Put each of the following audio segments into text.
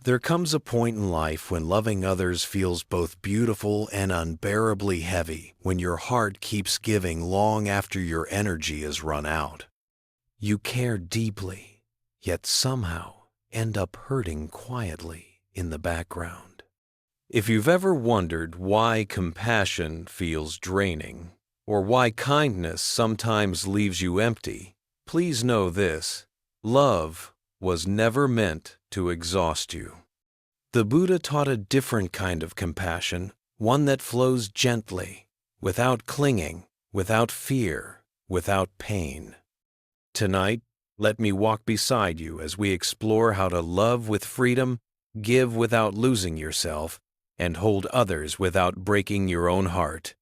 There comes a point in life when loving others feels both beautiful and unbearably heavy, when your heart keeps giving long after your energy is run out. You care deeply, yet somehow end up hurting quietly in the background. If you've ever wondered why compassion feels draining, or why kindness sometimes leaves you empty, please know this: love was never meant to exhaust you. The Buddha taught a different kind of compassion, one that flows gently, without clinging, without fear, without pain. Tonight, let me walk beside you as we explore how to love with freedom, give without losing yourself, and hold others without breaking your own heart.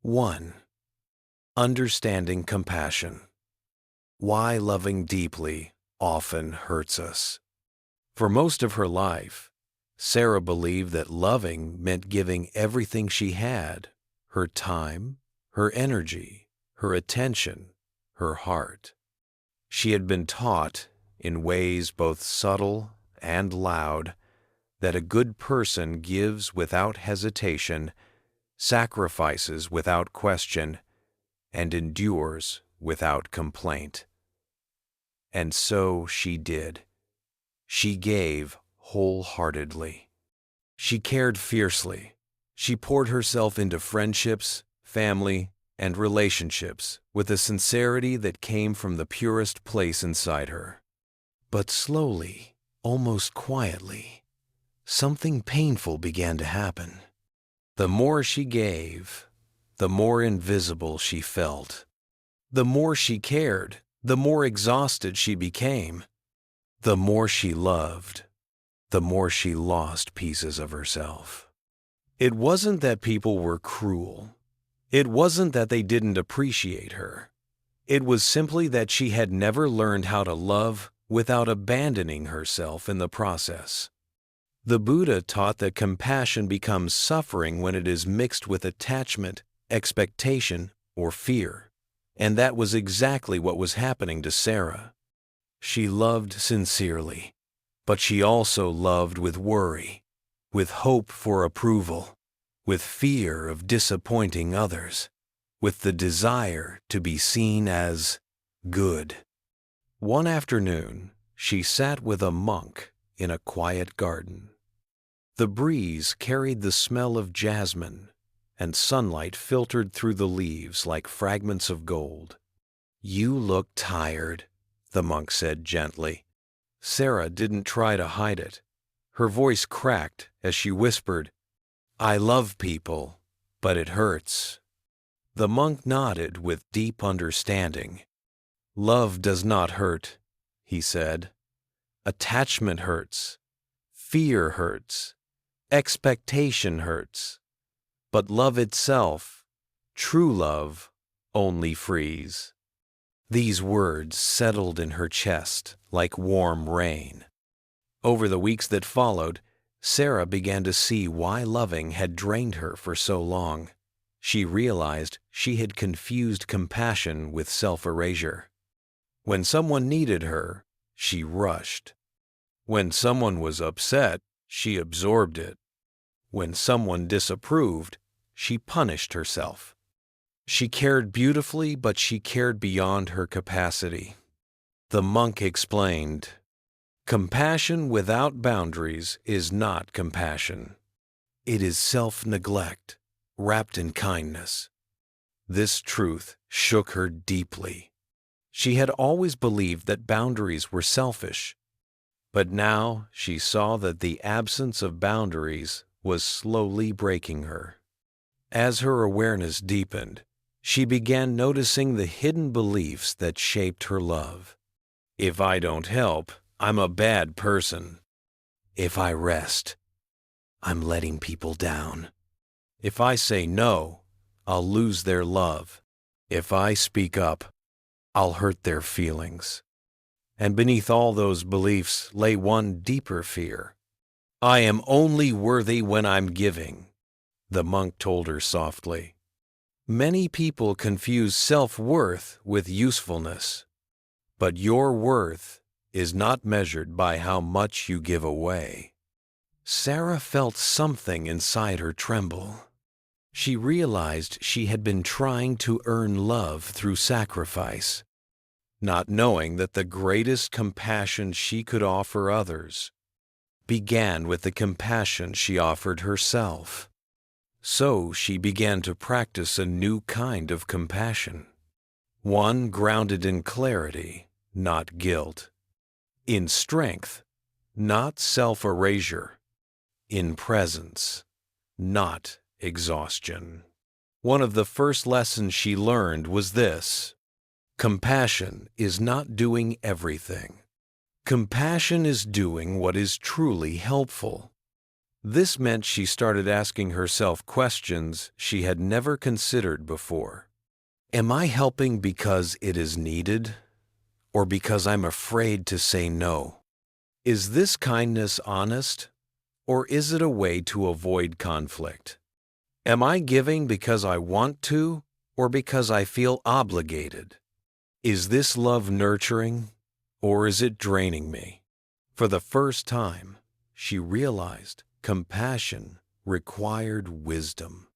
1. Understanding compassion. Why loving deeply often hurts us. For most of her life, Sarah believed that loving meant giving everything she had: her time, her energy, her attention, her heart. She had been taught, in ways both subtle and loud, that a good person gives without hesitation, sacrifices without question, and endures without complaint. And so she did. She gave wholeheartedly. She cared fiercely. She poured herself into friendships, family, and relationships with a sincerity that came from the purest place inside her. But slowly, almost quietly, something painful began to happen. The more she gave, the more invisible she felt. The more she cared, the more exhausted she became. The more she loved, the more she lost pieces of herself. It wasn't that people were cruel. It wasn't that they didn't appreciate her. It was simply that she had never learned how to love without abandoning herself in the process. The Buddha taught that compassion becomes suffering when it is mixed with attachment, expectation, or fear. And that was exactly what was happening to Sarah. She loved sincerely, but she also loved with worry, with hope for approval, with fear of disappointing others, with the desire to be seen as good. One afternoon, she sat with a monk in a quiet garden. The breeze carried the smell of jasmine, and sunlight filtered through the leaves like fragments of gold. "You look tired," the monk said gently. Sarah didn't try to hide it. Her voice cracked as she whispered, "I love people, but it hurts." The monk nodded with deep understanding. "Love does not hurt," he said. "Attachment hurts. Fear hurts. Expectation hurts. But love itself, true love, only frees." These words settled in her chest like warm rain. Over the weeks that followed, Sarah began to see why loving had drained her for so long. She realized she had confused compassion with self-erasure. When someone needed her, she rushed. When someone was upset, she absorbed it. When someone disapproved, she punished herself. She cared beautifully, but she cared beyond her capacity. The monk explained, "Compassion without boundaries is not compassion. It is self-neglect, wrapped in kindness." This truth shook her deeply. She had always believed that boundaries were selfish, but now she saw that the absence of boundaries was slowly breaking her. As her awareness deepened, she began noticing the hidden beliefs that shaped her love. "If I don't help, I'm a bad person. If I rest, I'm letting people down. If I say no, I'll lose their love. If I speak up, I'll hurt their feelings." And beneath all those beliefs lay one deeper fear. "I am only worthy when I'm giving," the monk told her softly. Many people confuse self-worth with usefulness, but your worth is not measured by how much you give away. Sarah felt something inside her tremble. She realized she had been trying to earn love through sacrifice, not knowing that the greatest compassion she could offer others began with the compassion she offered herself. So she began to practice a new kind of compassion, one grounded in clarity, not guilt, in strength, not self-erasure, in presence, not exhaustion. One of the first lessons she learned was this: compassion is not doing everything. Compassion is doing what is truly helpful. This meant she started asking herself questions she had never considered before. Am I helping because it is needed, or because I'm afraid to say no? Is this kindness honest, or is it a way to avoid conflict? Am I giving because I want to, or because I feel obligated? Is this love nurturing, or is it draining me? For the first time, she realized compassion required wisdom.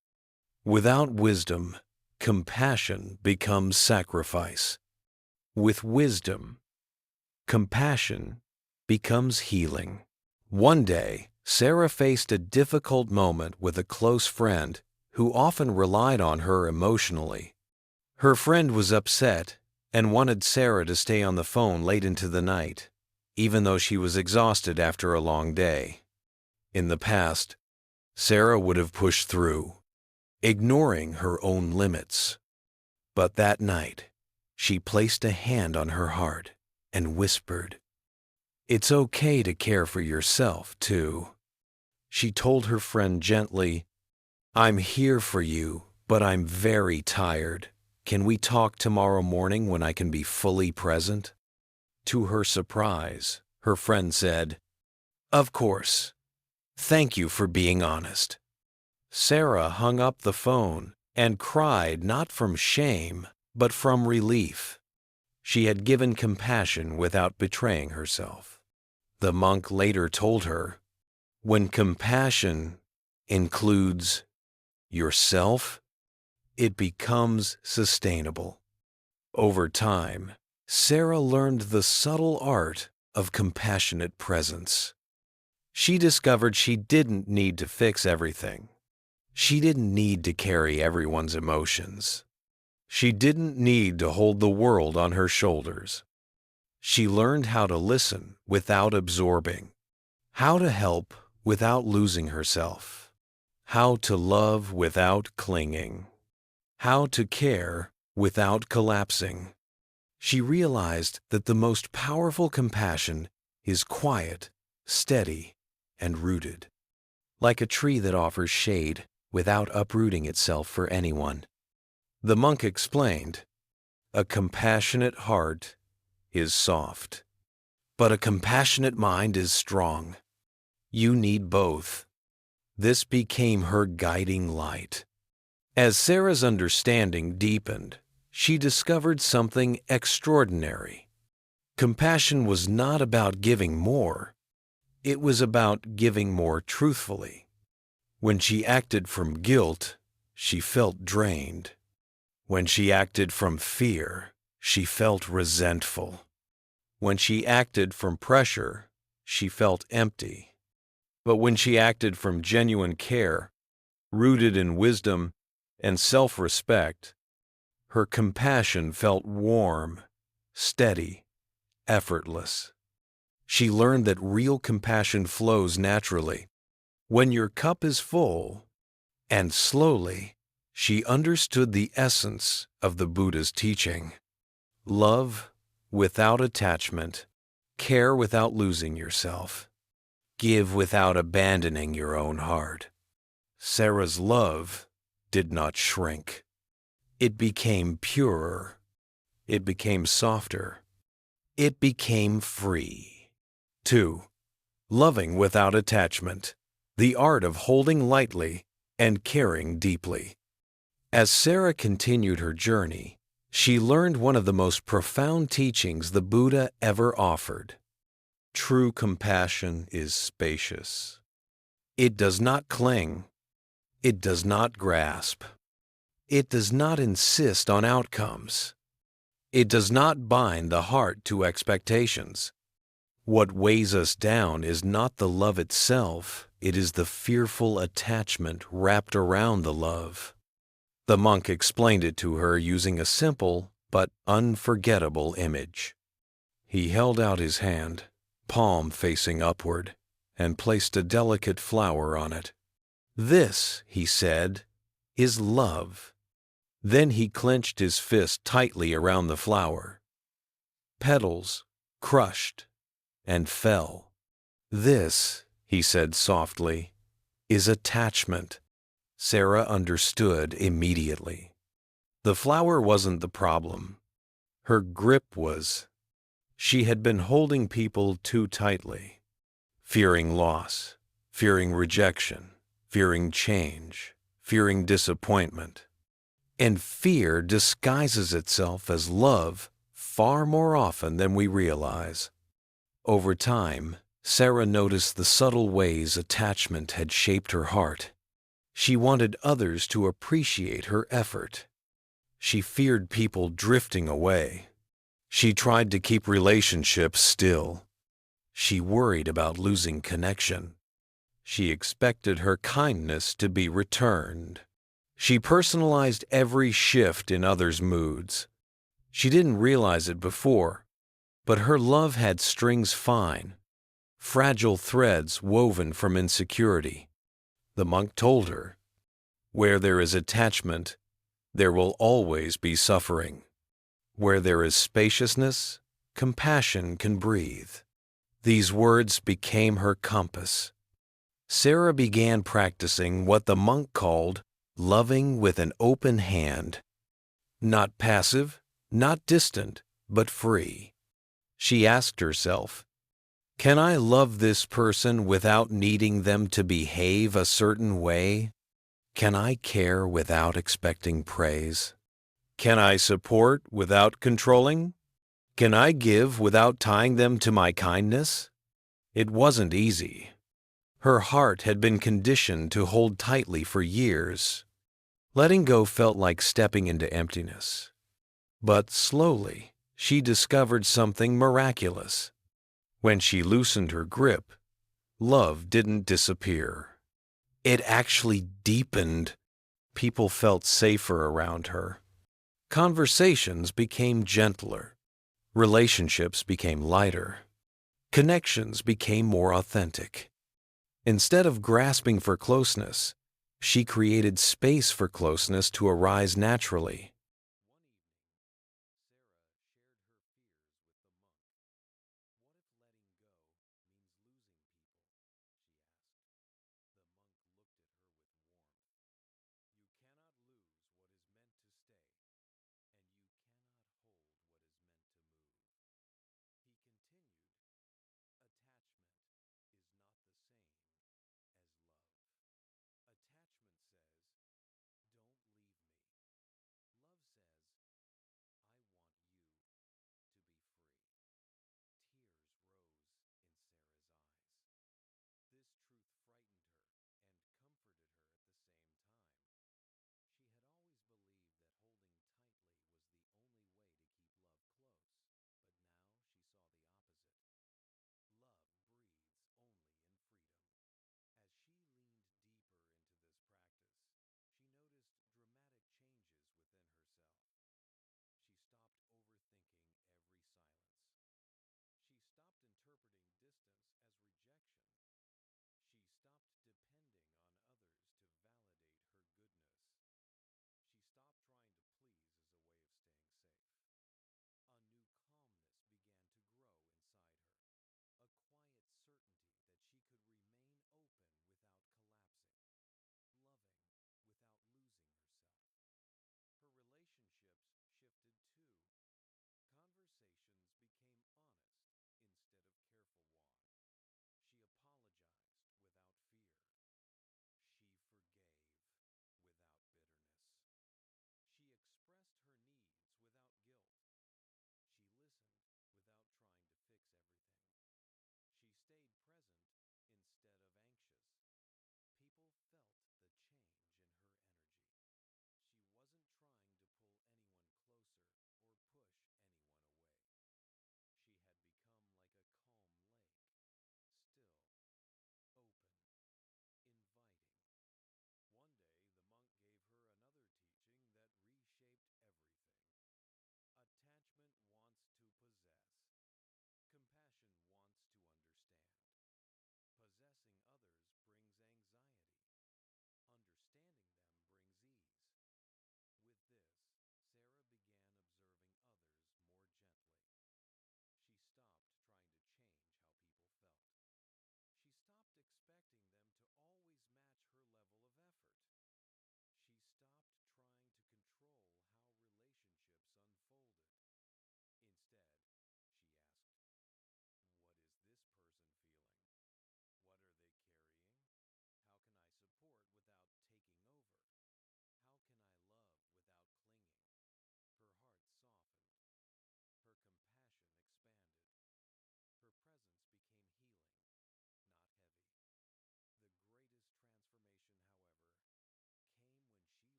Without wisdom, compassion becomes sacrifice. With wisdom, compassion becomes healing. One day, Sarah faced a difficult moment with a close friend who often relied on her emotionally. Her friend was upset and wanted Sarah to stay on the phone late into the night, even though she was exhausted after a long day. In the past, Sarah would have pushed through, ignoring her own limits. But that night, she placed a hand on her heart and whispered, "It's okay to care for yourself, too." She told her friend gently, "I'm here for you, but I'm very tired. Can we talk tomorrow morning when I can be fully present?" To her surprise, her friend said, "Of course. Thank you for being honest." Sarah hung up the phone and cried not from shame, but from relief. She had given compassion without betraying herself. The monk later told her, when compassion includes yourself, it becomes sustainable. Over time, Sarah learned the subtle art of compassionate presence. She discovered she didn't need to fix everything. She didn't need to carry everyone's emotions. She didn't need to hold the world on her shoulders. She learned how to listen without absorbing, how to help without losing herself, how to love without clinging, how to care without collapsing. She realized that the most powerful compassion is quiet, steady, and rooted, like a tree that offers shade without uprooting itself for anyone. The monk explained, "A compassionate heart is soft, but a compassionate mind is strong. You need both." This became her guiding light. As Sarah's understanding deepened, she discovered something extraordinary. Compassion was not about giving more. It was about giving more truthfully. When she acted from guilt, she felt drained. When she acted from fear, she felt resentful. When she acted from pressure, she felt empty. But when she acted from genuine care, rooted in wisdom and self-respect, her compassion felt warm, steady, effortless. She learned that real compassion flows naturally, when your cup is full, and slowly, she understood the essence of the Buddha's teaching. Love without attachment, care without losing yourself, give without abandoning your own heart. Sarah's love did not shrink. It became purer. It became softer. It became free. 2. Loving without attachment, the art of holding lightly and caring deeply. As Sarah continued her journey, she learned one of the most profound teachings the Buddha ever offered. True compassion is spacious. It does not cling. It does not grasp. It does not insist on outcomes. It does not bind the heart to expectations. What weighs us down is not the love itself, it is the fearful attachment wrapped around the love. The monk explained it to her using a simple but unforgettable image. He held out his hand, palm facing upward, and placed a delicate flower on it. "This," he said, "is love." Then he clenched his fist tightly around the flower. Petals crushed and fell. "This," he said softly, "is attachment." Sarah understood immediately. The flower wasn't the problem. Her grip was. She had been holding people too tightly, fearing loss, fearing rejection, fearing change, fearing disappointment. And fear disguises itself as love far more often than we realize. Over time, Sarah noticed the subtle ways attachment had shaped her heart. She wanted others to appreciate her effort. She feared people drifting away. She tried to keep relationships still. She worried about losing connection. She expected her kindness to be returned. She personalized every shift in others' moods. She didn't realize it before, but her love had strings fine, fragile threads woven from insecurity. The monk told her, "Where there is attachment, there will always be suffering. Where there is spaciousness, compassion can breathe." These words became her compass. Sarah began practicing what the monk called loving with an open hand. Not passive, not distant, but free. She asked herself, "Can I love this person without needing them to behave a certain way? Can I care without expecting praise? Can I support without controlling? Can I give without tying them to my kindness?" It wasn't easy. Her heart had been conditioned to hold tightly for years. Letting go felt like stepping into emptiness. But slowly, she discovered something miraculous. When she loosened her grip, love didn't disappear. It actually deepened. People felt safer around her. Conversations became gentler. Relationships became lighter. Connections became more authentic. Instead of grasping for closeness, she created space for closeness to arise naturally.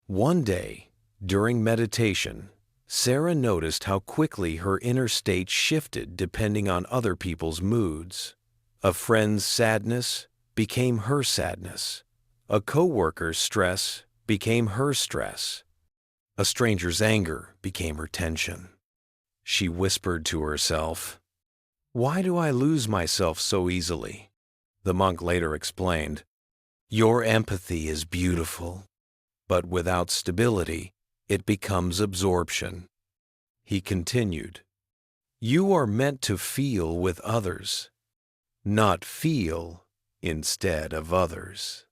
One day, during meditation, Sarah noticed how quickly her inner state shifted depending on other people's moods. A friend's sadness became her sadness. A coworker's stress became her stress. A stranger's anger became her tension. She whispered to herself, "Why do I lose myself so easily?" The monk later explained, "Your empathy is beautiful, but without stability, it becomes absorption." He continued, "You are meant to feel with others, not feel instead of others."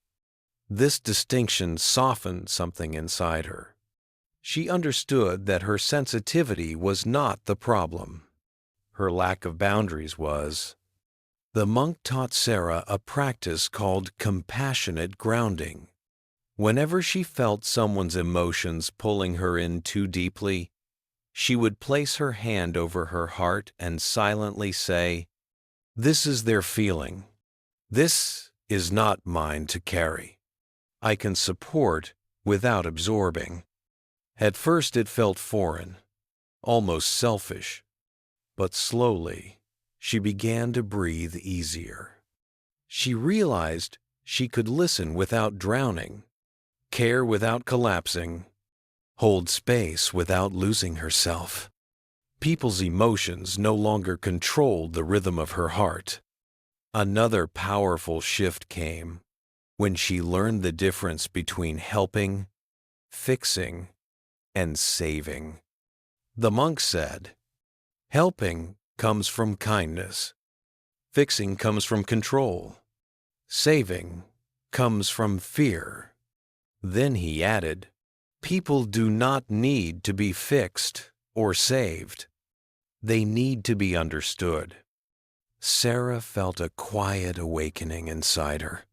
This distinction softened something inside her. She understood that her sensitivity was not the problem. Her lack of boundaries was. The monk taught Sarah a practice called compassionate grounding. Whenever she felt someone's emotions pulling her in too deeply, she would place her hand over her heart and silently say, "This is their feeling. This is not mine to carry. I can support without absorbing." At first it felt foreign, almost selfish, but slowly she began to breathe easier. She realized she could listen without drowning, care without collapsing, hold space without losing herself. People's emotions no longer controlled the rhythm of her heart. Another powerful shift came when she learned the difference between helping, fixing, and saving. The monk said, "Helping comes from kindness. Fixing comes from control. Saving comes from fear." Then he added, "People do not need to be fixed or saved. They need to be understood." Sarah felt a quiet awakening inside her.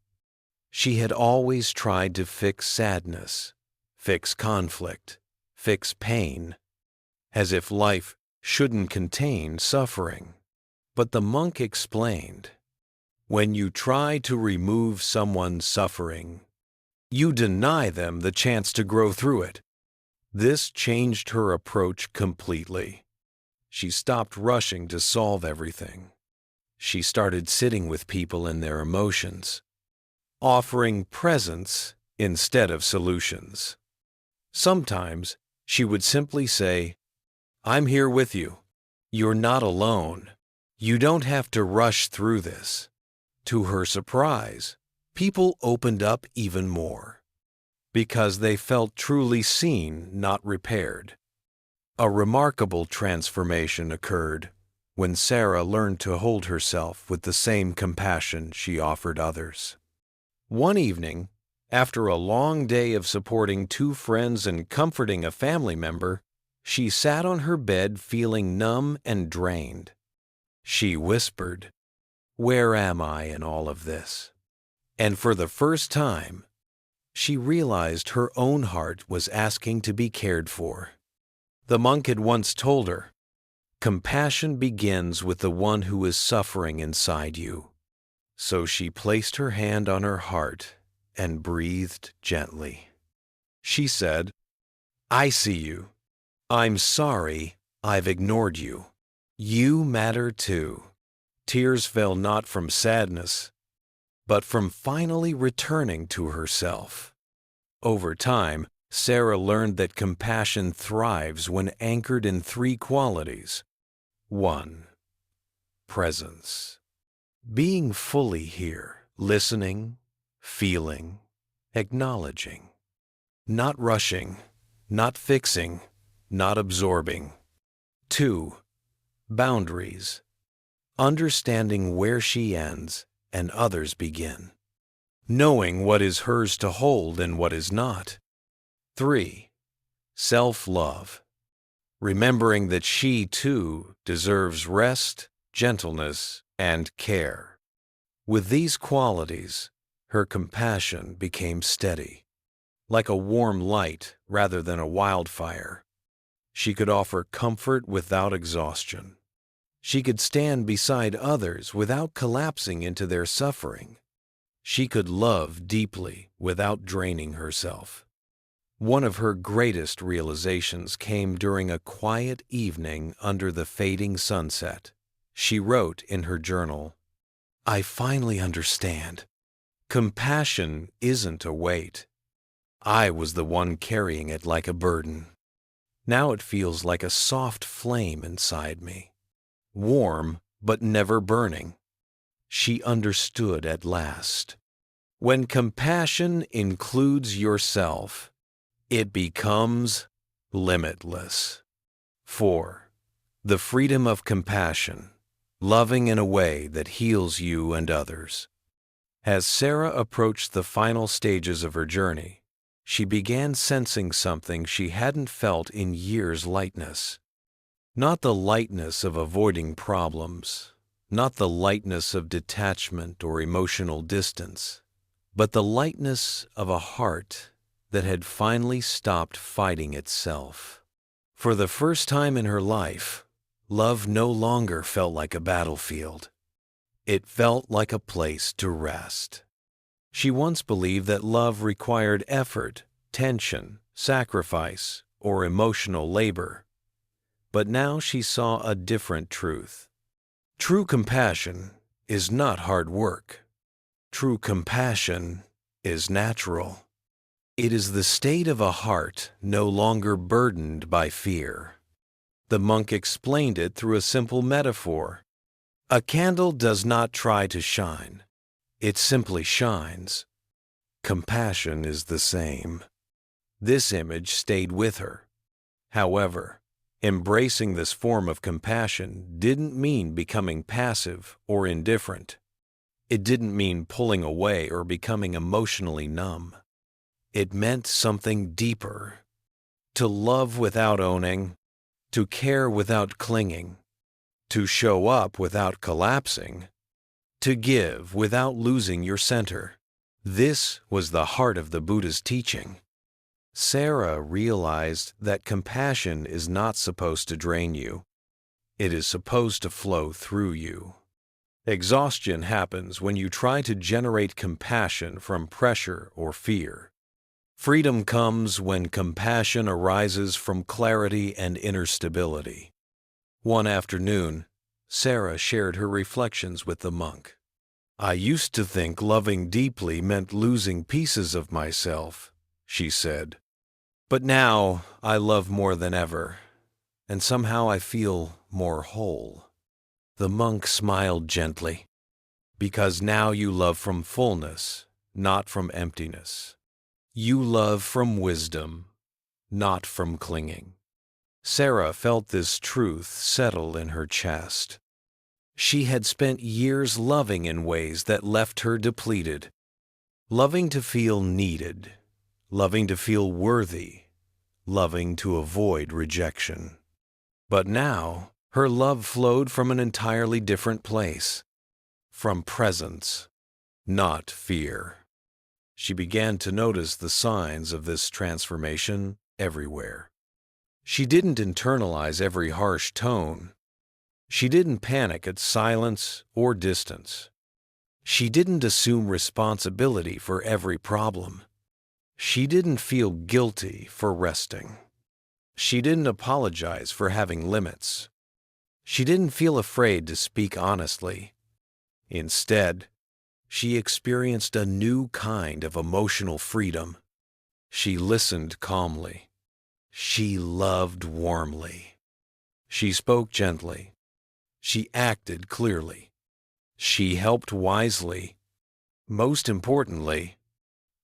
She had always tried to fix sadness, fix conflict, fix pain, as if life shouldn't contain suffering. But the monk explained, when you try to remove someone's suffering, you deny them the chance to grow through it. This changed her approach completely. She stopped rushing to solve everything. She started sitting with people in their emotions, offering presence instead of solutions. Sometimes she would simply say, "I'm here with you. You're not alone. You don't have to rush through this." To her surprise, people opened up even more because they felt truly seen, not repaired. A remarkable transformation occurred when Sarah learned to hold herself with the same compassion she offered others. One evening, after a long day of supporting two friends and comforting a family member, she sat on her bed feeling numb and drained. She whispered, "Where am I in all of this?" And for the first time, she realized her own heart was asking to be cared for. The monk had once told her, "Compassion begins with the one who is suffering inside you." So she placed her hand on her heart and breathed gently. She said, "I see you. I'm sorry I've ignored you. You matter too." Tears fell not from sadness, but from finally returning to herself. Over time, Sarah learned that compassion thrives when anchored in three qualities. 1. Presence. Being fully here, listening, feeling, acknowledging. Not rushing, not fixing, not absorbing. 2. Boundaries. Understanding where she ends and others begin. Knowing what is hers to hold and what is not. 3. Self-love. Remembering that she, too, deserves rest, gentleness, and care. With these qualities, her compassion became steady, like a warm light rather than a wildfire. She could offer comfort without exhaustion. She could stand beside others without collapsing into their suffering. She could love deeply without draining herself. One of her greatest realizations came during a quiet evening under the fading sunset. She wrote in her journal, "I finally understand. Compassion isn't a weight. I was the one carrying it like a burden. Now it feels like a soft flame inside me, warm but never burning." She understood at last. When compassion includes yourself, it becomes limitless. 4. The freedom of compassion, loving in a way that heals you and others. As Sarah approached the final stages of her journey, she began sensing something she hadn't felt in years: lightness. Not the lightness of avoiding problems, not the lightness of detachment or emotional distance, but the lightness of a heart that had finally stopped fighting itself. For the first time in her life, love no longer felt like a battlefield. It felt like a place to rest. She once believed that love required effort, tension, sacrifice, or emotional labor. But now she saw a different truth. True compassion is not hard work. True compassion is natural. It is the state of a heart no longer burdened by fear. The monk explained it through a simple metaphor. A candle does not try to shine. It simply shines. Compassion is the same. This image stayed with her. However, embracing this form of compassion didn't mean becoming passive or indifferent. It didn't mean pulling away or becoming emotionally numb. It meant something deeper. To love without owning, to care without clinging, to show up without collapsing, to give without losing your center. This was the heart of the Buddha's teaching. Sarah realized that compassion is not supposed to drain you. It is supposed to flow through you. Exhaustion happens when you try to generate compassion from pressure or fear. Freedom comes when compassion arises from clarity and inner stability. One afternoon, Sarah shared her reflections with the monk. "I used to think loving deeply meant losing pieces of myself," she said. "But now I love more than ever, and somehow I feel more whole." The monk smiled gently. "Because now you love from fullness, not from emptiness. You love from wisdom, not from clinging." Sarah felt this truth settle in her chest. She had spent years loving in ways that left her depleted. Loving to feel needed, loving to feel worthy, loving to avoid rejection. But now, her love flowed from an entirely different place. From presence, not fear. She began to notice the signs of this transformation everywhere. She didn't internalize every harsh tone. She didn't panic at silence or distance. She didn't assume responsibility for every problem. She didn't feel guilty for resting. She didn't apologize for having limits. She didn't feel afraid to speak honestly. Instead, she experienced a new kind of emotional freedom. She listened calmly. She loved warmly. She spoke gently. She acted clearly. She helped wisely. Most importantly,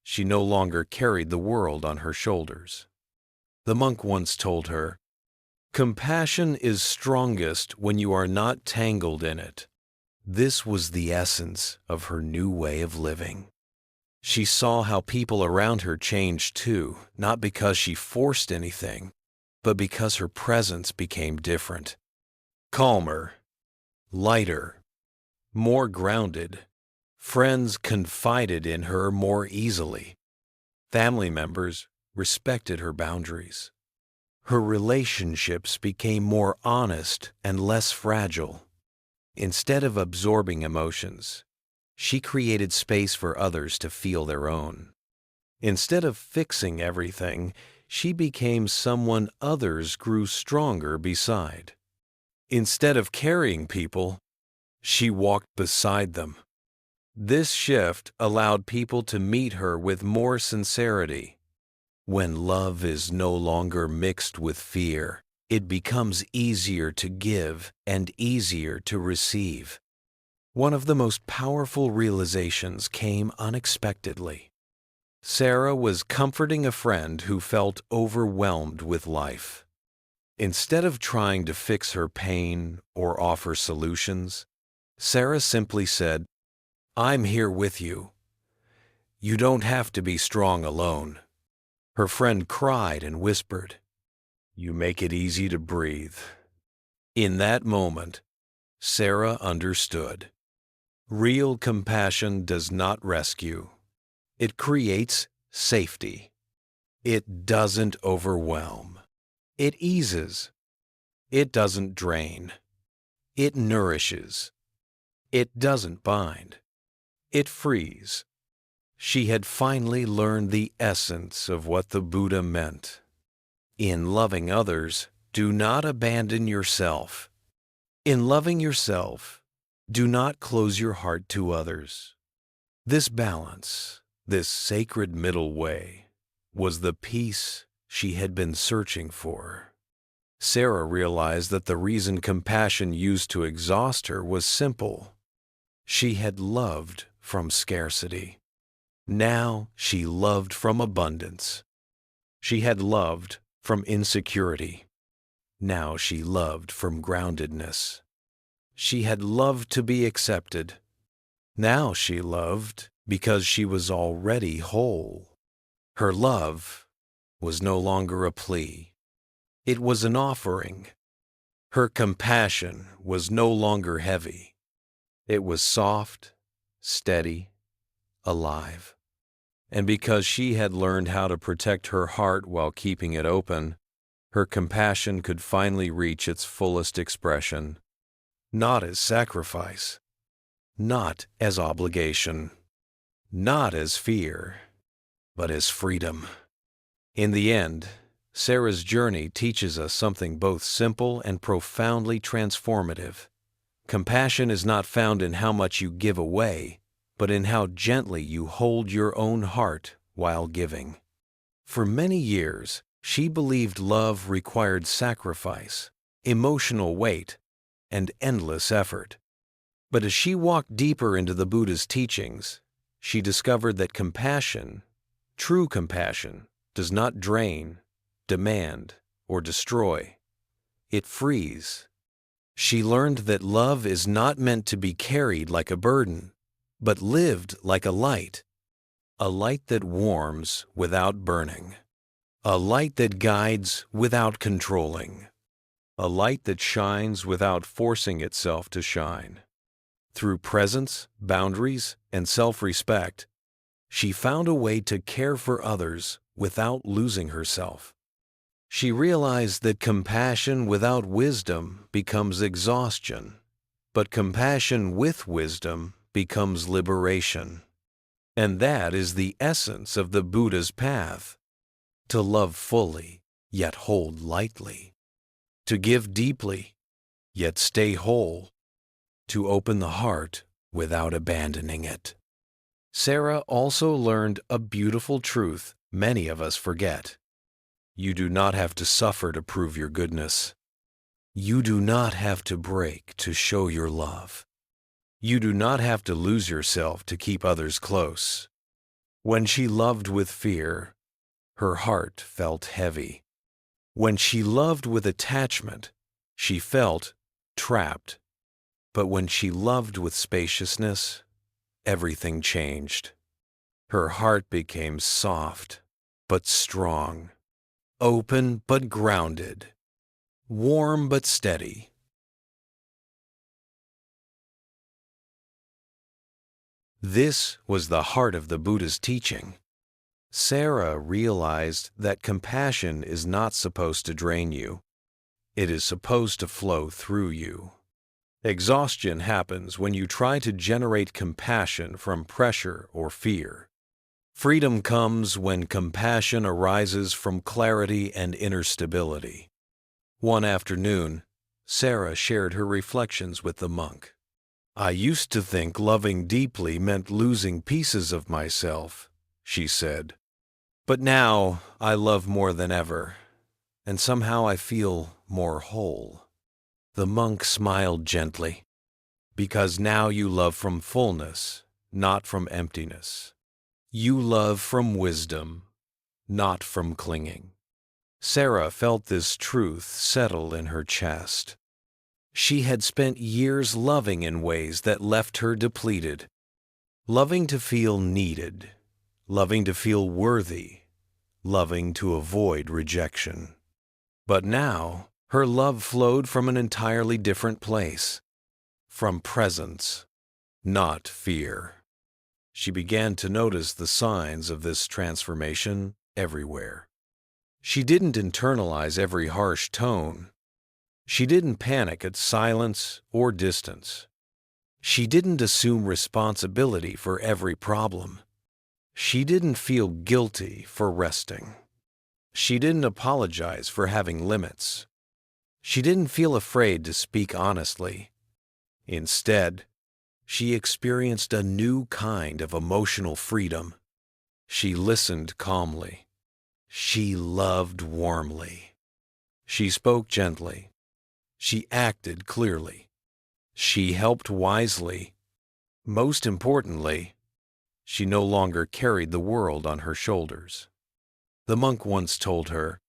she no longer carried the world on her shoulders. The monk once told her, "Compassion is strongest when you are not tangled in it." This was the essence of her new way of living. She saw how people around her changed too, not because she forced anything, but because her presence became different. Calmer, lighter, more grounded. Friends confided in her more easily. Family members respected her boundaries. Her relationships became more honest and less fragile. Instead of absorbing emotions, she created space for others to feel their own. Instead of fixing everything, she became someone others grew stronger beside. Instead of carrying people, she walked beside them. This shift allowed people to meet her with more sincerity. When love is no longer mixed with fear, it becomes easier to give and easier to receive. One of the most powerful realizations came unexpectedly. Sarah was comforting a friend who felt overwhelmed with life. Instead of trying to fix her pain or offer solutions, Sarah simply said, "I'm here with you. You don't have to be strong alone." Her friend cried and whispered, "You make it easy to breathe." In that moment, Sarah understood. Real compassion does not rescue. It creates safety. It doesn't overwhelm. It eases. It doesn't drain. It nourishes. It doesn't bind. It frees. She had finally learned the essence of what the Buddha meant. In loving others, do not abandon yourself. In loving yourself, do not close your heart to others. This balance, this sacred middle way, was the peace she had been searching for. Sarah realized that the reason compassion used to exhaust her was simple. She had loved from scarcity. Now she loved from abundance. She had loved from insecurity. Now she loved from groundedness. She had loved to be accepted. Now she loved because she was already whole. Her love was no longer a plea. It was an offering. Her compassion was no longer heavy. It was soft, steady, alive. And because she had learned how to protect her heart while keeping it open, her compassion could finally reach its fullest expression. Not as sacrifice, not as obligation, not as fear, but as freedom. In the end, Sarah's journey teaches us something both simple and profoundly transformative. Compassion is not found in how much you give away, but in how gently you hold your own heart while giving. For many years, she believed love required sacrifice, emotional weight, and endless effort. But as she walked deeper into the Buddha's teachings, she discovered that compassion, true compassion, does not drain, demand, or destroy. It frees. She learned that love is not meant to be carried like a burden, but lived like a light that warms without burning, a light that guides without controlling, a light that shines without forcing itself to shine. Through presence, boundaries, and self-respect, she found a way to care for others without losing herself. She realized that compassion without wisdom becomes exhaustion, but compassion with wisdom becomes liberation. And that is the essence of the Buddha's path: to love fully, yet hold lightly; to give deeply, yet stay whole; to open the heart without abandoning it. Sarah also learned a beautiful truth many of us forget. You do not have to suffer to prove your goodness. You do not have to break to show your love. You do not have to lose yourself to keep others close. When she loved with fear, her heart felt heavy. When she loved with attachment, she felt trapped. But when she loved with spaciousness, everything changed. Her heart became soft but strong, open but grounded, warm but steady. This was the heart of the Buddha's teaching. Sarah realized that compassion is not supposed to drain you. It is supposed to flow through you. Exhaustion happens when you try to generate compassion from pressure or fear. Freedom comes when compassion arises from clarity and inner stability. One afternoon, Sarah shared her reflections with the monk. "I used to think loving deeply meant losing pieces of myself," she said. "But now I love more than ever, and somehow I feel more whole." The monk smiled gently. "Because now you love from fullness, not from emptiness. You love from wisdom, not from clinging." Sarah felt this truth settle in her chest. She had spent years loving in ways that left her depleted, loving to feel needed, loving to feel worthy, loving to avoid rejection. But now, her love flowed from an entirely different place, from presence, not fear. She began to notice the signs of this transformation everywhere. She didn't internalize every harsh tone. She didn't panic at silence or distance. She didn't assume responsibility for every problem. She didn't feel guilty for resting. She didn't apologize for having limits. She didn't feel afraid to speak honestly. Instead, she experienced a new kind of emotional freedom. She listened calmly. She loved warmly. She spoke gently. She acted clearly. She helped wisely. Most importantly, she no longer carried the world on her shoulders. The monk once told her,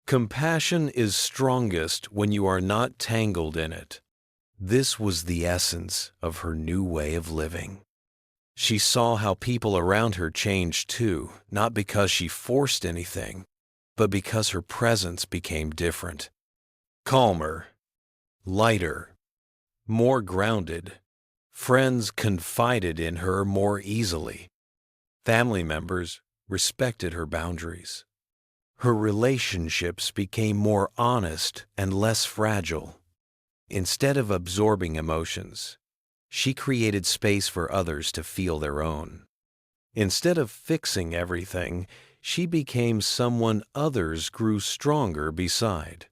"Compassion is strongest when you are not tangled in it." This was the essence of her new way of living. She saw how people around her changed too, not because she forced anything, but because her presence became different. Calmer, lighter, more grounded. Friends confided in her more easily. Family members respected her boundaries. Her relationships became more honest and less fragile. Instead of absorbing emotions, she created space for others to feel their own. Instead of fixing everything, she became someone others grew stronger beside.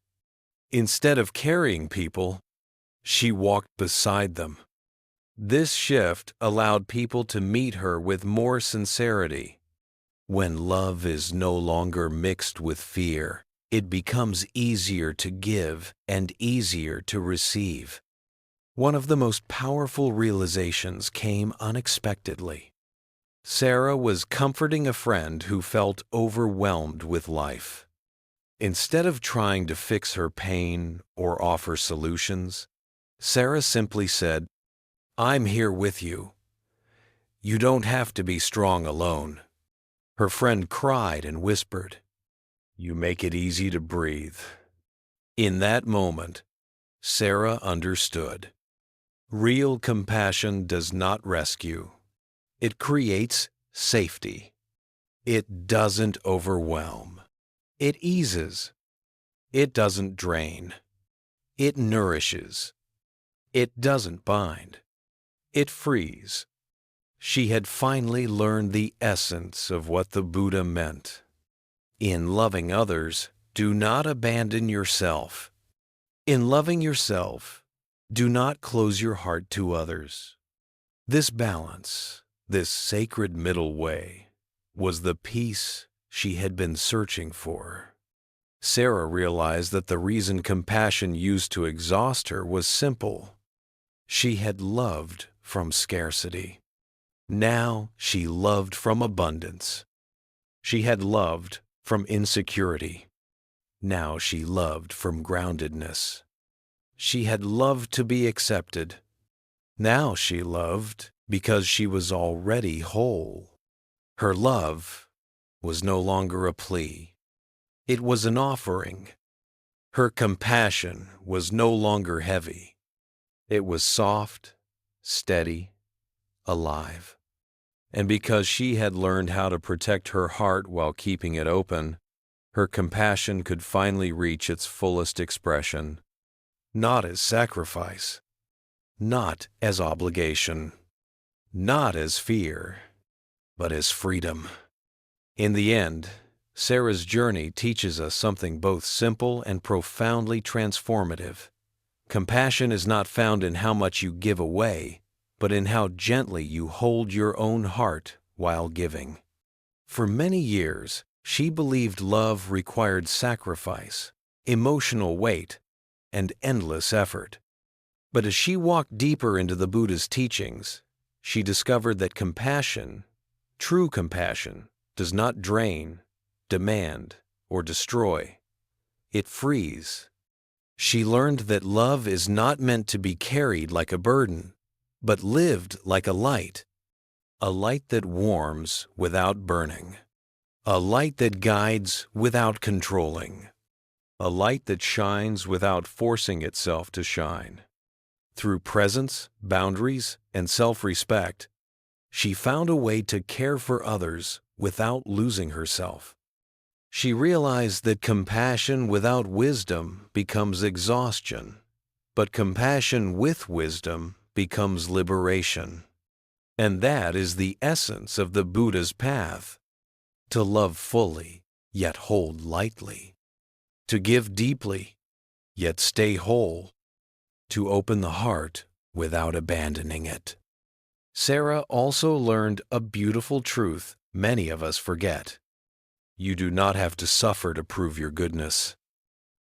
Instead of carrying people, she walked beside them. This shift allowed people to meet her with more sincerity. When love is no longer mixed with fear, it becomes easier to give and easier to receive. One of the most powerful realizations came unexpectedly. Sarah was comforting a friend who felt overwhelmed with life. Instead of trying to fix her pain or offer solutions, Sarah simply said, "I'm here with you. You don't have to be strong alone." Her friend cried and whispered, "You make it easy to breathe." In that moment, Sarah understood. Real compassion does not rescue. It creates safety. It doesn't overwhelm. It eases. It doesn't drain. It nourishes. It doesn't bind. It frees. She had finally learned the essence of what the Buddha meant. In loving others, do not abandon yourself. In loving yourself, do not close your heart to others. This balance, this sacred middle way, was the peace she had been searching for. Sarah realized that the reason compassion used to exhaust her was simple. She had loved from scarcity. Now she loved from abundance. She had loved from insecurity. Now she loved from groundedness. She had loved to be accepted. Now she loved because she was already whole. Her love was no longer a plea. It was an offering. Her compassion was no longer heavy. It was soft, steady, alive. And because she had learned how to protect her heart while keeping it open, her compassion could finally reach its fullest expression, not as sacrifice, not as obligation, not as fear, but as freedom. In the end, Sarah's journey teaches us something both simple and profoundly transformative. Compassion is not found in how much you give away, but in how gently you hold your own heart while giving. For many years, she believed love required sacrifice, emotional weight, and endless effort. But as she walked deeper into the Buddha's teachings, she discovered that compassion, true compassion, does not drain, demand, or destroy. It frees. She learned that love is not meant to be carried like a burden, but lived like a light that warms without burning, a light that guides without controlling, a light that shines without forcing itself to shine. Through presence, boundaries, and self-respect, she found a way to care for others without losing herself. She realized that compassion without wisdom becomes exhaustion, but compassion with wisdom becomes liberation. And that is the essence of the Buddha's path: to love fully, yet hold lightly; to give deeply, yet stay whole; to open the heart without abandoning it. Sarah also learned a beautiful truth many of us forget. You do not have to suffer to prove your goodness.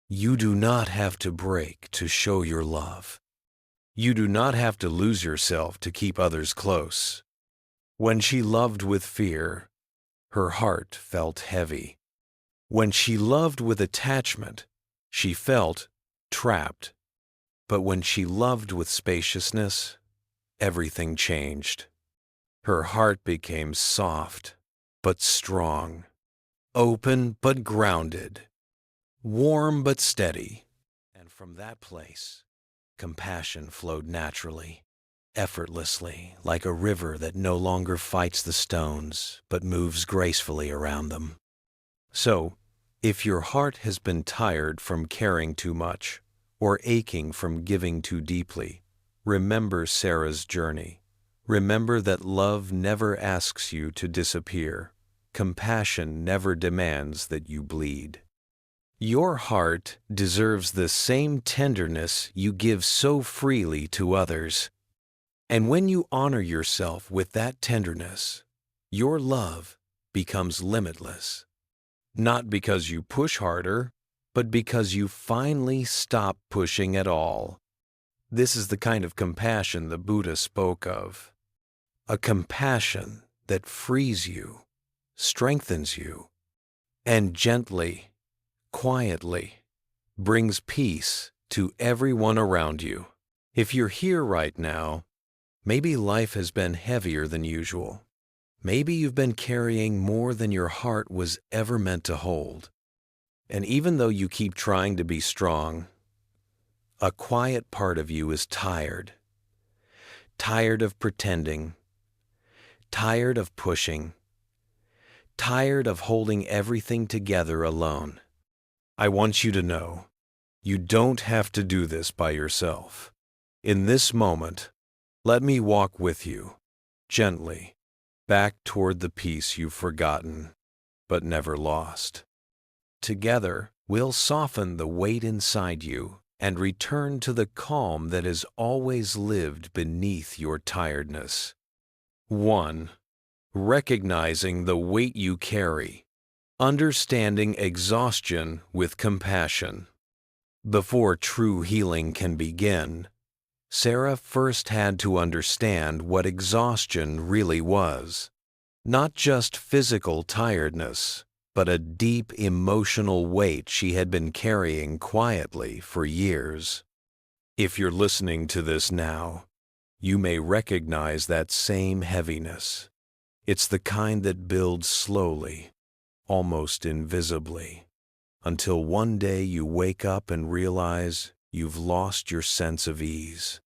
You do not have to break to show your love. You do not have to lose yourself to keep others close. When she loved with fear, her heart felt heavy. When she loved with attachment, she felt trapped. But when she loved with spaciousness, everything changed. Her heart became soft but strong, open but grounded, warm but steady. And from that place, compassion flowed naturally, effortlessly, like a river that no longer fights the stones but moves gracefully around them. So, if your heart has been tired from caring too much or aching from giving too deeply, remember Sarah's journey. Remember that love never asks you to disappear. Compassion never demands that you bleed. Your heart deserves the same tenderness you give so freely to others. And when you honor yourself with that tenderness, your love becomes limitless. Not because you push harder, but because you finally stop pushing at all. This is the kind of compassion the Buddha spoke of. A compassion that frees you, strengthens you, and gently, quietly, brings peace to everyone around you. If you're here right now, maybe life has been heavier than usual. Maybe you've been carrying more than your heart was ever meant to hold. And even though you keep trying to be strong, a quiet part of you is tired. Tired of pretending. Tired of pushing. Tired of holding everything together alone. I want you to know, you don't have to do this by yourself. In this moment, let me walk with you, gently, back toward the peace you've forgotten, but never lost. Together, we'll soften the weight inside you and return to the calm that has always lived beneath your tiredness. 1. Recognizing the weight you carry. Understanding exhaustion with compassion. Before true healing can begin, Sarah first had to understand what exhaustion really was. Not just physical tiredness, but a deep emotional weight she had been carrying quietly for years. If you're listening to this now, you may recognize that same heaviness. It's the kind that builds slowly, almost invisibly, until one day you wake up and realize you've lost your sense of ease.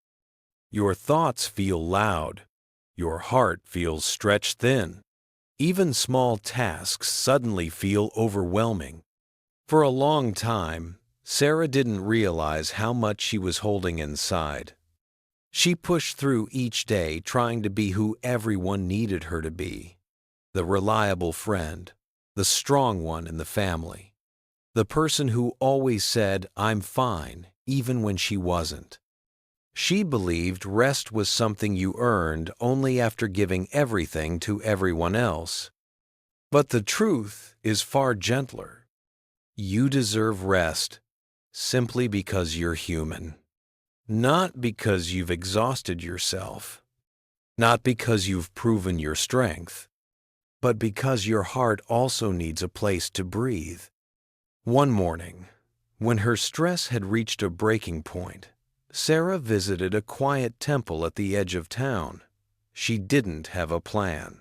Your thoughts feel loud. Your heart feels stretched thin. Even small tasks suddenly feel overwhelming. For a long time, Sarah didn't realize how much she was holding inside. She pushed through each day trying to be who everyone needed her to be: the reliable friend, the strong one in the family, the person who always said, "I'm fine," even when she wasn't. She believed rest was something you earned only after giving everything to everyone else. But the truth is far gentler. You deserve rest simply because you're human. Not because you've exhausted yourself, not because you've proven your strength, but because your heart also needs a place to breathe. One morning, when her stress had reached a breaking point, Sarah visited a quiet temple at the edge of town. She didn't have a plan.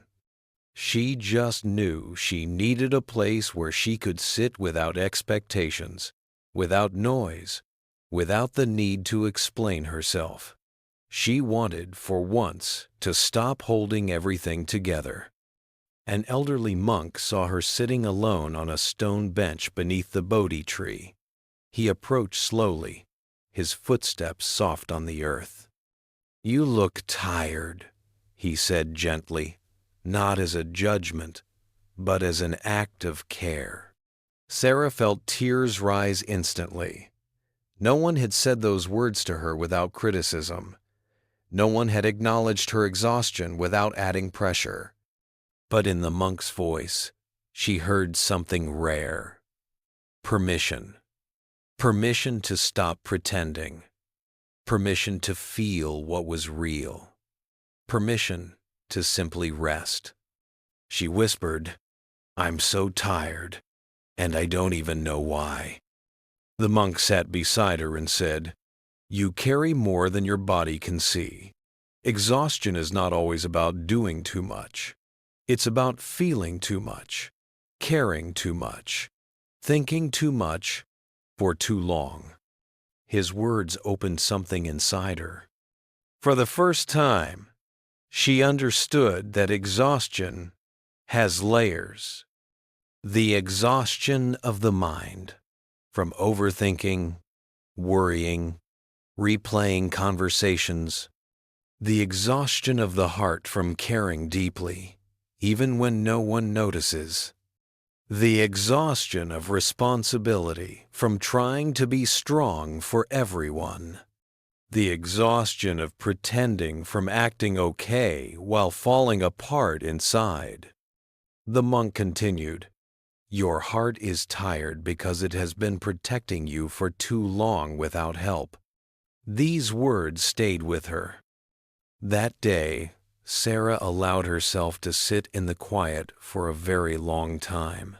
She just knew she needed a place where she could sit without expectations, without noise, without the need to explain herself. She wanted, for once, to stop holding everything together. An elderly monk saw her sitting alone on a stone bench beneath the Bodhi tree. He approached slowly, his footsteps soft on the earth. "You look tired," he said gently, not as a judgment, but as an act of care. Sarah felt tears rise instantly. No one had said those words to her without criticism. No one had acknowledged her exhaustion without adding pressure. But in the monk's voice, she heard something rare. Permission. Permission to stop pretending. Permission to feel what was real. Permission to simply rest. She whispered, "I'm so tired, and I don't even know why." The monk sat beside her and said, "You carry more than your body can see. Exhaustion is not always about doing too much. It's about feeling too much, caring too much, thinking too much for too long." His words opened something inside her. For the first time, she understood that exhaustion has layers. The exhaustion of the mind, from overthinking, worrying, replaying conversations. The exhaustion of the heart from caring deeply, even when no one notices. The exhaustion of responsibility from trying to be strong for everyone. The exhaustion of pretending from acting okay while falling apart inside. The monk continued, "Your heart is tired because it has been protecting you for too long without help." These words stayed with her. That day, Sarah allowed herself to sit in the quiet for a very long time.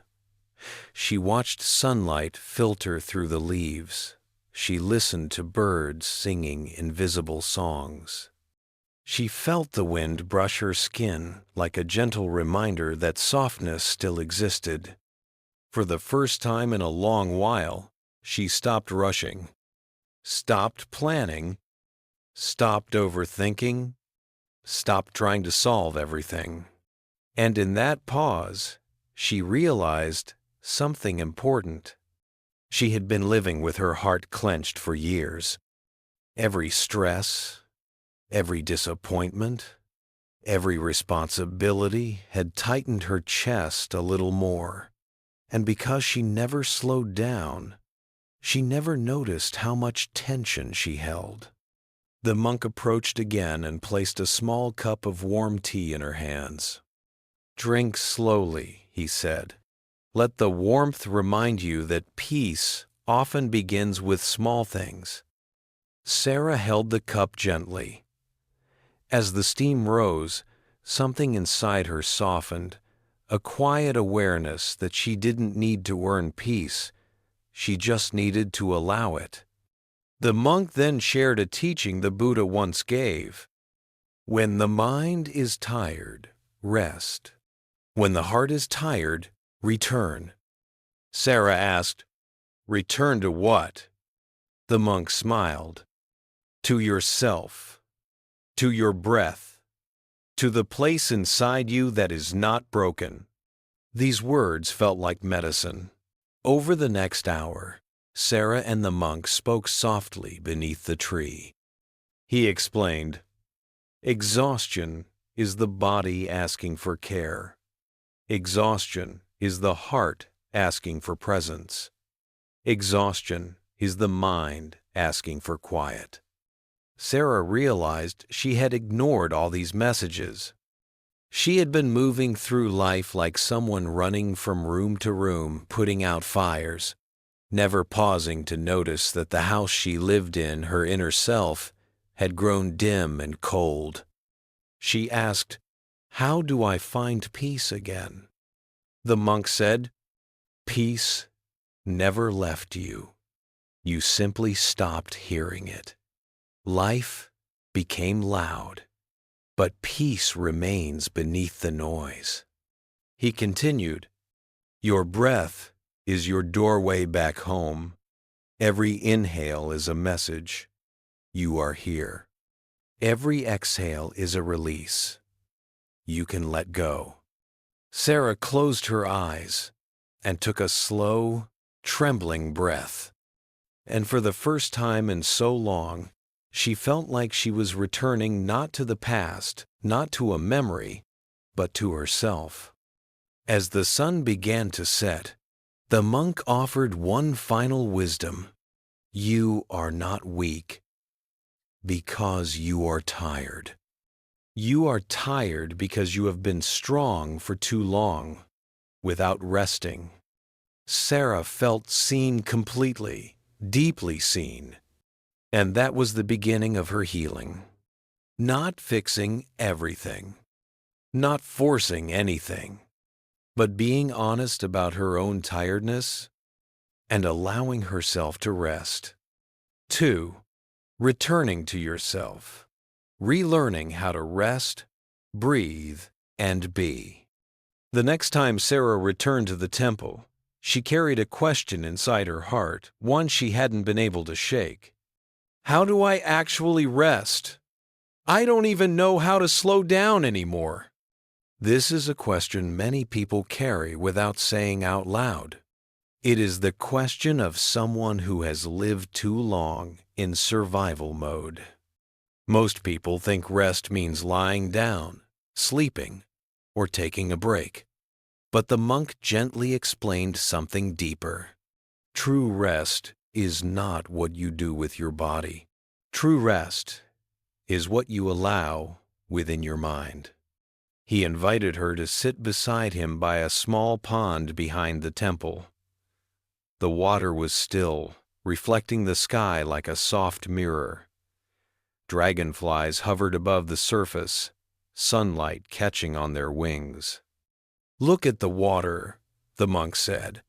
She watched sunlight filter through the leaves. She listened to birds singing invisible songs. She felt the wind brush her skin like a gentle reminder that softness still existed. For the first time in a long while, she stopped rushing, stopped planning, stopped overthinking, stopped trying to solve everything. And in that pause, she realized something important. She had been living with her heart clenched for years. Every stress, every disappointment, every responsibility had tightened her chest a little more. And because she never slowed down, she never noticed how much tension she held. The monk approached again and placed a small cup of warm tea in her hands. "Drink slowly," he said. "Let the warmth remind you that peace often begins with small things." Sarah held the cup gently. As the steam rose, something inside her softened, a quiet awareness that she didn't need to earn peace, she just needed to allow it. The monk then shared a teaching the Buddha once gave. When the mind is tired, rest. When the heart is tired, return. Sarah asked, "Return to what?" The monk smiled. "To yourself, to your breath, to the place inside you that is not broken." These words felt like medicine. Over the next hour, Sarah and the monk spoke softly beneath the tree. He explained, "Exhaustion is the body asking for care. Exhaustion is the heart asking for presence. Exhaustion is the mind asking for quiet. Sarah realized she had ignored all these messages. She had been moving through life like someone running from room to room, putting out fires, never pausing to notice that the house she lived in, her inner self, had grown dim and cold. She asked, "How do I find peace again?" The monk said, "Peace never left you. You simply stopped hearing it. Life became loud, but peace remains beneath the noise." He continued, "Your breath is your doorway back home. Every inhale is a message. You are here. Every exhale is a release. You can let go." Sarah closed her eyes and took a slow, trembling breath. And for the first time in so long, she felt like she was returning not to the past, not to a memory, but to herself. As the sun began to set, the monk offered one final wisdom. You are not weak because you are tired. You are tired because you have been strong for too long, without resting. Sarah felt seen completely, deeply seen. And that was the beginning of her healing. Not fixing everything, not forcing anything, but being honest about her own tiredness and allowing herself to rest. 2. Returning to yourself. Relearning how to rest, breathe, and be. The next time Sarah returned to the temple, she carried a question inside her heart, one she hadn't been able to shake. How do I actually rest? I don't even know how to slow down anymore. This is a question many people carry without saying out loud. It is the question of someone who has lived too long in survival mode. Most people think rest means lying down, sleeping, or taking a break. But the monk gently explained something deeper. True rest is not what you do with your body. True rest is what you allow within your mind. He invited her to sit beside him by a small pond behind the temple. The water was still, reflecting the sky like a soft mirror. Dragonflies hovered above the surface, sunlight catching on their wings. Look at the water, the monk said.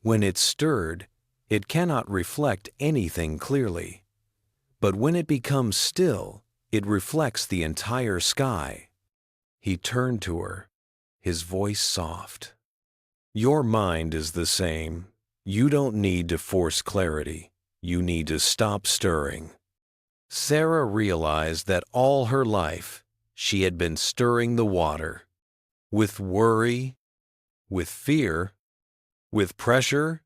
When it's stirred, it cannot reflect anything clearly. But when it becomes still, it reflects the entire sky. He turned to her, his voice soft. Your mind is the same. You don't need to force clarity. You need to stop stirring. Sarah realized that all her life, she had been stirring the water. With worry, with fear, with pressure,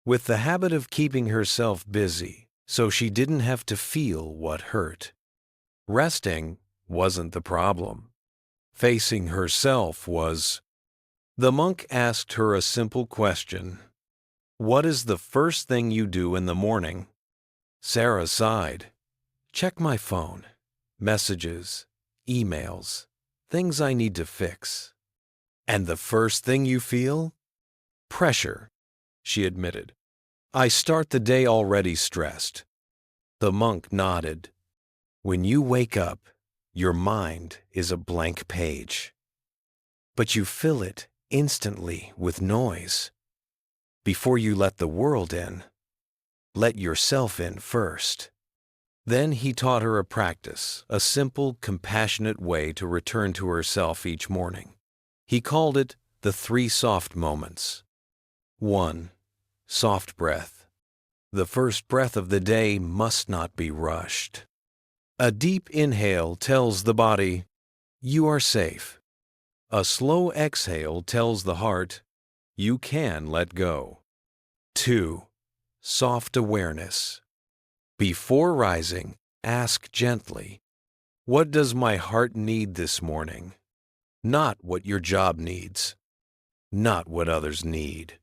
with the habit of keeping herself busy so she didn't have to feel what hurt. Resting wasn't the problem. Facing herself was. The monk asked her a simple question. What is the first thing you do in the morning? Sarah sighed. Check my phone. Messages, emails, things I need to fix. And the first thing you feel? Pressure, she admitted. I start the day already stressed. The monk nodded. When you wake up, your mind is a blank page. But you fill it instantly with noise. Before you let the world in, let yourself in first. Then he taught her a practice, a simple, compassionate way to return to herself each morning. He called it the 3 soft moments. 1. Soft breath. The first breath of the day must not be rushed. A deep inhale tells the body, you are safe. A slow exhale tells the heart, you can let go. 2. Soft awareness. Before rising, ask gently, what does my heart need this morning? Not what your job needs. not what others need.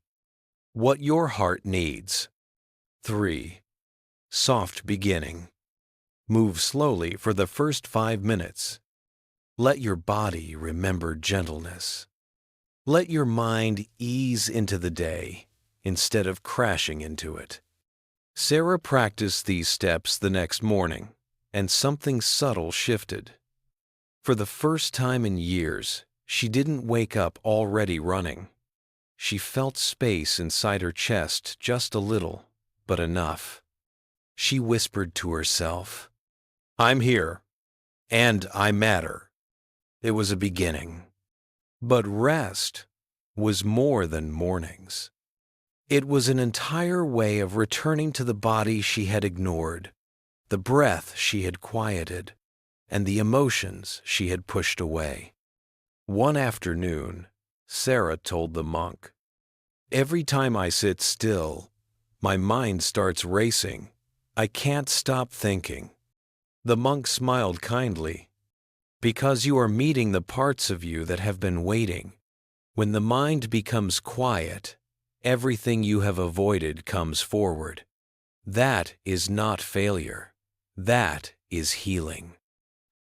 What your heart needs. 3. Soft beginning. Move slowly for the first 5 minutes. Let your body remember gentleness. Let your mind ease into the day instead of crashing into it. Sarah practiced these steps the next morning, and something subtle shifted. For the first time in years, she didn't wake up already running. She felt space inside her chest just a little, but enough. She whispered to herself, "I'm here, and I matter." It was a beginning. But rest was more than mornings. It was an entire way of returning to the body she had ignored, the breath she had quieted, and the emotions she had pushed away. One afternoon, Sarah told the monk, "Every time I sit still, my mind starts racing. I can't stop thinking." The monk smiled kindly. "Because you are meeting the parts of you that have been waiting. When the mind becomes quiet, everything you have avoided comes forward. That is not failure. That is healing."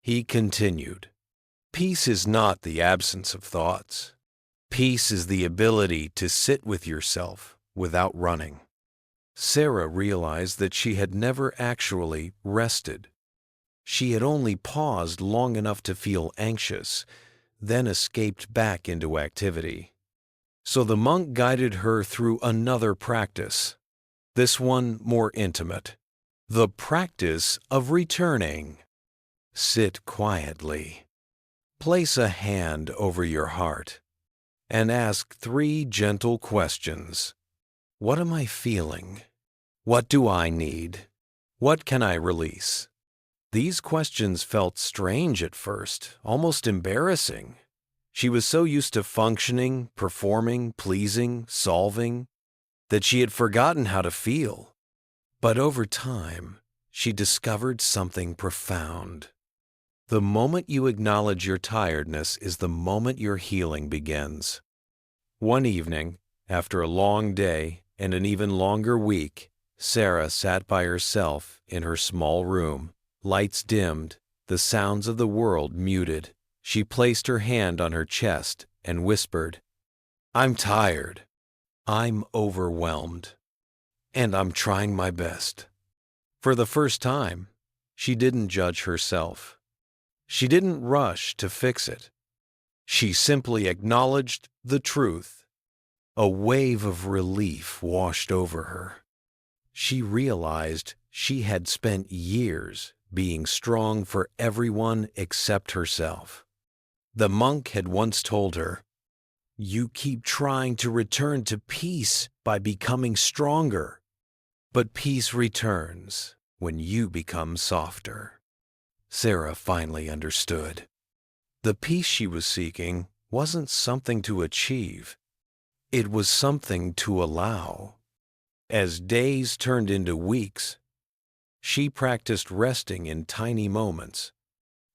He continued, "Peace is not the absence of thoughts. Peace is the ability to sit with yourself without running." Sarah realized that she had never actually rested. She had only paused long enough to feel anxious, then escaped back into activity. So the monk guided her through another practice, this one more intimate, the practice of returning. Sit quietly. Place a hand over your heart and ask 3 gentle questions. What am I feeling? What do I need? What can I release? These questions felt strange at first, almost embarrassing. She was so used to functioning, performing, pleasing, solving, that she had forgotten how to feel. But over time, she discovered something profound. The moment you acknowledge your tiredness is the moment your healing begins. One evening, after a long day and an even longer week, Sarah sat by herself in her small room, lights dimmed, the sounds of the world muted. She placed her hand on her chest and whispered, "I'm tired. I'm overwhelmed. And I'm trying my best." For the first time, she didn't judge herself. She didn't rush to fix it. She simply acknowledged the truth. A wave of relief washed over her. She realized she had spent years being strong for everyone except herself. The monk had once told her, "You keep trying to return to peace by becoming stronger, but peace returns when you become softer." Sarah finally understood. The peace she was seeking wasn't something to achieve. It was something to allow. As days turned into weeks, she practiced resting in tiny moments.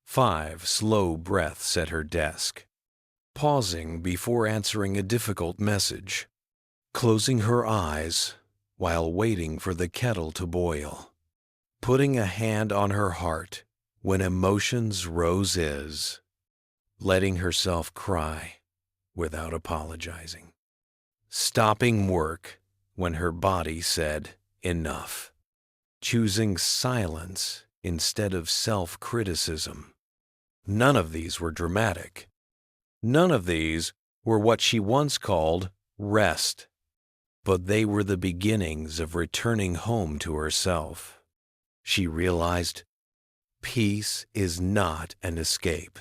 5 slow breaths at her desk, pausing before answering a difficult message, closing her eyes while waiting for the kettle to boil, putting a hand on her heart when emotions rose, letting herself cry without apologizing, stopping work when her body said enough, choosing silence instead of self-criticism. None of these were dramatic. None of these were what she once called rest, but they were the beginnings of returning home to herself. She realized peace is not an escape.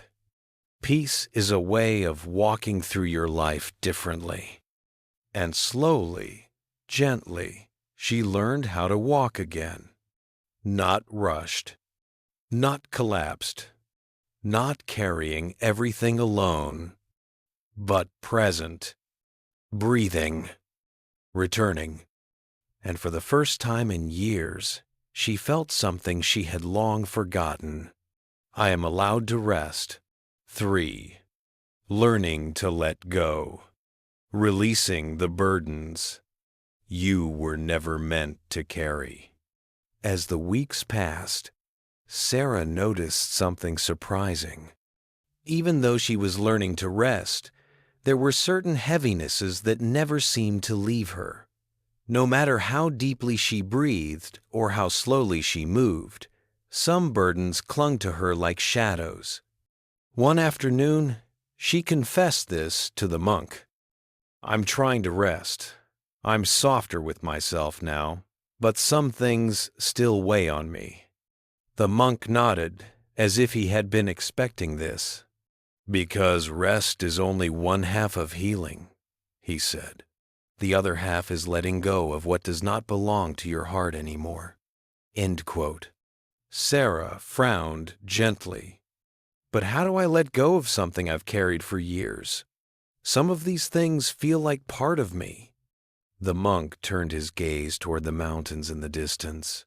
Peace is a way of walking through your life differently. And slowly, gently, she learned how to walk again. Not rushed, not collapsed, not carrying everything alone, but present, breathing, returning. And for the first time in years, she felt something she had long forgotten. I am allowed to rest. 3. Learning to let go. releasing the burdens you were never meant to carry. As the weeks passed, Sarah noticed something surprising. Even though she was learning to rest, there were certain heavinesses that never seemed to leave her. No matter how deeply she breathed or how slowly she moved, some burdens clung to her like shadows. One afternoon, she confessed this to the monk. "I'm trying to rest. I'm softer with myself now, but some things still weigh on me." The monk nodded, as if he had been expecting this. "Because rest is only one half of healing," he said. "The other half is letting go of what does not belong to your heart anymore." End quote. Sarah frowned gently. "But how do I let go of something I've carried for years? Some of these things feel like part of me." The monk turned his gaze toward the mountains in the distance.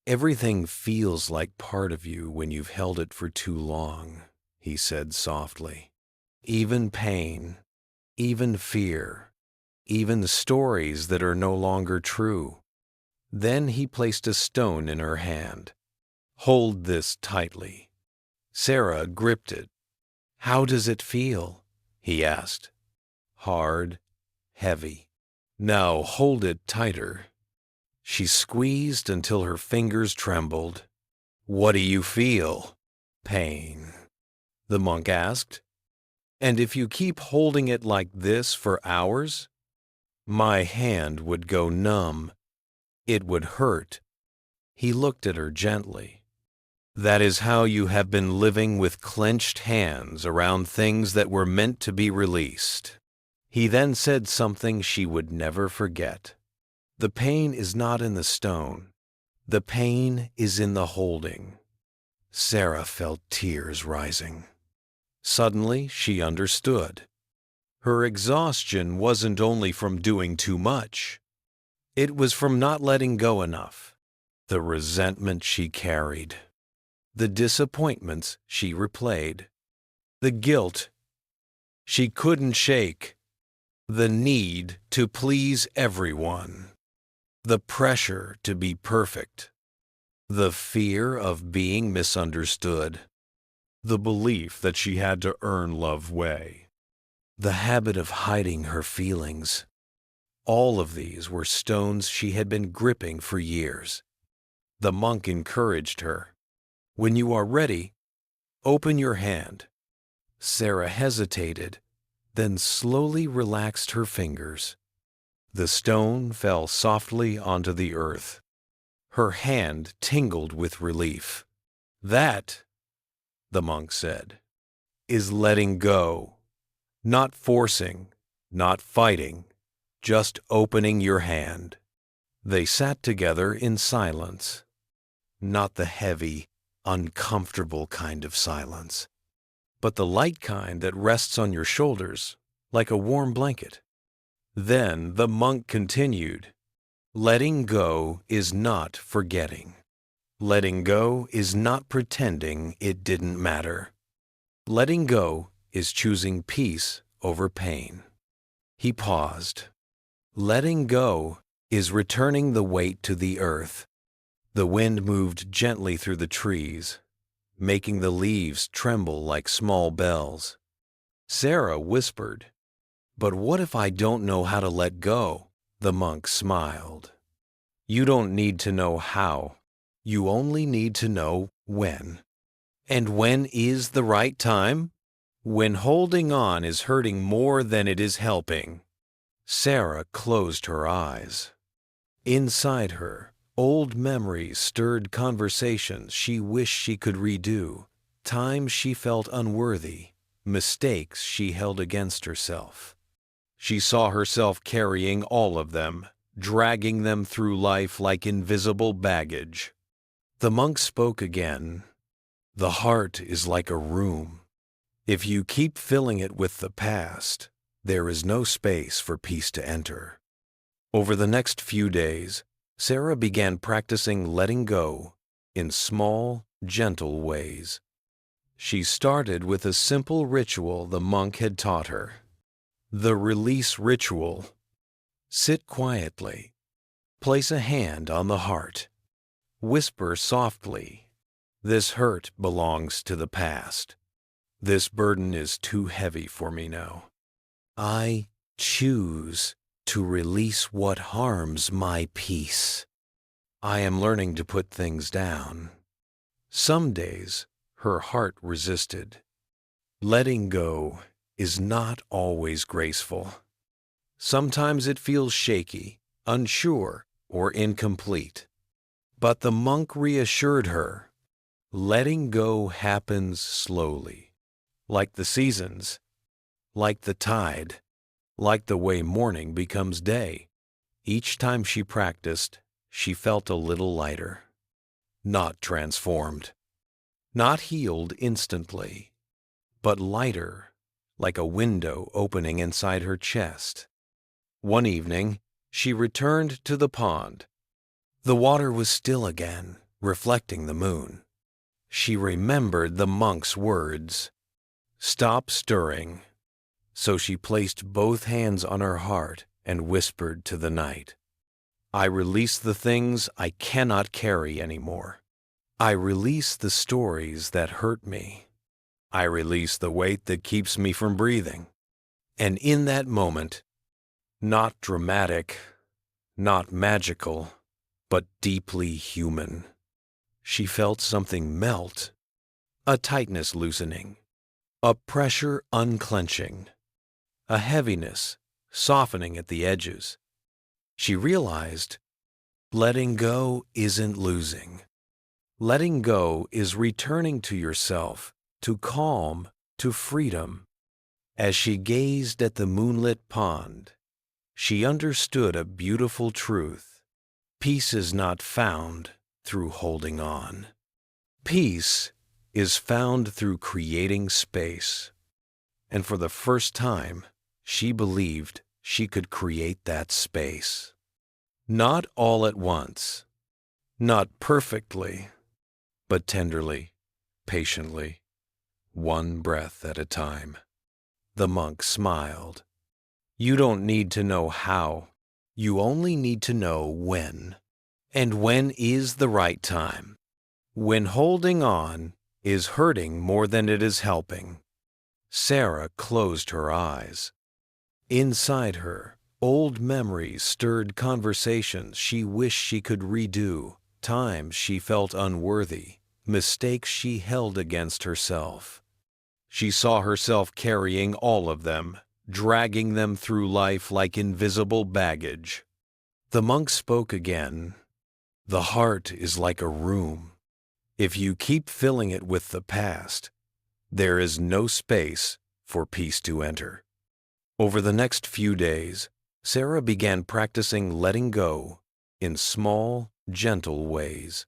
"Everything feels like part of you when you've held it for too long," he said softly. "Even pain, even fear, even stories that are no longer true." Then he placed a stone in her hand. "Hold this tightly." Sarah gripped it. "How does it feel?" he asked. "Hard, heavy." "Now hold it tighter." She squeezed until her fingers trembled. "What do you feel?" "Pain," the monk asked. "And if you keep holding it like this for hours?" "My hand would go numb. It would hurt." He looked at her gently. "That is how you have been living with clenched hands around things that were meant to be released." He then said something she would never forget. "The pain is not in the stone. The pain is in the holding." Sarah felt tears rising. Suddenly, she understood. Her exhaustion wasn't only from doing too much. It was from not letting go enough. The resentment she carried, the disappointments she replayed, the guilt she couldn't shake, the need to please everyone, the pressure to be perfect, the fear of being misunderstood, the belief that she had to earn love way, the habit of hiding her feelings. All of these were stones she had been gripping for years. The monk encouraged her. "When you are ready, open your hand." Sarah hesitated, then slowly relaxed her fingers. The stone fell softly onto the earth. Her hand tingled with relief. "That," the monk said, "is letting go. Not forcing, not fighting, just opening your hand." They sat together in silence. Not the heavy, uncomfortable kind of silence, but the light kind that rests on your shoulders like a warm blanket. Then the monk continued, "Letting go is not forgetting. Letting go is not pretending it didn't matter. Letting go is choosing peace over pain." He paused. "Letting go is returning the weight to the earth." The wind moved gently through the trees, making the leaves tremble like small bells. Sarah whispered, "But what if I don't know how to let go?" The monk smiled. "You don't need to know how. You only need to know when." "And when is the right time?" "When holding on is hurting more than it is helping." Sarah closed her eyes. Inside her, old memories stirred conversations she wished she could redo, times she felt unworthy, mistakes she held against herself. She saw herself carrying all of them, dragging them through life like invisible baggage. The monk spoke again. "The heart is like a room. If you keep filling it with the past, there is no space for peace to enter." Over the next few days, Sarah began practicing letting go in small, gentle ways. She started with a simple ritual the monk had taught her. The release ritual. Sit quietly. Place a hand on the heart. Whisper softly, "This hurt belongs to the past. This burden is too heavy for me now. I choose to release what harms my peace. I am learning to put things down." Some days, her heart resisted. Letting go is not always graceful. Sometimes it feels shaky, unsure, or incomplete. But the monk reassured her, letting go happens slowly, like the seasons, like the tide, like the way morning becomes day. Each time she practiced, she felt a little lighter, not transformed, not healed instantly, but lighter, like a window opening inside her chest. One evening, she returned to the pond. The water was still again, reflecting the moon. She remembered the monk's words, "Stop stirring." So she placed both hands on her heart and whispered to the night, "I release the things I cannot carry anymore. I release the stories that hurt me. I release the weight that keeps me from breathing." And in that moment, not dramatic, not magical, but deeply human, she felt something melt, a tightness loosening, a pressure unclenching, a heaviness softening at the edges. She realized letting go isn't losing. Letting go is returning to yourself, to calm, to freedom. As she gazed at the moonlit pond, she understood a beautiful truth. Peace is not found through holding on. Peace is found through creating space. And for the first time, she believed she could create that space. Not all at once, not perfectly, but tenderly, patiently, one breath at a time. The monk smiled. "You don't need to know how. You only need to know when. And when is the right time. When holding on is hurting more than it is helping." Sarah closed her eyes. Inside her, old memories stirred conversations she wished she could redo, times she felt unworthy, mistakes she held against herself. She saw herself carrying all of them, dragging them through life like invisible baggage. The monk spoke again. "The heart is like a room. If you keep filling it with the past, there is no space for peace to enter." Over the next few days, Sarah began practicing letting go in small, gentle ways.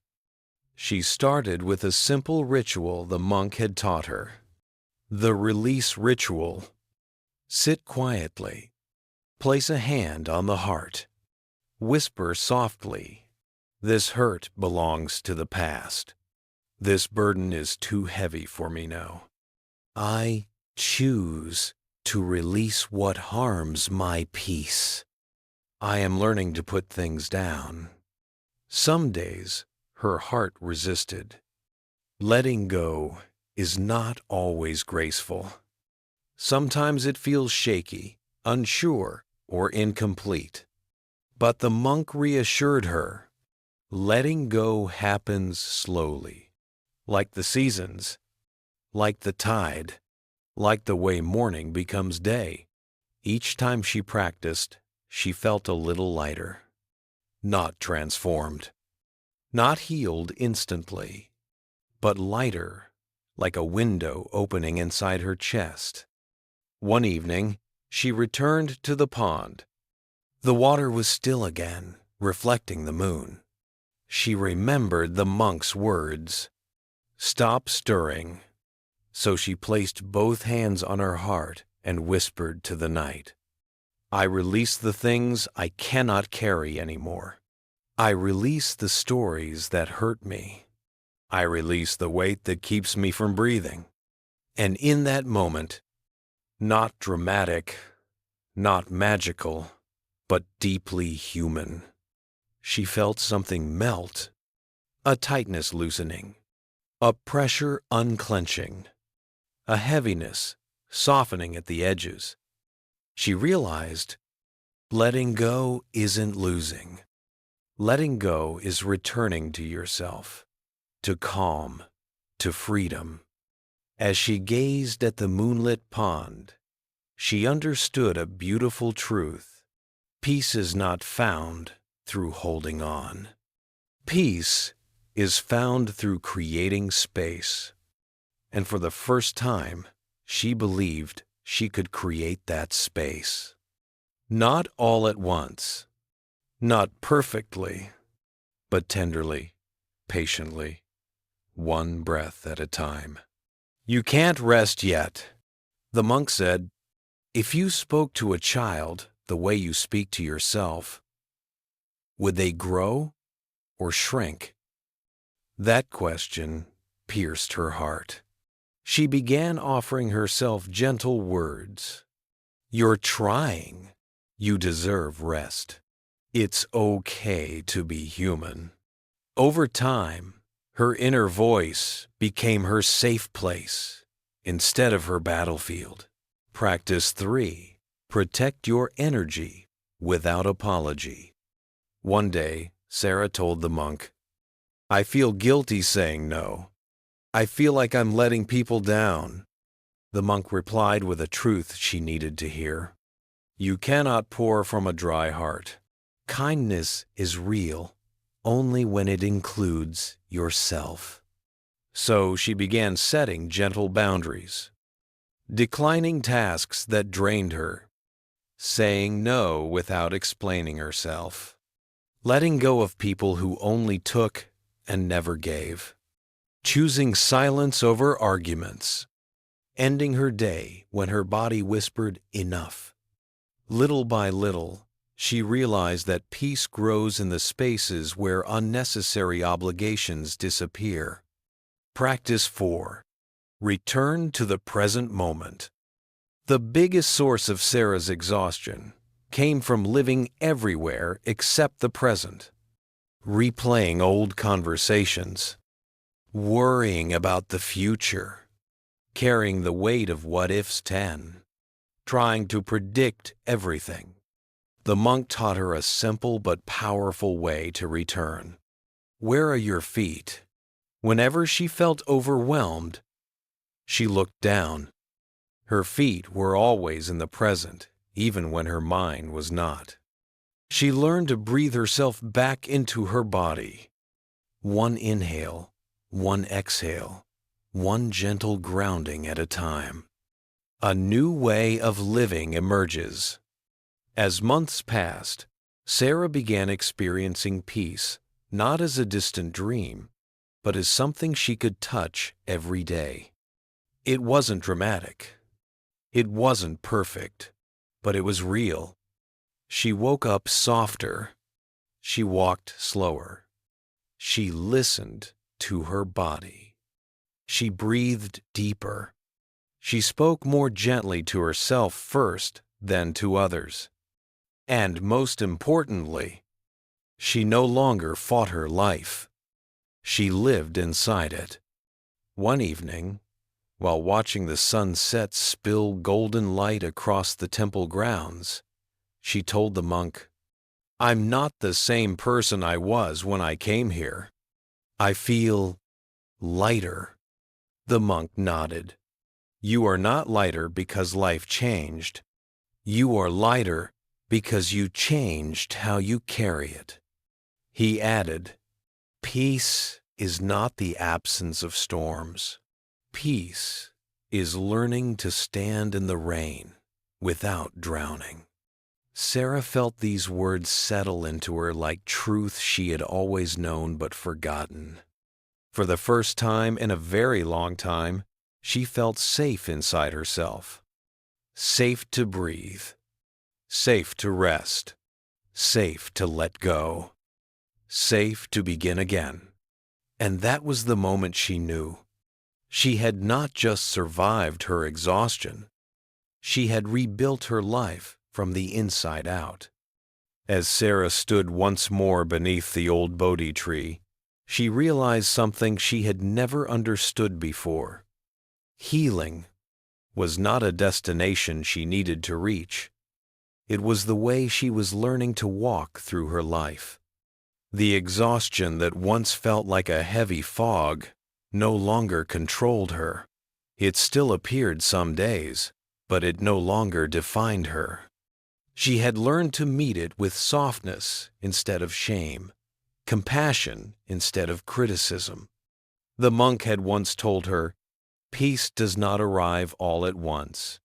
She started with a simple ritual the monk had taught her. The release ritual. Sit quietly. Place a hand on the heart. Whisper softly, "This hurt belongs to the past. This burden is too heavy for me now. I choose to release what harms my peace. I am learning to put things down." Some days, her heart resisted. Letting go is not always graceful. Sometimes it feels shaky, unsure, or incomplete. But the monk reassured her, letting go happens slowly, like the seasons, like the tide, like the way morning becomes day. Each time she practiced, she felt a little lighter, not transformed, not healed instantly, but lighter, like a window opening inside her chest. One evening, she returned to the pond. The water was still again, reflecting the moon. She remembered the monk's words, "Stop stirring." So she placed both hands on her heart and whispered to the night, "I release the things I cannot carry anymore. I release the stories that hurt me. I release the weight that keeps me from breathing." And in that moment, not dramatic, Not magical, but deeply human. She felt something melt, a tightness loosening, a pressure unclenching, a heaviness softening at the edges. She realized letting go isn't losing. Letting go is returning to yourself, to calm, to freedom. As she gazed at the moonlit pond, she understood a beautiful truth. Peace is not found through holding on. Peace is found through creating space. And for the first time, she believed she could create that space. Not all at once, not perfectly, but tenderly, patiently, one breath at a time. You can't rest yet. The monk said, if you spoke to a child the way you speak to yourself, would they grow or shrink? That question pierced her heart. She began offering herself gentle words. You're trying. You deserve rest. It's okay to be human. Over time, her inner voice became her safe place instead of her battlefield. Practice 3. Protect your energy without apology. One day, Sarah told the monk, I feel guilty saying no. I feel like I'm letting people down. The monk replied with a truth she needed to hear. You cannot pour from a dry heart. Kindness is real only when it includes yourself. So she began setting gentle boundaries, declining tasks that drained her, saying no without explaining herself, letting go of people who only took and never gave, choosing silence over arguments, ending her day when her body whispered enough. Little by little, she realized that peace grows in the spaces where unnecessary obligations disappear. Practice 4. Return to the present moment. The biggest source of Sarah's exhaustion came from living everywhere except the present, replaying old conversations, worrying about the future, carrying the weight of what-ifs 10, trying to predict everything. The monk taught her a simple but powerful way to return. Where are your feet? Whenever she felt overwhelmed, she looked down. Her feet were always in the present, even when her mind was not. She learned to breathe herself back into her body. One inhale, one exhale, one gentle grounding at a time. A new way of living emerges. As months passed, Sarah began experiencing peace, not as a distant dream, but as something she could touch every day. It wasn't dramatic. It wasn't perfect, but it was real. She woke up softer. She walked slower. She listened to her body. She breathed deeper. She spoke more gently to herself first, then to others. And most importantly, she no longer fought her life. She lived inside it. One evening, while watching the sunset spill golden light across the temple grounds, she told the monk, I'm not the same person I was when I came here. I feel lighter. The monk nodded. You are not lighter because life changed. You are lighter because you changed how you carry it. He added, peace is not the absence of storms. Peace is learning to stand in the rain without drowning. Sarah felt these words settle into her like truth she had always known but forgotten. For the first time in a very long time, she felt safe inside herself. Safe to breathe. Safe to rest. Safe to let go. Safe to begin again. And that was the moment she knew. She had not just survived her exhaustion. She had rebuilt her life from the inside out. As Sarah stood once more beneath the old Bodhi tree, she realized something she had never understood before. Healing was not a destination she needed to reach. It was the way she was learning to walk through her life. The exhaustion that once felt like a heavy fog no longer controlled her. It still appeared some days, but it no longer defined her. She had learned to meet it with softness instead of shame, compassion instead of criticism. The monk had once told her, "Peace does not arrive all at once.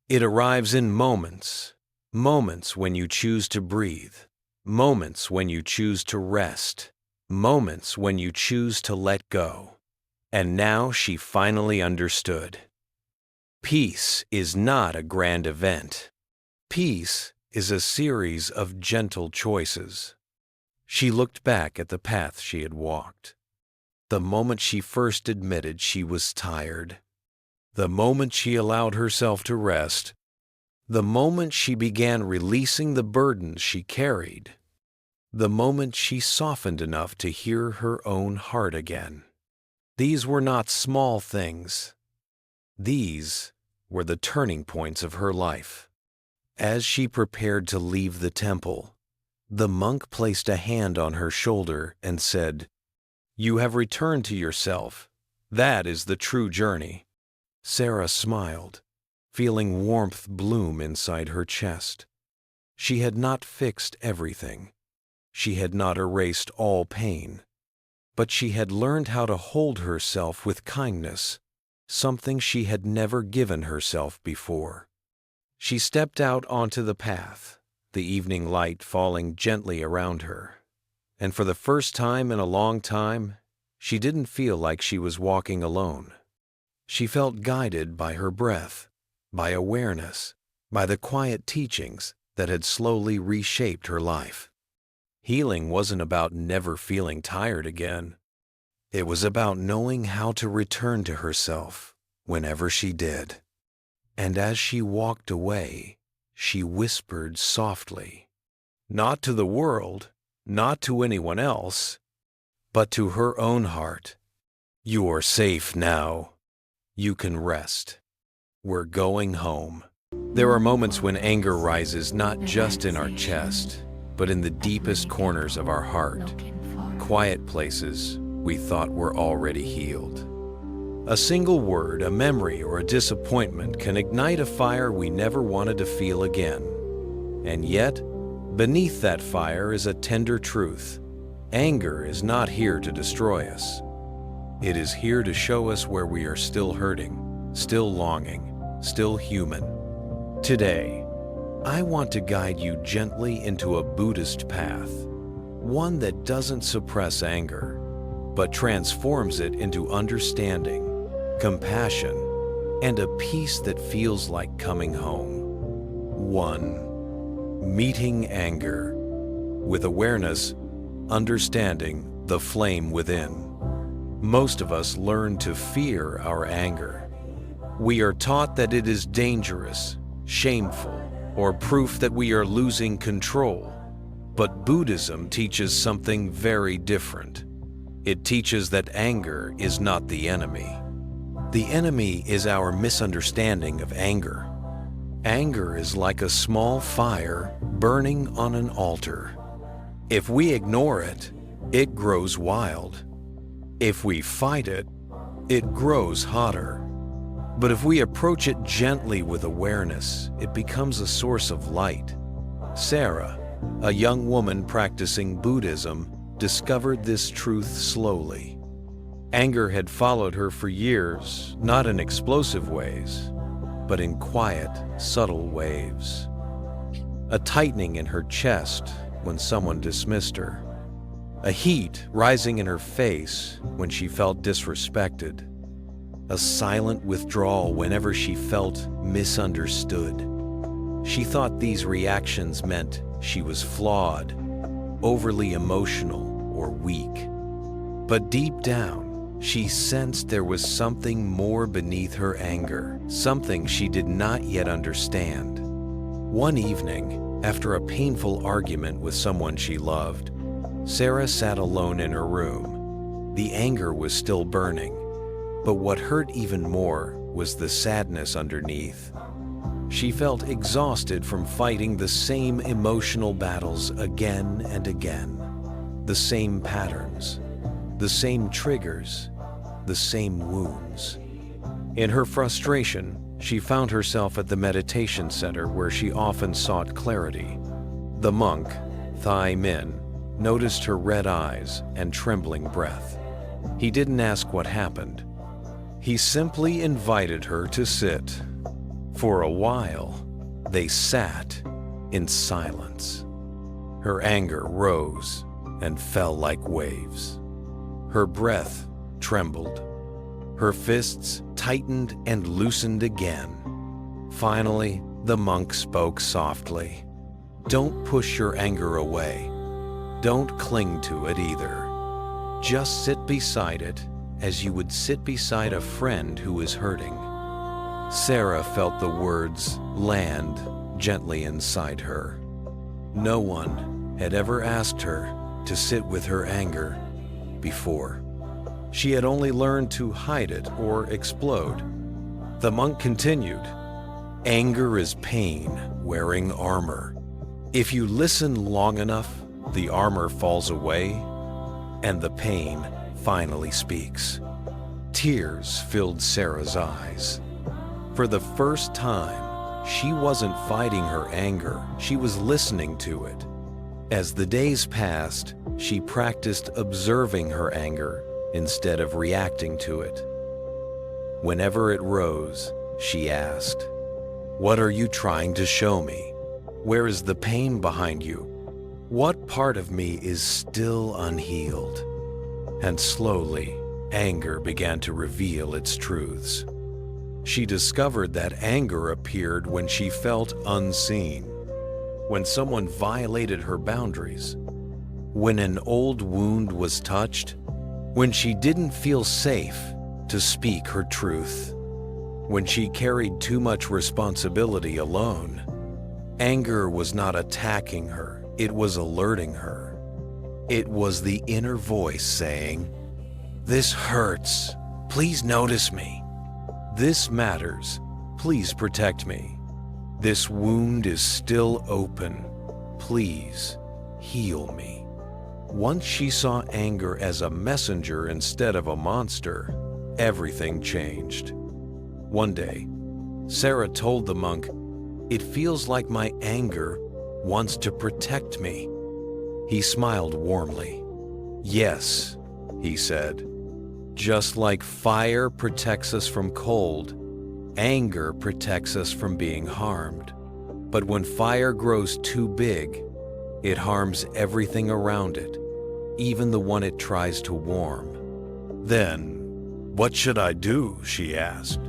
It arrives in moments, moments when you choose to breathe, moments when you choose to rest, moments when you choose to let go." And now she finally understood. Peace is not a grand event. Peace is a series of gentle choices. She looked back at the path she had walked. The moment she first admitted she was tired, the moment she allowed herself to rest, the moment she began releasing the burdens she carried, the moment she softened enough to hear her own heart again. These were not small things. These were the turning points of her life. As she prepared to leave the temple, the monk placed a hand on her shoulder and said, "You have returned to yourself. That is the true journey." Sarah smiled, feeling warmth bloom inside her chest. She had not fixed everything. She had not erased all pain. But she had learned how to hold herself with kindness, something she had never given herself before. She stepped out onto the path, the evening light falling gently around her. And for the first time in a long time, she didn't feel like she was walking alone. She felt guided by her breath, by awareness, by the quiet teachings that had slowly reshaped her life. Healing wasn't about never feeling tired again. It was about knowing how to return to herself whenever she did. And as she walked away, she whispered softly, not to the world, not to anyone else, but to her own heart, "You are safe now. You can rest. We're going home." There are moments when anger rises not just in our chest, but in the deepest corners of our heart, quiet places we thought were already healed. A single word, a memory, or a disappointment can ignite a fire we never wanted to feel again. And yet, beneath that fire is a tender truth. Anger is not here to destroy us. It is here to show us where we are still hurting, still longing, still human. Today, I want to guide you gently into a Buddhist path, one that doesn't suppress anger, but transforms it into understanding, compassion, and a peace that feels like coming home. 1. Meeting anger. With awareness, understanding the flame within. Most of us learn to fear our anger. We are taught that it is dangerous, shameful, or proof that we are losing control. But Buddhism teaches something very different. It teaches that anger is not the enemy. The enemy is our misunderstanding of anger. Anger is like a small fire burning on an altar. If we ignore it, it grows wild. If we fight it, it grows hotter. But if we approach it gently with awareness, it becomes a source of light. Sarah, a young woman practicing Buddhism, discovered this truth slowly. Anger had followed her for years, not in explosive ways, but in quiet, subtle waves. A tightening in her chest when someone dismissed her. A heat rising in her face when she felt disrespected. A silent withdrawal whenever she felt misunderstood. She thought these reactions meant she was flawed, overly emotional, or weak. But deep down, she sensed there was something more beneath her anger, something she did not yet understand. One evening, after a painful argument with someone she loved, Sarah sat alone in her room. The anger was still burning, but what hurt even more was the sadness underneath. She felt exhausted from fighting the same emotional battles again and again, the same patterns, the same triggers, the same wounds. In her frustration, she found herself at the meditation center where she often sought clarity. The monk, Thai Min, noticed her red eyes and trembling breath. He didn't ask what happened. He simply invited her to sit. For a while, they sat in silence. Her anger rose and fell like waves. Her breath trembled. Her fists tightened and loosened again. Finally, the monk spoke softly. Don't push your anger away. Don't cling to it either. Just sit beside it as you would sit beside a friend who is hurting. Sarah felt the words land gently inside her. No one had ever asked her to sit with her anger before. She had only learned to hide it or explode. The monk continued, anger is pain wearing armor. If you listen long enough, the armor falls away and the pain finally speaks. Tears filled Sarah's eyes. For the first time, she wasn't fighting her anger, she was listening to it. As the days passed, she practiced observing her anger instead of reacting to it. Whenever it rose, she asked, "What are you trying to show me? Where is the pain behind you? What part of me is still unhealed?" And slowly, anger began to reveal its truths. She discovered that anger appeared when she felt unseen, when someone violated her boundaries, when an old wound was touched, when she didn't feel safe to speak her truth, when she carried too much responsibility alone. Anger was not attacking her, it was alerting her. It was the inner voice saying, "This hurts, please notice me. This matters, please protect me. This wound is still open, please heal me." Once she saw anger as a messenger instead of a monster, everything changed. One day, Sarah told the monk, "It feels like my anger wants to protect me." He smiled warmly. "Yes," he said, "just like fire protects us from cold, anger protects us from being harmed. But when fire grows too big, it harms everything around it, even the one it tries to warm." "Then, what should I do?" she asked.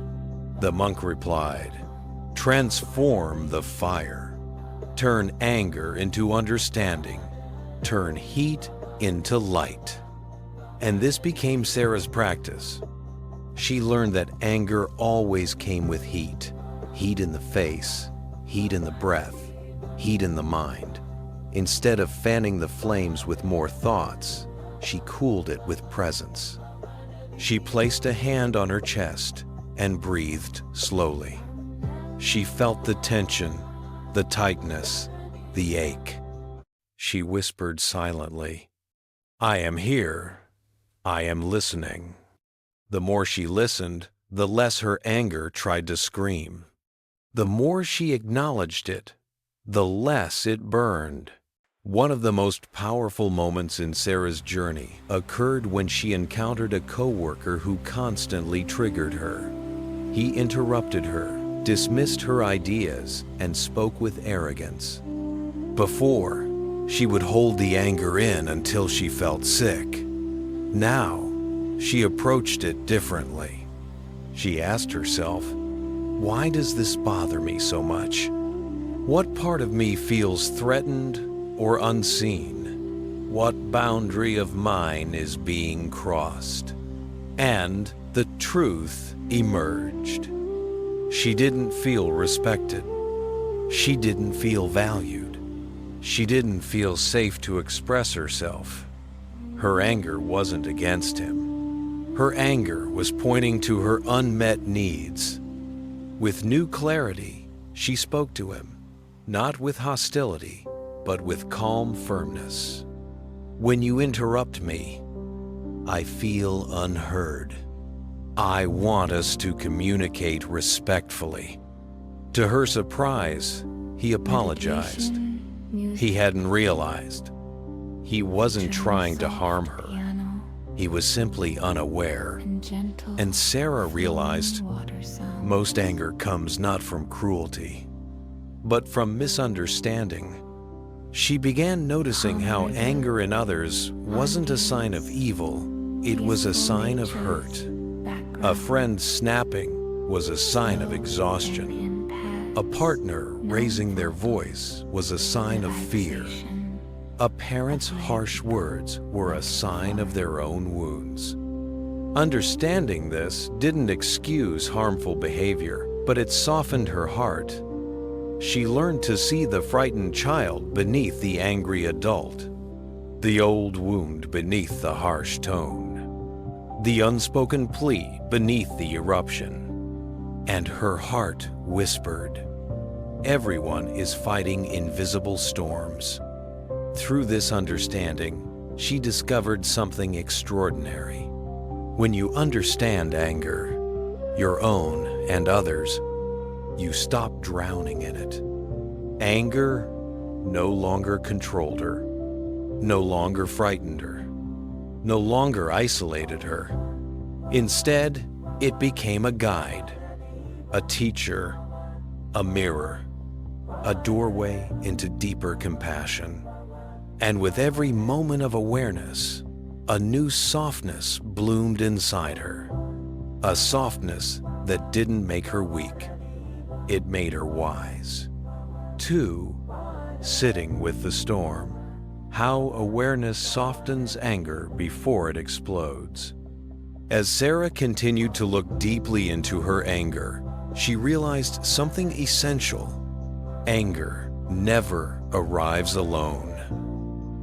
The monk replied, "Transform the fire. Turn anger into understanding. Turn heat into light." And this became Sarah's practice. She learned that anger always came with heat. Heat in the face, heat in the breath, heat in the mind. Instead of fanning the flames with more thoughts, she cooled it with presence. She placed a hand on her chest and breathed slowly. She felt the tension, the tightness, the ache. She whispered silently, "I am here. I am listening." The more she listened, the less her anger tried to scream. The more she acknowledged it, the less it burned. One of the most powerful moments in Sarah's journey occurred when she encountered a coworker who constantly triggered her. He interrupted her, dismissed her ideas, and spoke with arrogance. Before, she would hold the anger in until she felt sick. Now, she approached it differently. She asked herself, "Why does this bother me so much? What part of me feels threatened or unseen? What boundary of mine is being crossed?" And the truth emerged. She didn't feel respected. She didn't feel valued. She didn't feel safe to express herself. Her anger wasn't against him. Her anger was pointing to her unmet needs. With new clarity, she spoke to him, not with hostility, but with calm firmness. When you interrupt me, I feel unheard. I want us to communicate respectfully. To her surprise, he apologized. He hadn't realized. He wasn't trying to harm her. He was simply unaware. And Sarah realized most anger comes not from cruelty, but from misunderstanding. She began noticing how anger in others wasn't a sign of evil, it was a sign of hurt. A friend snapping was a sign of exhaustion. A partner raising their voice was a sign of fear. A parent's harsh words were a sign of their own wounds. Understanding this didn't excuse harmful behavior, but it softened her heart. She learned to see the frightened child beneath the angry adult, the old wound beneath the harsh tone, the unspoken plea beneath the eruption. And her heart whispered, "Everyone is fighting invisible storms." Through this understanding, she discovered something extraordinary. When you understand anger, your own and others, you stop drowning in it. Anger no longer controlled her, no longer frightened her, no longer isolated her. Instead, it became a guide, a teacher, a mirror, a doorway into deeper compassion. And with every moment of awareness, a new softness bloomed inside her. A softness that didn't make her weak. It made her wise. 2. Sitting with the storm. How awareness softens anger before it explodes. As Sarah continued to look deeply into her anger, she realized something essential. Anger never arrives alone.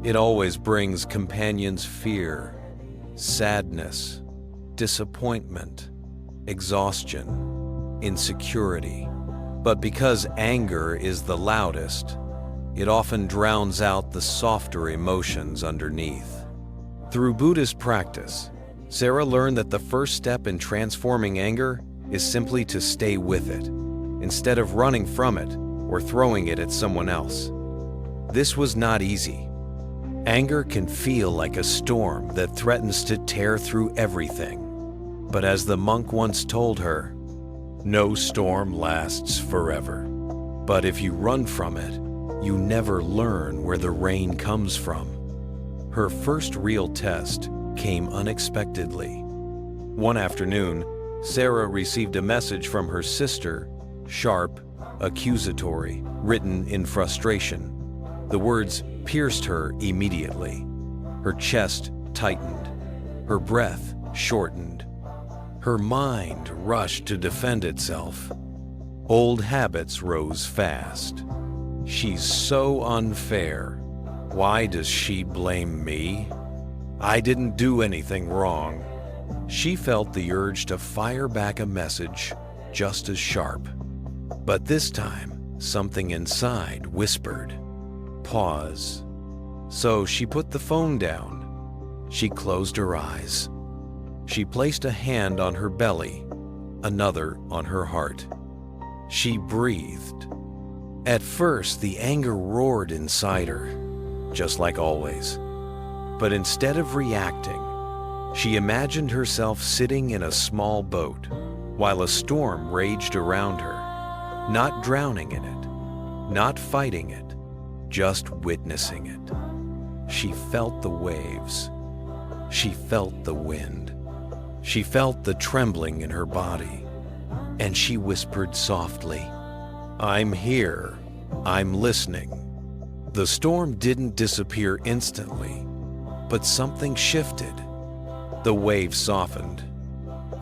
It always brings companions fear, sadness, disappointment, exhaustion, insecurity. But because anger is the loudest, it often drowns out the softer emotions underneath. Through Buddhist practice, Sarah learned that the first step in transforming anger is simply to stay with it, instead of running from it or throwing it at someone else. This was not easy. Anger can feel like a storm that threatens to tear through everything. But as the monk once told her, no storm lasts forever. But if you run from it, you never learn where the rain comes from. Her first real test came unexpectedly. One afternoon, Sarah received a message from her sister, sharp, accusatory, written in frustration. The words pierced her immediately. Her chest tightened. Her breath shortened. Her mind rushed to defend itself. Old habits rose fast. She's so unfair. Why does she blame me? I didn't do anything wrong. She felt the urge to fire back a message just as sharp. But this time, something inside whispered, "Pause." So she put the phone down. She closed her eyes. She placed a hand on her belly, another on her heart. She breathed. At first, the anger roared inside her, just like always. But instead of reacting, she imagined herself sitting in a small boat while a storm raged around her, not drowning in it, not fighting it, just witnessing it. She felt the waves. She felt the wind. She felt the trembling in her body. And she whispered softly, "I'm here. I'm listening." The storm didn't disappear instantly, but something shifted. The waves softened.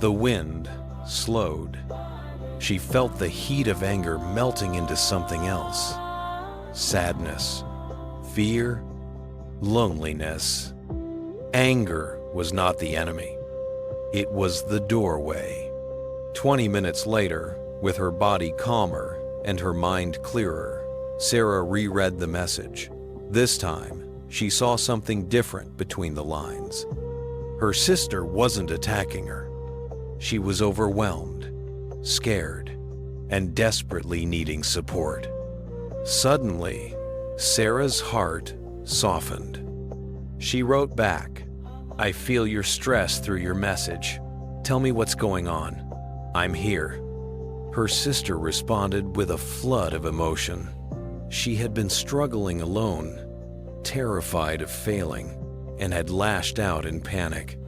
The wind slowed. She felt the heat of anger melting into something else. Sadness, fear, loneliness. Anger was not the enemy. It was the doorway. 20 minutes later, with her body calmer and her mind clearer, Sarah reread the message. This time, she saw something different between the lines. Her sister wasn't attacking her. She was overwhelmed, scared, and desperately needing support. Suddenly, Sarah's heart softened. She wrote back, "I feel your stress through your message. Tell me what's going on. I'm here." Her sister responded with a flood of emotion. She had been struggling alone, terrified of failing, and had lashed out in panic.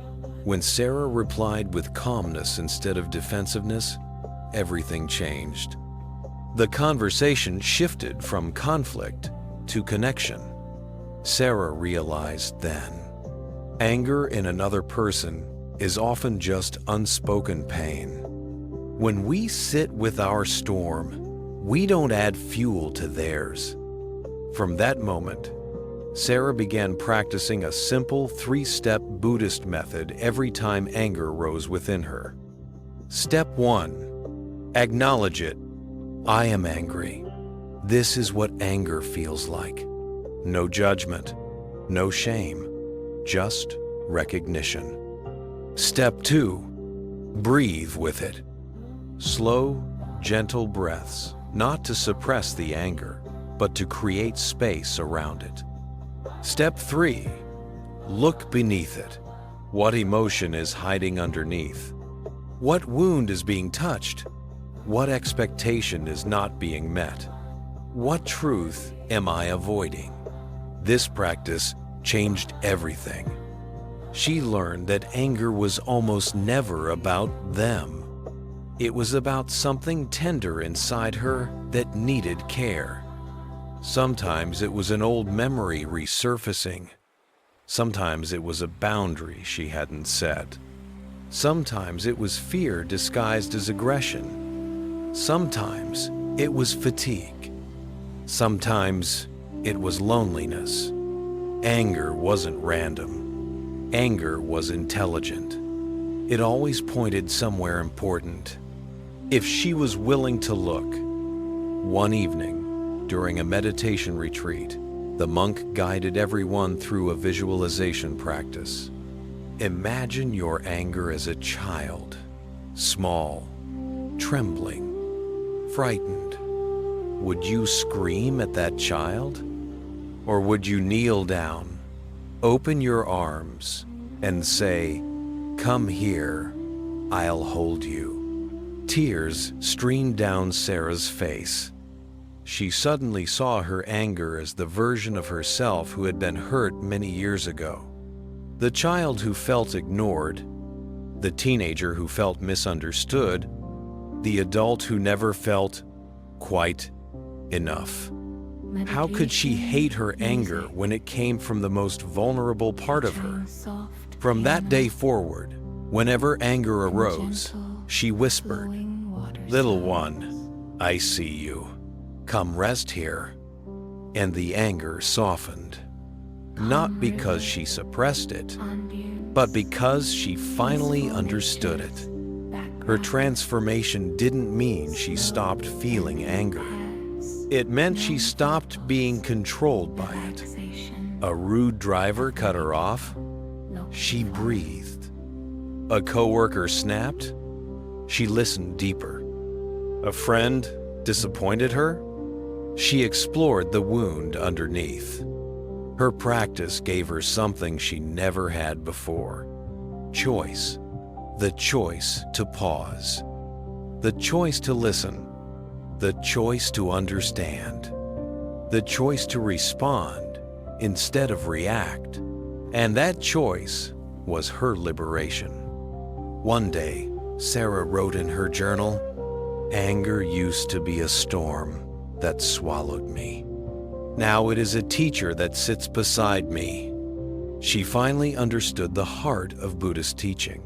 When Sarah replied with calmness instead of defensiveness, everything changed. The conversation shifted from conflict to connection. Sarah realized then, anger in another person is often just unspoken pain. When we sit with our storm, we don't add fuel to theirs. From that moment, Sarah began practicing a simple 3-step Buddhist method every time anger rose within her. Step 1. Acknowledge it. I am angry. This is what anger feels like. No judgment, no shame, just recognition. Step 2. Breathe with it. Slow, gentle breaths, not to suppress the anger, but to create space around it. Step 3. Look beneath it. What emotion is hiding underneath? What wound is being touched? What expectation is not being met? What truth am I avoiding? This practice changed everything. She learned that anger was almost never about them. It was about something tender inside her that needed care. Sometimes it was an old memory resurfacing. Sometimes it was a boundary she hadn't set. Sometimes it was fear disguised as aggression. Sometimes it was fatigue. Sometimes it was loneliness. Anger wasn't random. Anger was intelligent. It always pointed somewhere important. If she was willing to look. One evening, during a meditation retreat, the monk guided everyone through a visualization practice. Imagine your anger as a child, small, trembling, frightened. Would you scream at that child? Or would you kneel down, open your arms, and say, "Come here, I'll hold you"? Tears streamed down Sarah's face. She suddenly saw her anger as the version of herself who had been hurt many years ago. The child who felt ignored, the teenager who felt misunderstood, the adult who never felt quite enough. How could she hate her anger when it came from the most vulnerable part of her? From that day forward, whenever anger arose, she whispered, "Little one, I see you. Come rest here." And the anger softened. Not because she suppressed it, but because she finally understood it. Her transformation didn't mean she stopped feeling anger. It meant she stopped being controlled by it. A rude driver cut her off. She breathed. A coworker snapped. She listened deeper. A friend disappointed her. She explored the wound underneath. Her practice gave her something she never had before. Choice. The choice to pause. The choice to listen. The choice to understand. The choice to respond instead of react. And that choice was her liberation. One day, Sarah wrote in her journal, "Anger used to be a storm that swallowed me. Now it is a teacher that sits beside me." She finally understood the heart of Buddhist teaching.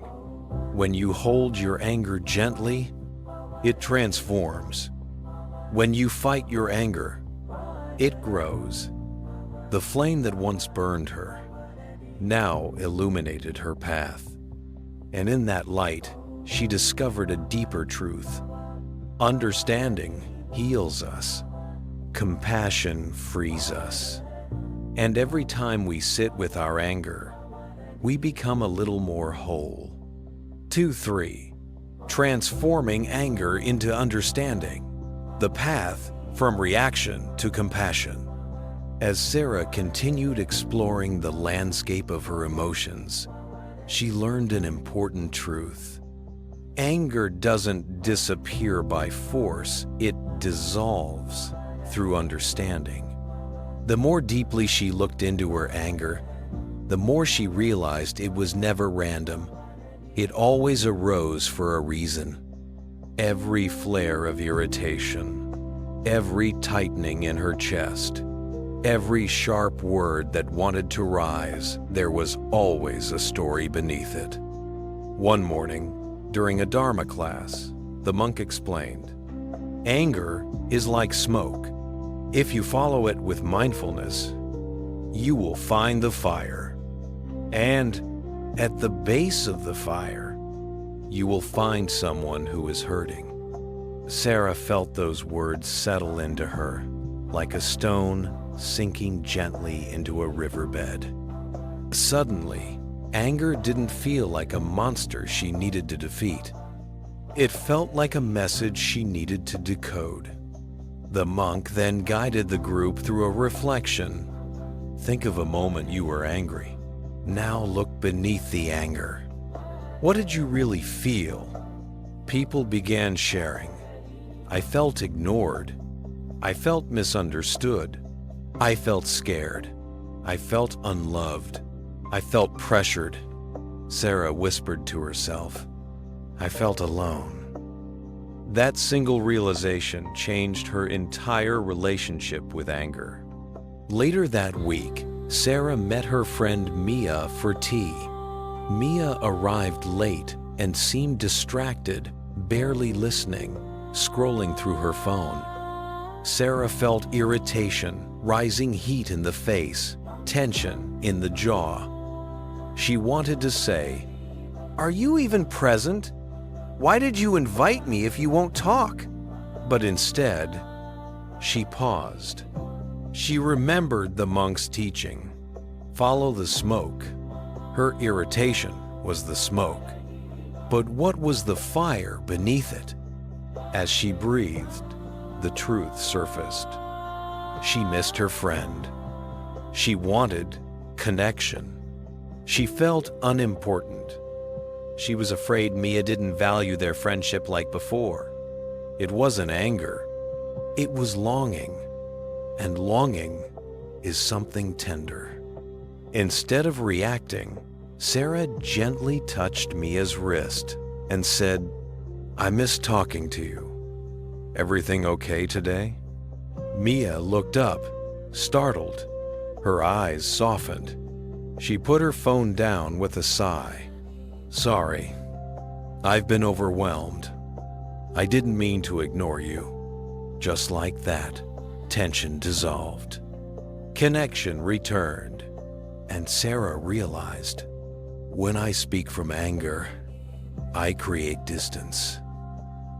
When you hold your anger gently, it transforms. When you fight your anger, it grows. The flame that once burned her now illuminated her path. And in that light, she discovered a deeper truth. Understanding heals us. Compassion frees us. And every time we sit with our anger, we become a little more whole. 2-3. Transforming anger into understanding. The path from reaction to compassion. As Sarah continued exploring the landscape of her emotions, she learned an important truth. Anger doesn't disappear by force, it dissolves through understanding. The more deeply she looked into her anger, the more she realized it was never random. It always arose for a reason. Every flare of irritation, every tightening in her chest, every sharp word that wanted to rise, there was always a story beneath it. One morning, during a Dharma class, the monk explained, "Anger is like smoke. If you follow it with mindfulness, you will find the fire. And at the base of the fire, you will find someone who is hurting." Sarah felt those words settle into her, like a stone sinking gently into a riverbed. Suddenly, anger didn't feel like a monster she needed to defeat. It felt like a message she needed to decode. The monk then guided the group through a reflection. Think of a moment you were angry. Now look beneath the anger. What did you really feel? People began sharing. I felt ignored. I felt misunderstood. I felt scared. I felt unloved. I felt pressured. Sarah whispered to herself, I felt alone. That single realization changed her entire relationship with anger. Later that week, Sarah met her friend Mia for tea. Mia arrived late and seemed distracted, barely listening, scrolling through her phone. Sarah felt irritation, rising heat in the face, tension in the jaw. She wanted to say, "Are you even present? Why did you invite me if you won't talk?" But instead, she paused. She remembered the monk's teaching. Follow the smoke. Her irritation was the smoke. But what was the fire beneath it? As she breathed, the truth surfaced. She missed her friend. She wanted connection. She felt unimportant. She was afraid Mia didn't value their friendship like before. It wasn't anger. It was longing. And longing is something tender. Instead of reacting, Sarah gently touched Mia's wrist and said, "I miss talking to you. Everything okay today?" Mia looked up, startled. Her eyes softened. She put her phone down with a sigh. "Sorry, I've been overwhelmed. I didn't mean to ignore you." Just like that, tension dissolved. Connection returned, and Sarah realized, when I speak from anger, I create distance.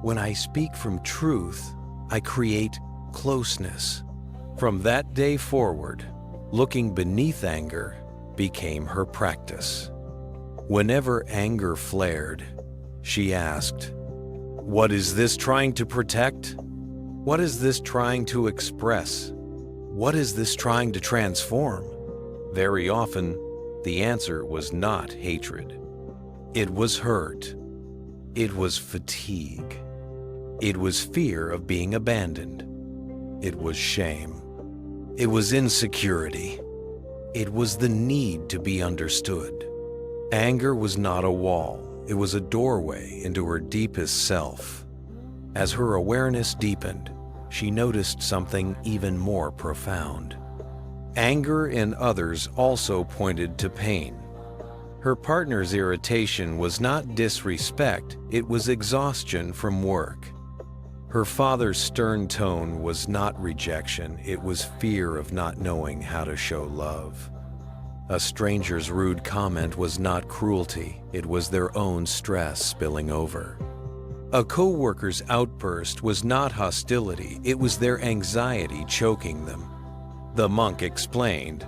When I speak from truth, I create closeness. From that day forward, looking beneath anger became her practice. Whenever anger flared, she asked, "What is this trying to protect? What is this trying to express? What is this trying to transform?" Very often, the answer was not hatred. It was hurt. It was fatigue. It was fear of being abandoned. It was shame. It was insecurity. It was the need to be understood. Anger was not a wall. It was a doorway into her deepest self. As her awareness deepened, she noticed something even more profound. Anger in others also pointed to pain. Her partner's irritation was not disrespect, it was exhaustion from work. Her father's stern tone was not rejection, it was fear of not knowing how to show love. A stranger's rude comment was not cruelty, it was their own stress spilling over. A co-worker's outburst was not hostility, it was their anxiety choking them. The monk explained,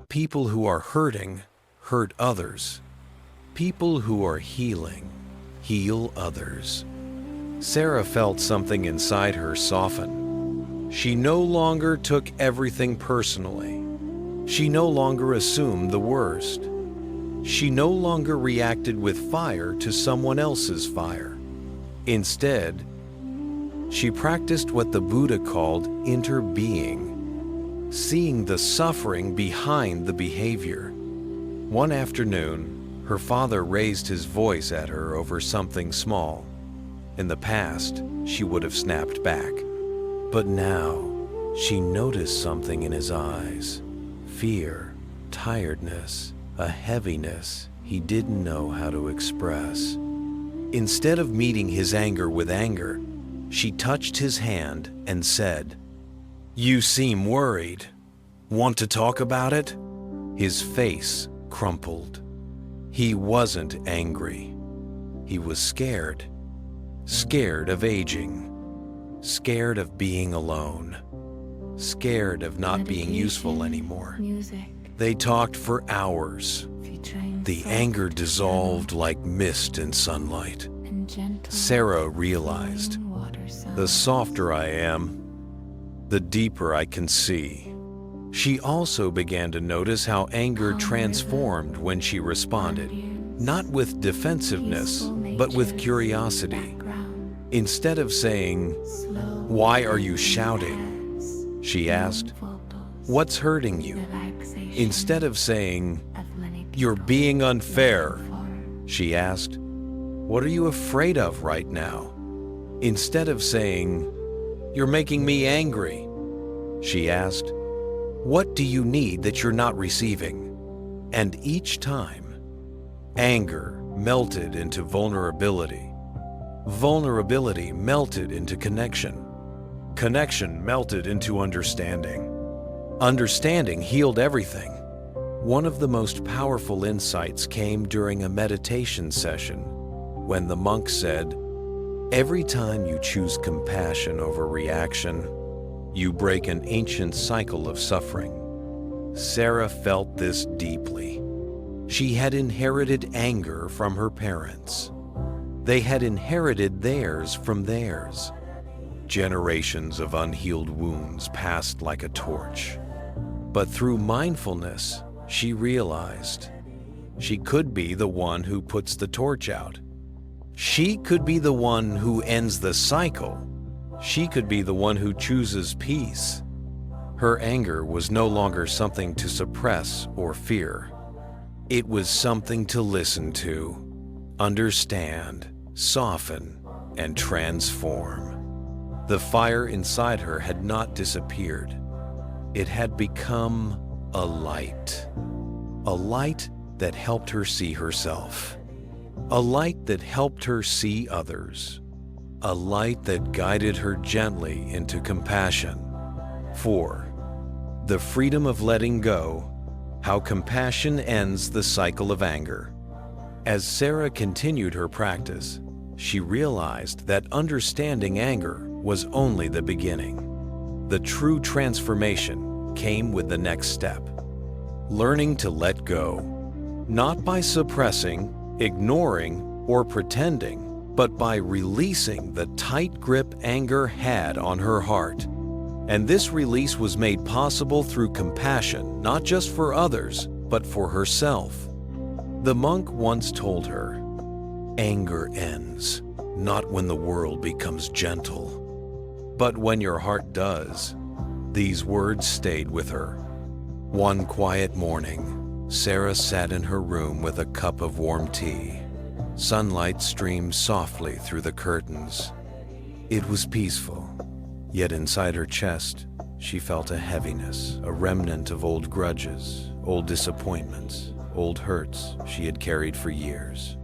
"People who are hurting hurt others. People who are healing heal others." Sarah felt something inside her soften. She no longer took everything personally. She no longer assumed the worst. She no longer reacted with fire to someone else's fire. Instead, she practiced what the Buddha called interbeing, seeing the suffering behind the behavior. One afternoon, her father raised his voice at her over something small. In the past, she would have snapped back. But now, she noticed something in his eyes. Fear, tiredness, a heaviness he didn't know how to express. Instead of meeting his anger with anger, she touched his hand and said, "You seem worried. Want to talk about it?" His face crumpled. He wasn't angry. He was scared. Scared of aging. Scared of being alone. Scared of not being useful anymore. They talked for hours. The anger dissolved like mist in sunlight. Sarah realized, the softer I am, the deeper I can see. She also began to notice how anger transformed when she responded, not with defensiveness, but with curiosity. Instead of saying, "Why are you shouting?" she asked, "What's hurting you?" Instead of saying, "You're being unfair," she asked, "What are you afraid of right now?" Instead of saying, "You're making me angry," she asked, "What do you need that you're not receiving?" And each time, anger melted into vulnerability. Vulnerability melted into connection. Connection melted into understanding. Understanding healed everything. One of the most powerful insights came during a meditation session when the monk said, "Every time you choose compassion over reaction, you break an ancient cycle of suffering." Sarah felt this deeply. She had inherited anger from her parents. They had inherited theirs from theirs. Generations of unhealed wounds passed like a torch. But through mindfulness, she realized she could be the one who puts the torch out. She could be the one who ends the cycle. She could be the one who chooses peace. Her anger was no longer something to suppress or fear. It was something to listen to, understand, soften, and transform. The fire inside her had not disappeared. It had become a light. A light that helped her see herself. A light that helped her see others. A light that guided her gently into compassion. 4. The freedom of letting go, how compassion ends the cycle of anger. As Sarah continued her practice, she realized that understanding anger was only the beginning. The true transformation came with the next step. Learning to let go, not by suppressing, ignoring, or pretending, but by releasing the tight grip anger had on her heart. And this release was made possible through compassion, not just for others, but for herself. The monk once told her, "Anger ends, not when the world becomes gentle, but when your heart does." These words stayed with her. One quiet morning, Sarah sat in her room with a cup of warm tea. Sunlight streamed softly through the curtains. It was peaceful, yet inside her chest, she felt a heaviness, a remnant of old grudges, old disappointments, old hurts she had carried for years.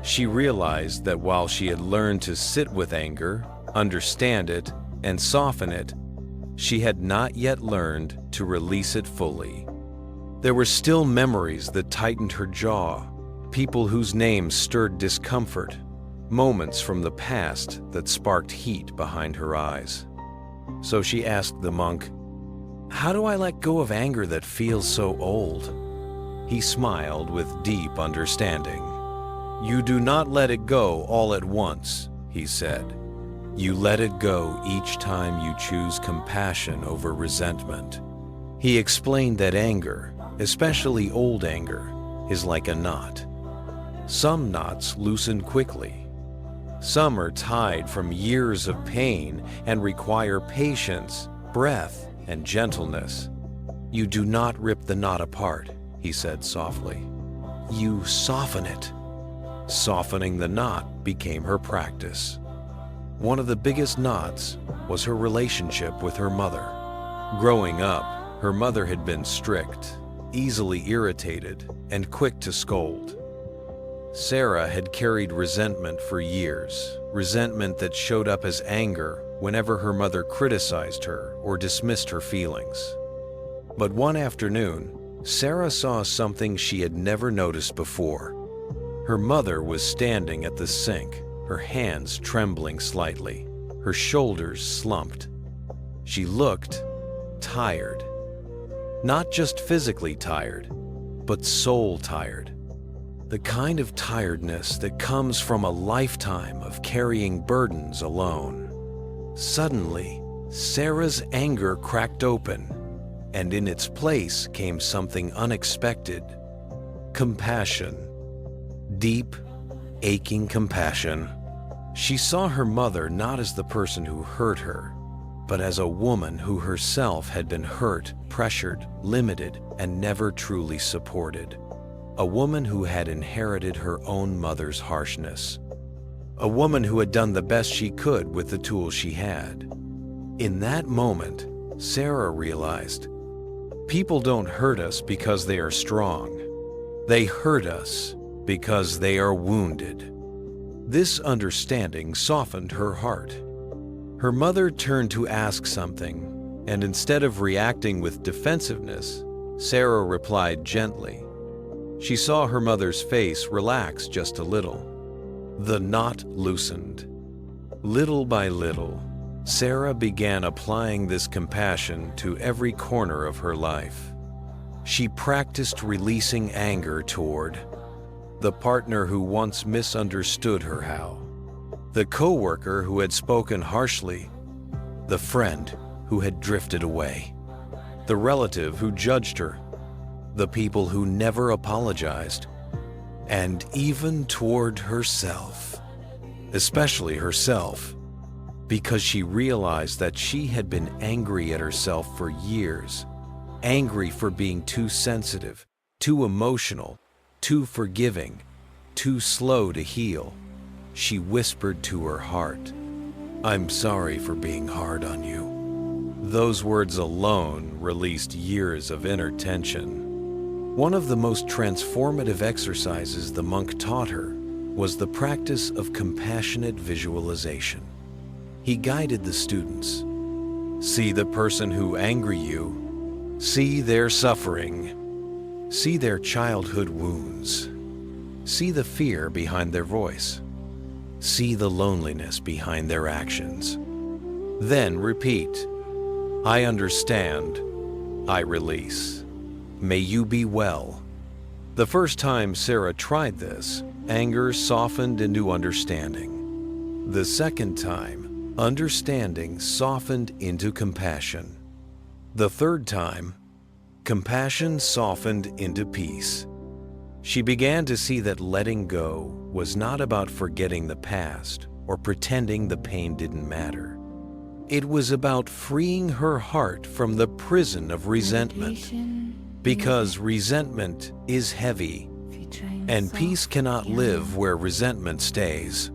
She realized that while she had learned to sit with anger, understand it, and soften it, she had not yet learned to release it fully. There were still memories that tightened her jaw, people whose names stirred discomfort, moments from the past that sparked heat behind her eyes. So she asked the monk, "How do I let go of anger that feels so old?" He smiled with deep understanding. "You do not let it go all at once," he said. "You let it go each time you choose compassion over resentment." He explained that anger, especially old anger, is like a knot. Some knots loosen quickly. Some are tied from years of pain and require patience, breath, and gentleness. "You do not rip the knot apart," he said softly. "You soften it." Softening the knot became her practice. One of the biggest knots was her relationship with her mother. Growing up, her mother had been strict, easily irritated, and quick to scold. Sarah had carried resentment for years, resentment that showed up as anger whenever her mother criticized her or dismissed her feelings. But one afternoon, Sarah saw something she had never noticed before. Her mother was standing at the sink, her hands trembling slightly, her shoulders slumped. She looked tired. Not just physically tired, but soul tired. The kind of tiredness that comes from a lifetime of carrying burdens alone. Suddenly, Sarah's anger cracked open, and in its place came something unexpected. Compassion. Deep, aching compassion. She saw her mother not as the person who hurt her, but as a woman who herself had been hurt, pressured, limited, and never truly supported. A woman who had inherited her own mother's harshness. A woman who had done the best she could with the tools she had. In that moment, Sarah realized, people don't hurt us because they are strong. They hurt us because they are wounded. This understanding softened her heart. Her mother turned to ask something, and instead of reacting with defensiveness, Sarah replied gently. She saw her mother's face relax just a little. The knot loosened. Little by little, Sarah began applying this compassion to every corner of her life. She practiced releasing anger toward the partner who once misunderstood her how, the coworker who had spoken harshly, the friend who had drifted away, the relative who judged her, the people who never apologized, and even toward herself, especially herself, because she realized that she had been angry at herself for years, angry for being too sensitive, too emotional, too forgiving, too slow to heal. She whispered to her heart, "I'm sorry for being hard on you." Those words alone released years of inner tension. One of the most transformative exercises the monk taught her was the practice of compassionate visualization. He guided the students. See the person who angry you. See their suffering. See their childhood wounds. See the fear behind their voice. See the loneliness behind their actions. Then repeat, "I understand. I release. May you be well." The first time Sarah tried this, anger softened into understanding. The second time, understanding softened into compassion. The third time, compassion softened into peace. She began to see that letting go was not about forgetting the past or pretending the pain didn't matter. It was about freeing her heart from the prison of resentment. Because resentment is heavy, and peace cannot live where resentment stays.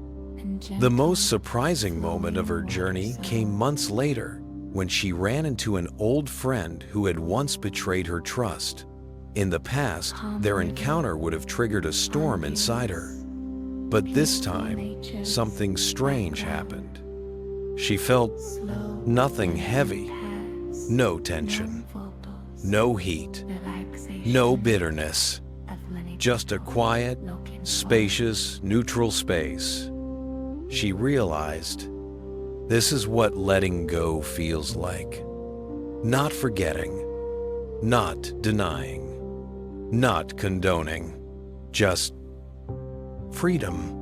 The most surprising moment of her journey came months later, when she ran into an old friend who had once betrayed her trust. In the past, their encounter would have triggered a storm inside her. But this time, something strange happened. She felt nothing heavy, no tension, no heat, no bitterness, just a quiet, spacious, neutral space. She realized this is what letting go feels like. Not forgetting, not denying, not condoning, just freedom.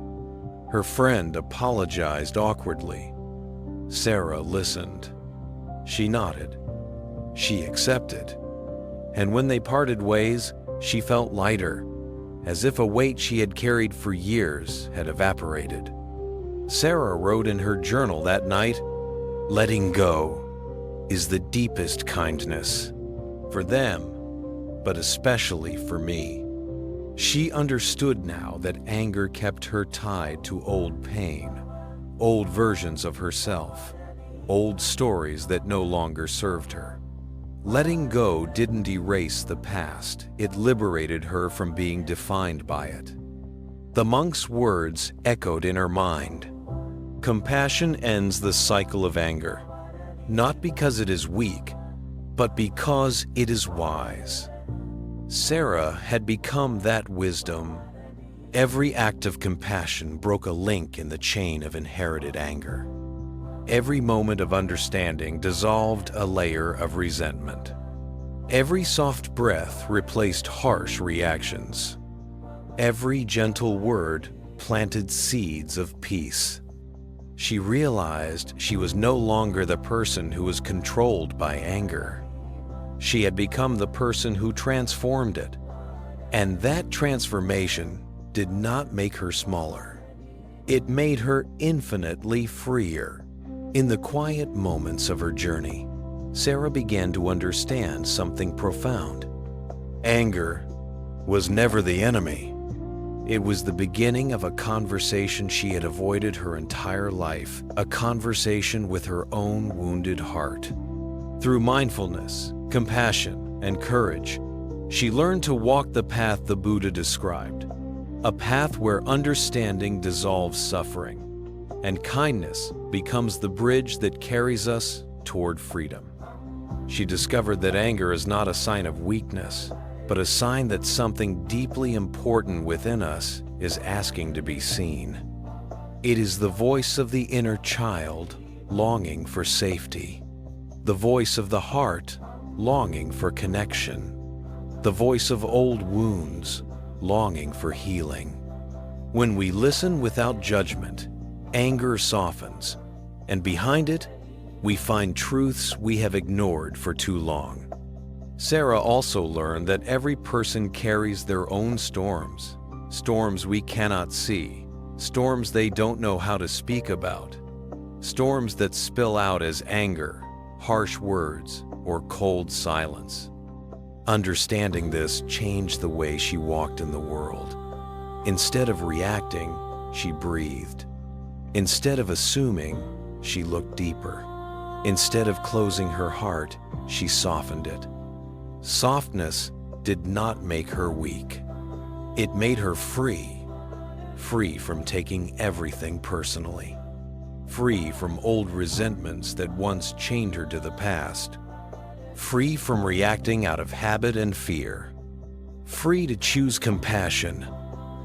Her friend apologized awkwardly. Sarah listened. She nodded. She accepted. And when they parted ways, she felt lighter, as if a weight she had carried for years had evaporated. Sarah wrote in her journal that night, "Letting go is the deepest kindness for them, but especially for me." She understood now that anger kept her tied to old pain, old versions of herself, old stories that no longer served her. Letting go didn't erase the past, it liberated her from being defined by it. The monk's words echoed in her mind. Compassion ends the cycle of anger, not because it is weak, but because it is wise. Sarah had become that wisdom. Every act of compassion broke a link in the chain of inherited anger. Every moment of understanding dissolved a layer of resentment. Every soft breath replaced harsh reactions. Every gentle word planted seeds of peace. She realized she was no longer the person who was controlled by anger. She had become the person who transformed it. And that transformation did not make her smaller. It made her infinitely freer. In the quiet moments of her journey, Sarah began to understand something profound. Anger was never the enemy. It was the beginning of a conversation she had avoided her entire life, a conversation with her own wounded heart. Through mindfulness, compassion, and courage, she learned to walk the path the Buddha described, a path where understanding dissolves suffering, and kindness becomes the bridge that carries us toward freedom. She discovered that anger is not a sign of weakness, but a sign that something deeply important within us is asking to be seen. It is the voice of the inner child longing for safety, the voice of the heart longing for connection, the voice of old wounds longing for healing. When we listen without judgment, anger softens, and behind it, we find truths we have ignored for too long. Sarah also learned that every person carries their own storms, storms we cannot see, storms they don't know how to speak about, storms that spill out as anger, harsh words, or cold silence. Understanding this changed the way she walked in the world. Instead of reacting, she breathed. Instead of assuming, she looked deeper. Instead of closing her heart, she softened it. Softness did not make her weak. It made her free, free from taking everything personally, free from old resentments that once chained her to the past, free from reacting out of habit and fear, free to choose compassion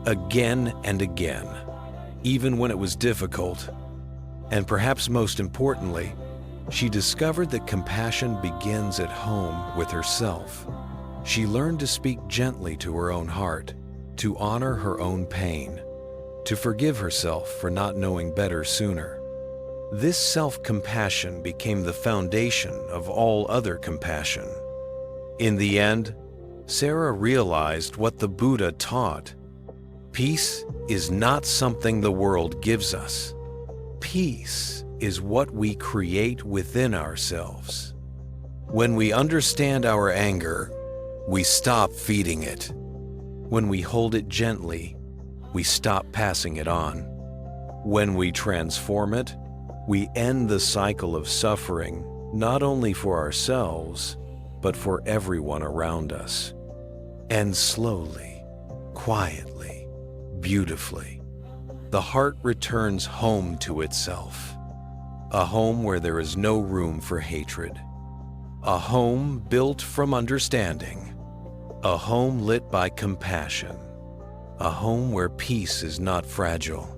again and again, even when it was difficult. And perhaps most importantly, she discovered that compassion begins at home with herself. She learned to speak gently to her own heart, to honor her own pain, to forgive herself for not knowing better sooner. This self-compassion became the foundation of all other compassion. In the end, Sarah realized what the Buddha taught. Peace is not something the world gives us. Peace is what we create within ourselves. When we understand our anger, we stop feeding it. When we hold it gently, we stop passing it on. When we transform it, we end the cycle of suffering, not only for ourselves, but for everyone around us. And slowly, quietly, beautifully, the heart returns home to itself. a home where there is no room for hatred, a home built from understanding, a home lit by compassion, a home where peace is not fragile,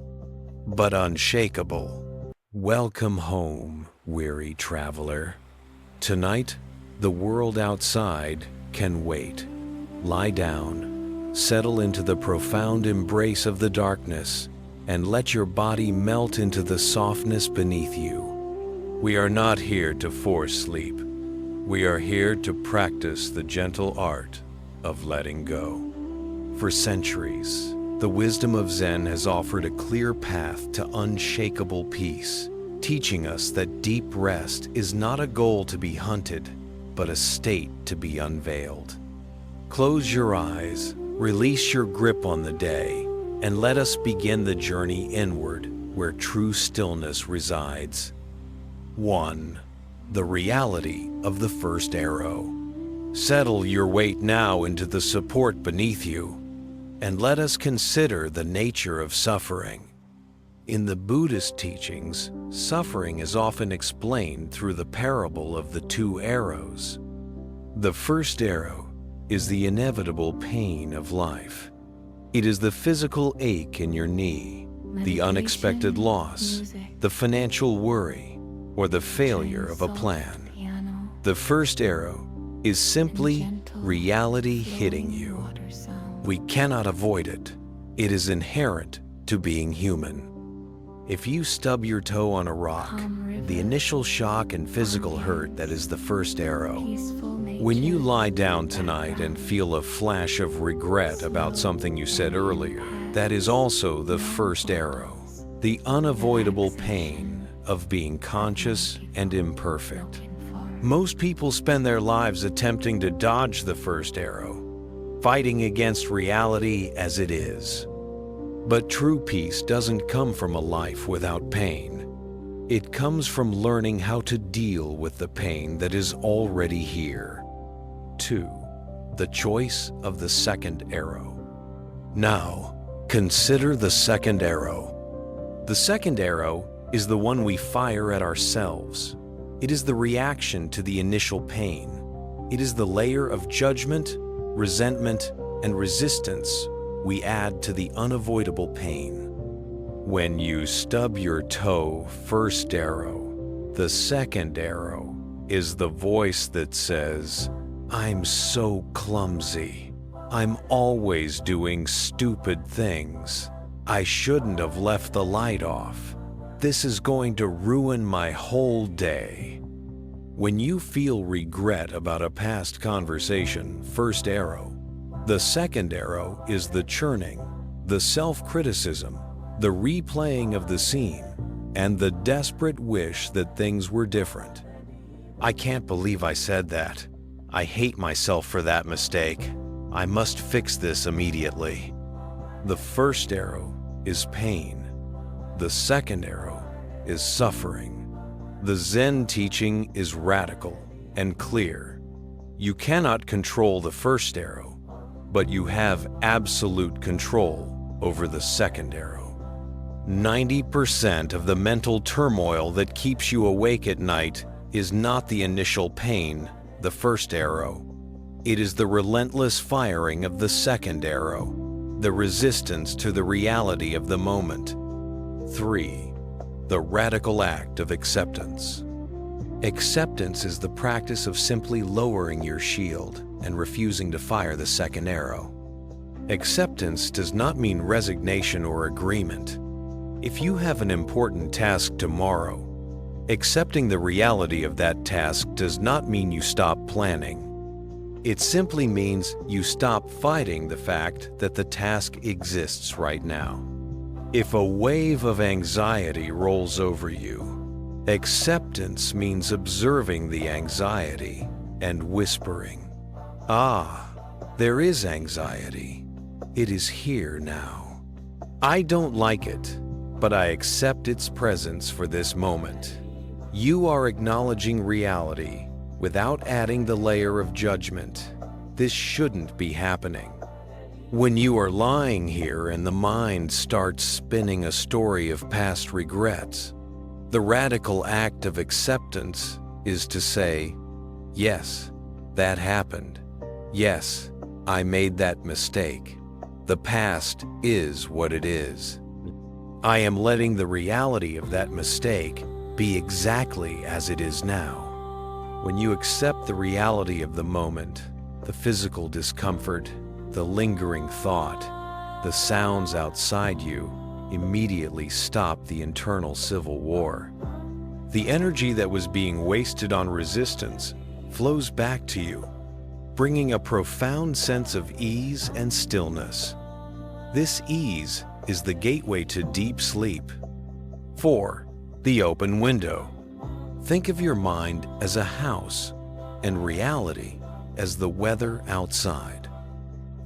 but unshakable. Welcome home, weary traveler. Tonight, the world outside can wait. Lie down, settle into the profound embrace of the darkness, and let your body melt into the softness beneath you. We are not here to force sleep. We are here to practice the gentle art of letting go. For centuries, the wisdom of Zen has offered a clear path to unshakable peace, teaching us that deep rest is not a goal to be hunted, but a state to be unveiled. Close your eyes, release your grip on the day, and let us begin the journey inward where true stillness resides. 1. The reality of the first arrow. Settle your weight now into the support beneath you, and let us consider the nature of suffering. In the Buddhist teachings, suffering is often explained through the parable of the two arrows. The first arrow is the inevitable pain of life. It is the physical ache in your knee, the unexpected loss, the financial worry, or the failure of a plan. The first arrow is simply reality hitting you. We cannot avoid it. It is inherent to being human. If you stub your toe on a rock, the initial shock and physical hurt that is the first arrow. When you lie down tonight and feel a flash of regret about something you said earlier, that is also the first arrow, the unavoidable pain of being conscious and imperfect. Most people spend their lives attempting to dodge the first arrow, fighting against reality as it is. But true peace doesn't come from a life without pain. It comes from learning how to deal with the pain that is already here. 2. The choice of the second arrow. Now, consider the second arrow. The second arrow is the one we fire at ourselves. It is the reaction to the initial pain. It is the layer of judgment, resentment, and resistance we add to the unavoidable pain. When you stub your toe, first arrow, the second arrow is the voice that says, "I'm so clumsy. I'm always doing stupid things. I shouldn't have left the light off. This is going to ruin my whole day." When you feel regret about a past conversation, first arrow, the second arrow is the churning, the self-criticism, the replaying of the scene, and the desperate wish that things were different. "I can't believe I said that. I hate myself for that mistake. I must fix this immediately." The first arrow is pain. The second arrow is suffering. The Zen teaching is radical and clear. You cannot control the first arrow, but you have absolute control over the second arrow. 90% of the mental turmoil that keeps you awake at night is not the initial pain, the first arrow. It is the relentless firing of the second arrow, the resistance to the reality of the moment. 3. The radical act of acceptance. Acceptance is the practice of simply lowering your shield and refusing to fire the second arrow. Acceptance does not mean resignation or agreement. If you have an important task tomorrow, accepting the reality of that task does not mean you stop planning. It simply means you stop fighting the fact that the task exists right now. If a wave of anxiety rolls over you, acceptance means observing the anxiety and whispering, "Ah, there is anxiety. It is here now. I don't like it, but I accept its presence for this moment." You are acknowledging reality without adding the layer of judgment. This shouldn't be happening. When you are lying here and the mind starts spinning a story of past regrets, The radical act of acceptance is to say, yes, that happened. Yes, I made that mistake. The past is what it is. I am letting the reality of that mistake be exactly as it is now. When you accept the reality of the moment, the physical discomfort, the lingering thought, the sounds outside you immediately stop the internal civil war. The energy that was being wasted on resistance flows back to you, bringing a profound sense of ease and stillness. This ease is the gateway to deep sleep. 4. The open window. Think of your mind as a house and reality as the weather outside.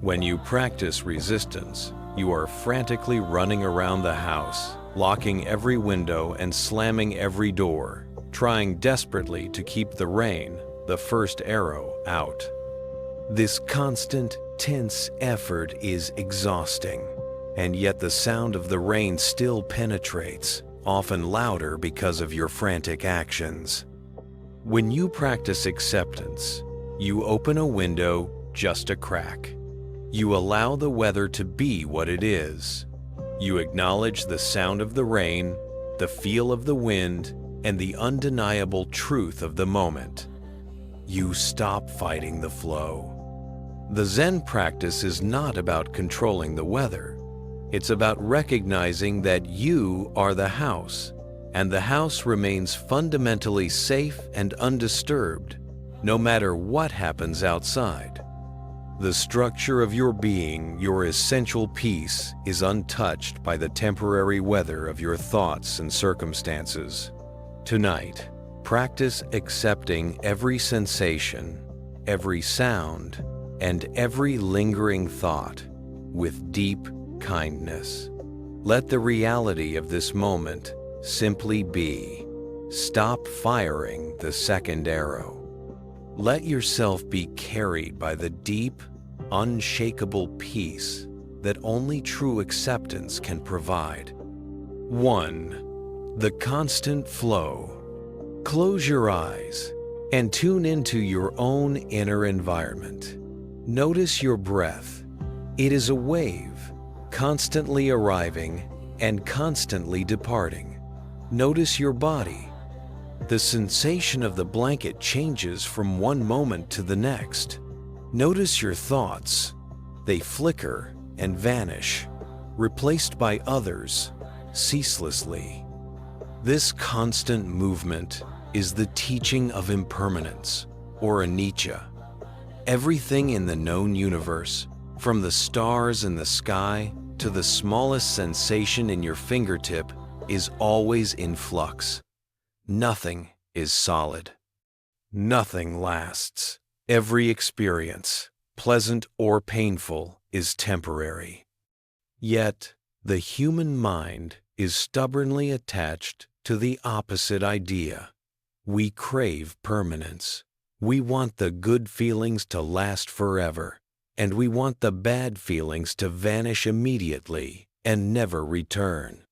When you practice resistance, you are frantically running around the house, locking every window and slamming every door, trying desperately to keep the rain, the first arrow, out. This constant, tense effort is exhausting, and yet the sound of the rain still penetrates, often louder because of your frantic actions. When you practice acceptance, you open a window just a crack. You allow the weather to be what it is. You acknowledge the sound of the rain, the feel of the wind, and the undeniable truth of the moment. You stop fighting the flow. The Zen practice is not about controlling the weather. It's about recognizing that you are the house, and the house remains fundamentally safe and undisturbed, no matter what happens outside. The structure of your being, your essential peace, is untouched by the temporary weather of your thoughts and circumstances. Tonight, practice accepting every sensation, every sound, and every lingering thought with deep kindness. Let the reality of this moment simply be. Stop firing the second arrow. Let yourself be carried by the deep, unshakable peace that only true acceptance can provide. 1. The constant flow. Close your eyes and tune into your own inner environment. Notice your breath. It is a wave, constantly arriving and constantly departing. Notice your body. The sensation of the blanket changes from one moment to the next. Notice your thoughts. They flicker and vanish, replaced by others, ceaselessly. This constant movement is the teaching of impermanence, or anicca. Everything in the known universe, from the stars in the sky to the smallest sensation in your fingertip, is always in flux. Nothing is solid. Nothing lasts. Every experience, pleasant or painful, is temporary. Yet, the human mind is stubbornly attached to the opposite idea. We crave permanence. We want the good feelings to last forever, and we want the bad feelings to vanish immediately and never return.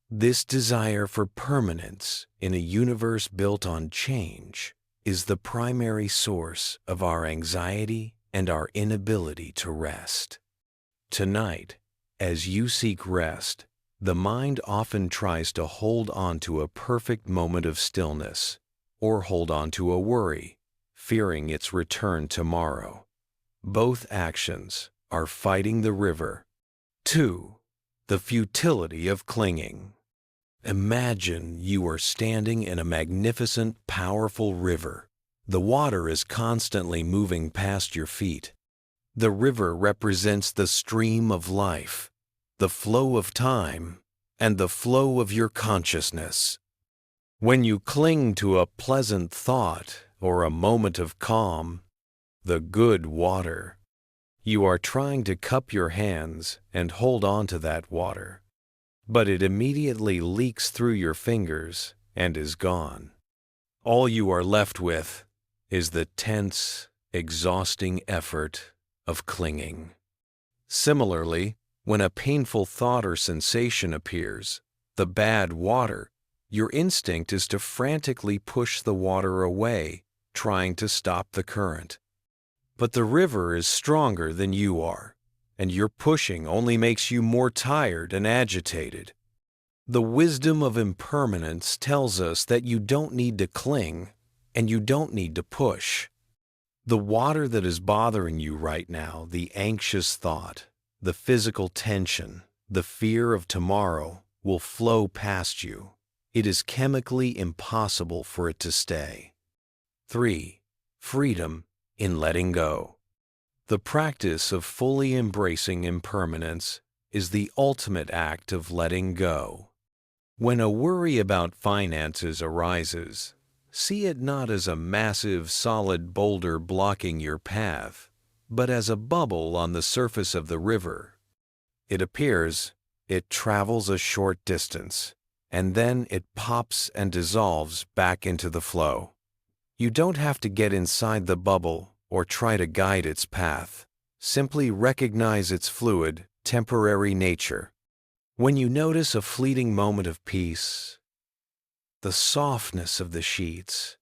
This desire for permanence in a universe built on change is the primary source of our anxiety and our inability to rest. Tonight, as you seek rest, the mind often tries to hold on to a perfect moment of stillness, or hold on to a worry, fearing its return tomorrow. Both actions are fighting the river. 2. The futility of clinging. Imagine you are standing in a magnificent, powerful river. The water is constantly moving past your feet. The river represents the stream of life, the flow of time, and the flow of your consciousness. When you cling to a pleasant thought or a moment of calm, the good water, you are trying to cup your hands and hold on to that water, but it immediately leaks through your fingers and is gone. All you are left with is the tense, exhausting effort of clinging. Similarly, when a painful thought or sensation appears, the bad water, Your instinct is to frantically push the water away, trying to stop the current. But the river is stronger than you are, and your pushing only makes you more tired and agitated. The wisdom of impermanence tells us that you don't need to cling, and you don't need to push. The water that is bothering you right now, the anxious thought, the physical tension, the fear of tomorrow, will flow past you. It is chemically impossible for it to stay. 3. Freedom in letting go. The practice of fully embracing impermanence is the ultimate act of letting go. When a worry about finances arises, see it not as a massive, solid boulder blocking your path, but as a bubble on the surface of the river. It appears, it travels a short distance, and then it pops and dissolves back into the flow. You don't have to get inside the bubble or try to guide its path. Simply recognize its fluid, temporary nature. When you notice a fleeting moment of peace, the softness of the sheets,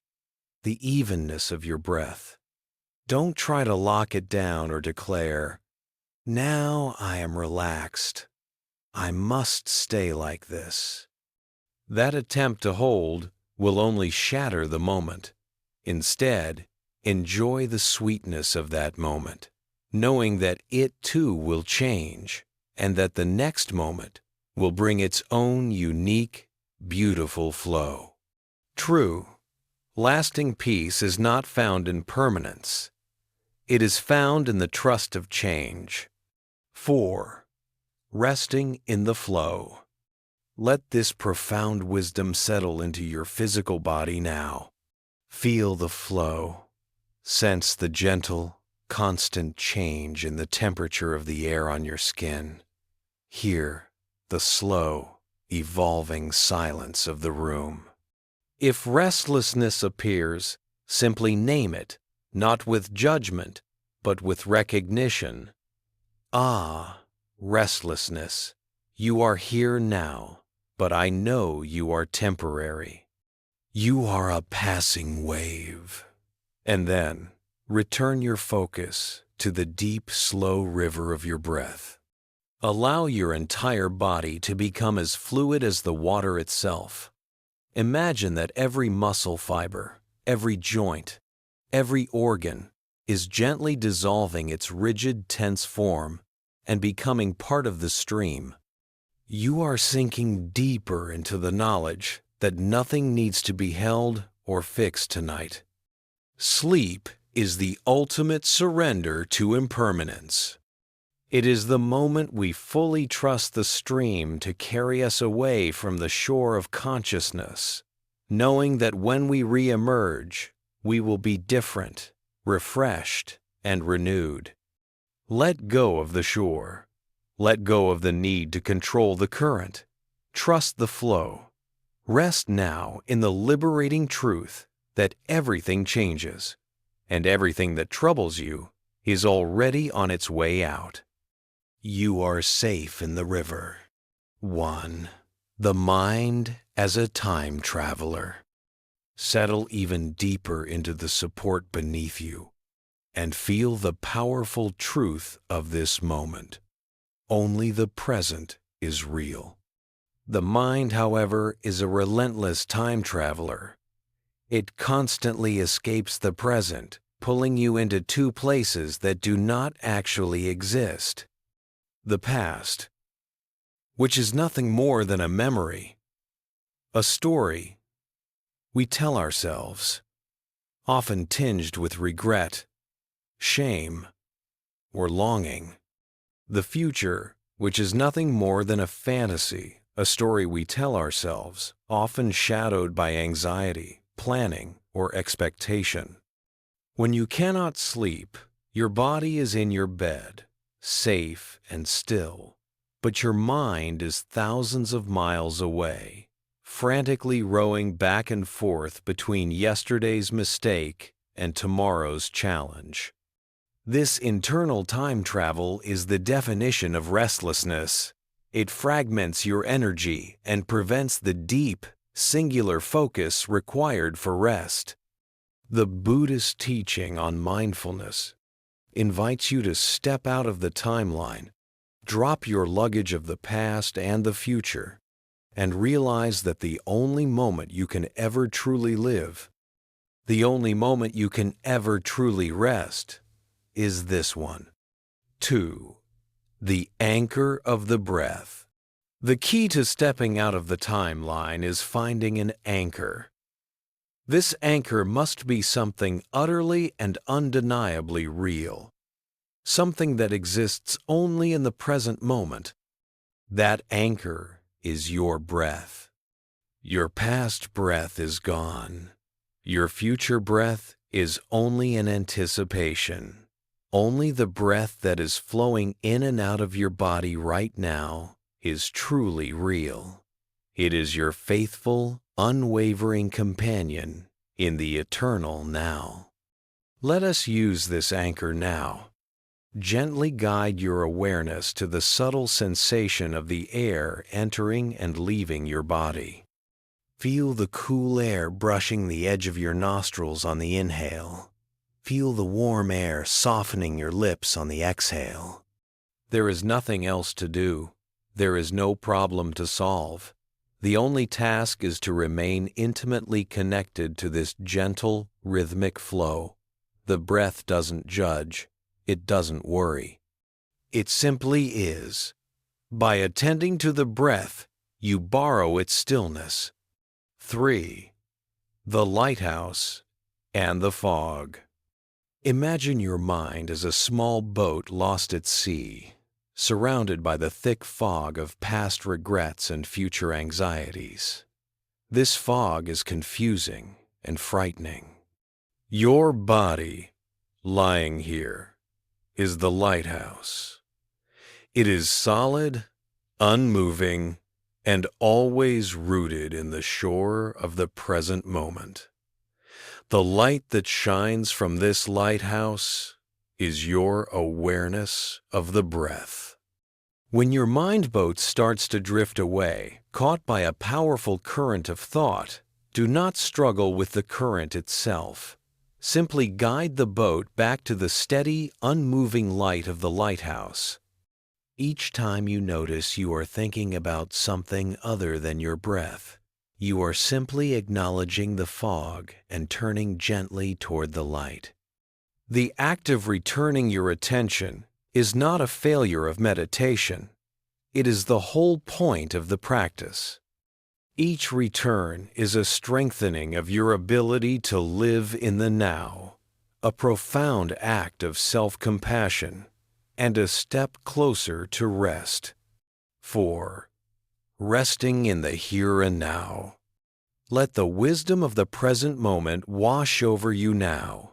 the evenness of your breath, don't try to lock it down or declare, "Now I am relaxed. I must stay like this." That attempt to hold will only shatter the moment. Instead, enjoy the sweetness of that moment, knowing that it too will change, and that the next moment will bring its own unique, beautiful flow. True, lasting peace is not found in permanence. It is found in the trust of change. 4. Resting in the flow. Let this profound wisdom settle into your physical body now. Feel the flow. Sense the gentle, constant change in the temperature of the air on your skin. Hear the slow, evolving silence of the room. If restlessness appears, simply name it, not with judgment, but with recognition. Ah, restlessness, you are here now, but I know you are temporary. You are a passing wave. And then, return your focus to the deep, slow river of your breath. Allow your entire body to become as fluid as the water itself. Imagine that every muscle fiber, every joint, every organ is gently dissolving its rigid, tense form and becoming part of the stream. You are sinking deeper into the knowledge that nothing needs to be held or fixed tonight. Sleep is the ultimate surrender to impermanence. It is the moment we fully trust the stream to carry us away from the shore of consciousness, knowing that when we re-emerge, we will be different, refreshed, and renewed. Let go of the shore. Let go of the need to control the current. Trust the flow. Rest now in the liberating truth that everything changes, and everything that troubles you is already on its way out. You are safe in the river. 1. The mind as a time traveler. Settle even deeper into the support beneath you and feel the powerful truth of this moment. Only the present is real. The mind, however, is a relentless time traveler. It constantly escapes the present, pulling you into two places that do not actually exist. The past, which is nothing more than a memory, a story we tell ourselves, often tinged with regret, shame, or longing. The future, which is nothing more than a fantasy, a story we tell ourselves, often shadowed by anxiety, planning, or expectation. When you cannot sleep, your body is in your bed, safe and still, but your mind is thousands of miles away, frantically rowing back and forth between yesterday's mistake and tomorrow's challenge. This internal time travel is the definition of restlessness. It fragments your energy and prevents the deep, singular focus required for rest. The Buddhist teaching on mindfulness invites you to step out of the timeline, drop your luggage of the past and the future, and realize that the only moment you can ever truly live, the only moment you can ever truly rest, is this one. 2. The anchor of the breath. The key to stepping out of the timeline is finding an anchor. This anchor must be something utterly and undeniably real, something that exists only in the present moment. That anchor is your breath. Your past breath is gone. Your future breath is only an anticipation. Only the breath that is flowing in and out of your body right now is truly real. It is your faithful, unwavering companion in the eternal now. Let us use this anchor now. Gently guide your awareness to the subtle sensation of the air entering and leaving your body. Feel the cool air brushing the edge of your nostrils on the inhale. Feel the warm air softening your lips on the exhale. There is nothing else to do. There is no problem to solve. The only task is to remain intimately connected to this gentle, rhythmic flow. The breath doesn't judge. It doesn't worry. It simply is. By attending to the breath, you borrow its stillness. 3. The lighthouse and the fog. Imagine your mind as a small boat lost at sea, surrounded by the thick fog of past regrets and future anxieties. This fog is confusing and frightening. Your body, lying here, is the lighthouse. It is solid, unmoving, and always rooted in the shore of the present moment. The light that shines from this lighthouse is your awareness of the breath. When your mind boat starts to drift away, caught by a powerful current of thought, do not struggle with the current itself. Simply guide the boat back to the steady, unmoving light of the lighthouse. Each time you notice you are thinking about something other than your breath, you are simply acknowledging the fog and turning gently toward the light. The act of returning your attention is not a failure of meditation. It is the whole point of the practice. Each return is a strengthening of your ability to live in the now, a profound act of self-compassion, and a step closer to rest. 4. Resting in the here and now. Let the wisdom of the present moment wash over you now.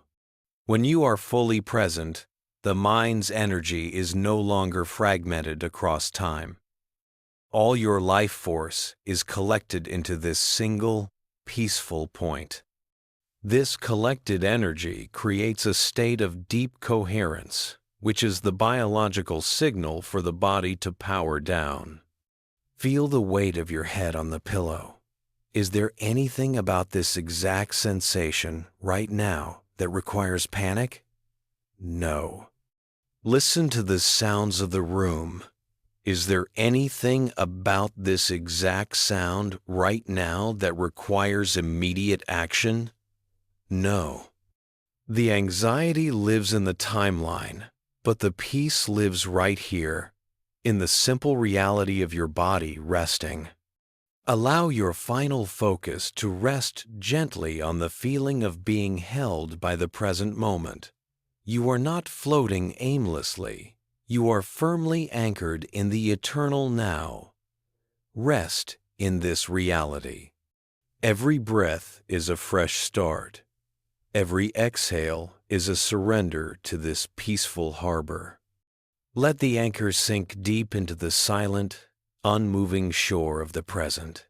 When you are fully present, the mind's energy is no longer fragmented across time. All your life force is collected into this single, peaceful point. This collected energy creates a state of deep coherence, which is the biological signal for the body to power down. Feel the weight of your head on the pillow. Is there anything about this exact sensation right now that requires panic? No. Listen to the sounds of the room. Is there anything about this exact sound right now that requires immediate action? No. The anxiety lives in the timeline, but the peace lives right here, in the simple reality of your body resting. Allow your final focus to rest gently on the feeling of being held by the present moment. You are not floating aimlessly. You are firmly anchored in the eternal now. Rest in this reality. Every breath is a fresh start. Every exhale is a surrender to this peaceful harbor. Let the anchor sink deep into the silent, unmoving shore of the present,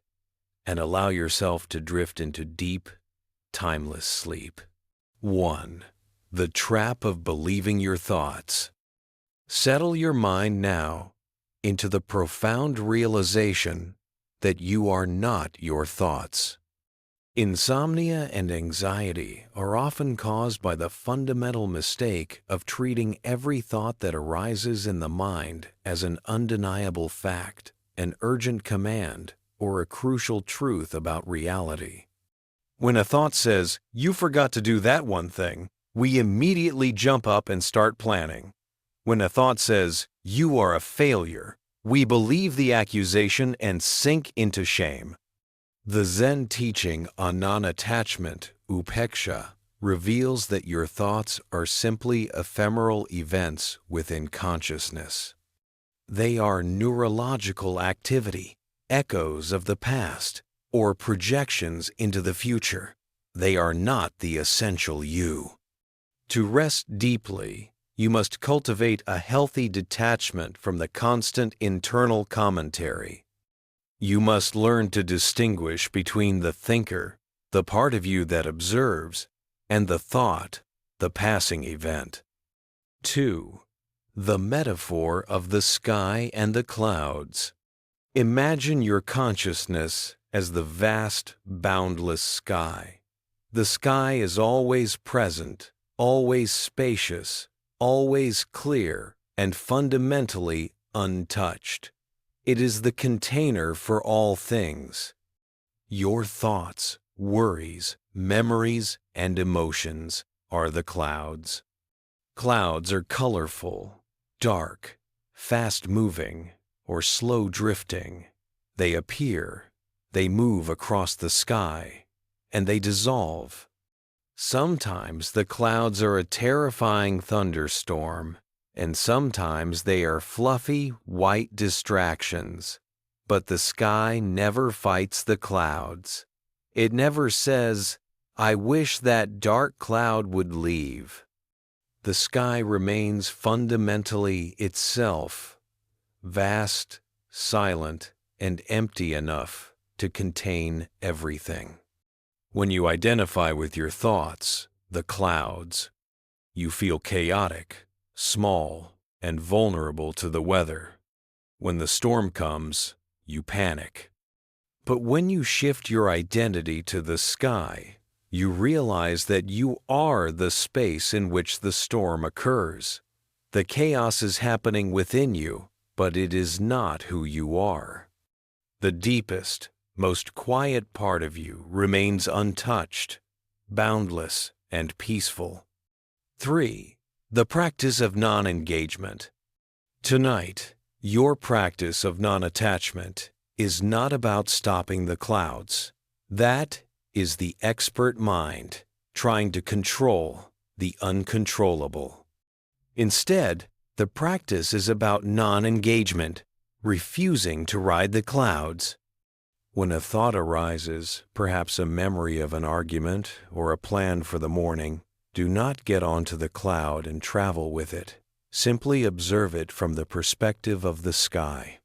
and allow yourself to drift into deep, timeless sleep. 1. The trap of believing your thoughts. Settle your mind now into the profound realization that you are not your thoughts. Insomnia and anxiety are often caused by the fundamental mistake of treating every thought that arises in the mind as an undeniable fact, an urgent command, or a crucial truth about reality. When a thought says, "You forgot to do that one thing," we immediately jump up and start planning. When a thought says, "You are a failure," we believe the accusation and sink into shame. The Zen teaching on non-attachment, upeksha, reveals that your thoughts are simply ephemeral events within consciousness. They are neurological activity, echoes of the past, or projections into the future. They are not the essential you. To rest deeply, you must cultivate a healthy detachment from the constant internal commentary. You must learn to distinguish between the thinker, the part of you that observes, and the thought, the passing event. 2. The metaphor of the sky and the clouds. Imagine your consciousness as the vast, boundless sky. The sky is always present, always spacious, always clear, and fundamentally untouched. It is the container for all things. Your thoughts, worries, memories, and emotions are the clouds. Clouds are colorful, dark, fast-moving, or slow-drifting. They appear, they move across the sky, and they dissolve. Sometimes the clouds are a terrifying thunderstorm, and sometimes they are fluffy, white distractions. But the sky never fights the clouds. It never says, "I wish that dark cloud would leave." The sky remains fundamentally itself, vast, silent, and empty enough to contain everything. When you identify with your thoughts, the clouds, you feel chaotic, small, and vulnerable to the weather. When the storm comes, you panic. But when you shift your identity to the sky, you realize that you are the space in which the storm occurs. The chaos is happening within you, but it is not who you are. The deepest, most quiet part of you remains untouched, boundless, and peaceful. 3. The practice of non-engagement. Tonight, your practice of non-attachment is not about stopping the clouds. That is the expert mind trying to control the uncontrollable. Instead, the practice is about non-engagement, refusing to ride the clouds. When a thought arises, perhaps a memory of an argument or a plan for the morning, do not get onto the cloud and travel with it. Simply observe it from the perspective of the sky.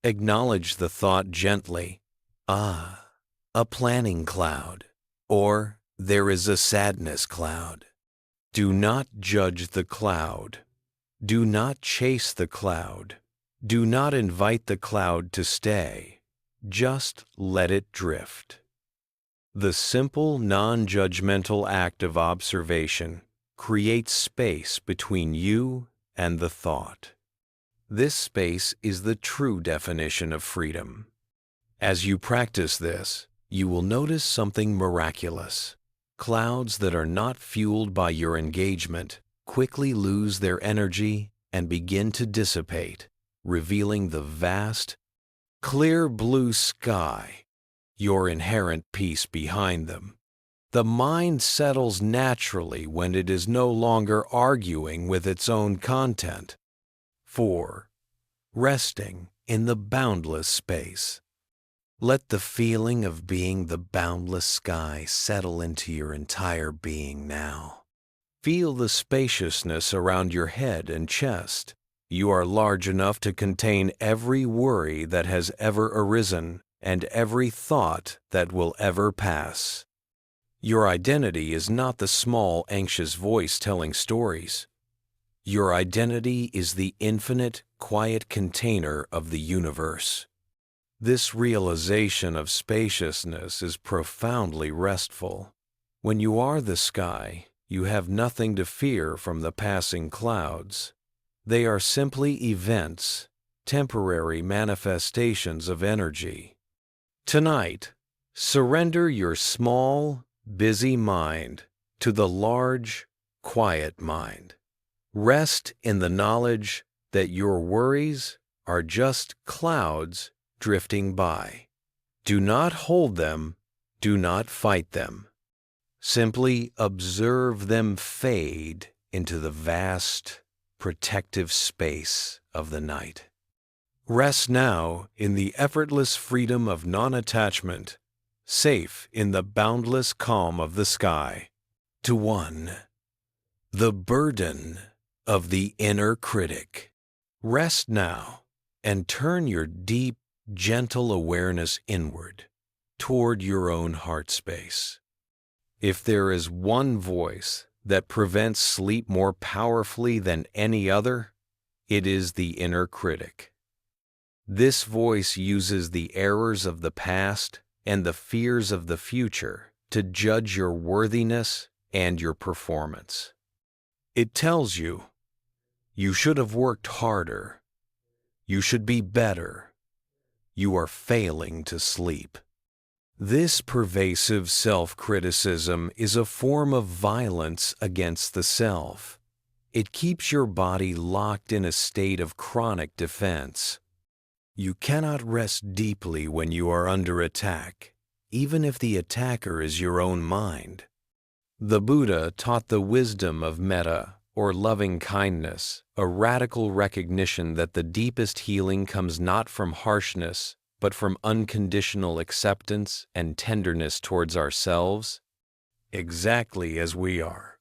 Acknowledge the thought gently. "Ah, a planning cloud," or "there is a sadness cloud." Do not judge the cloud. Do not chase the cloud. Do not invite the cloud to stay. Just let it drift. The simple, non-judgmental act of observation creates space between you and the thought. This space is the true definition of freedom. As you practice this, you will notice something miraculous. Clouds that are not fueled by your engagement quickly lose their energy and begin to dissipate, revealing the vast, clear blue sky, your inherent peace behind them. The mind settles naturally when it is no longer arguing with its own content. 4. Resting in the boundless space. Let the feeling of being the boundless sky settle into your entire being now. Feel the spaciousness around your head and chest. You are large enough to contain every worry that has ever arisen and every thought that will ever pass. Your identity is not the small, anxious voice telling stories. Your identity is the infinite, quiet container of the universe. This realization of spaciousness is profoundly restful. When you are the sky, you have nothing to fear from the passing clouds. They are simply events, temporary manifestations of energy. Tonight, surrender your small, busy mind to the large, quiet mind. Rest in the knowledge that your worries are just clouds drifting by. Do not hold them, do not fight them. Simply observe them fade into the vast, protective space of the night. Rest now in the effortless freedom of non-attachment, safe in the boundless calm of the sky. To 1. The burden of the inner critic. Rest now and turn your deep, gentle awareness inward, toward your own heart space. If there is one voice that prevents sleep more powerfully than any other, it is the inner critic. This voice uses the errors of the past and the fears of the future to judge your worthiness and your performance. It tells you, you should have worked harder. You should be better. You are failing to sleep. This pervasive self-criticism is a form of violence against the self. It keeps your body locked in a state of chronic defense. You cannot rest deeply when you are under attack, even if the attacker is your own mind. The Buddha taught the wisdom of metta, or loving kindness, a radical recognition that the deepest healing comes not from harshness, but from unconditional acceptance and tenderness towards ourselves, exactly as we are.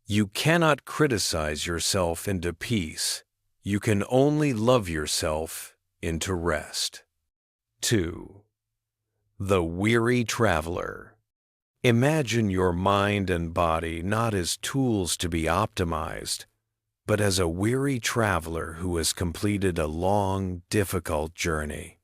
You cannot criticize yourself into peace. You can only love yourself into rest. 2. The weary traveler. Imagine your mind and body not as tools to be optimized, but as a weary traveler who has completed a long, difficult journey.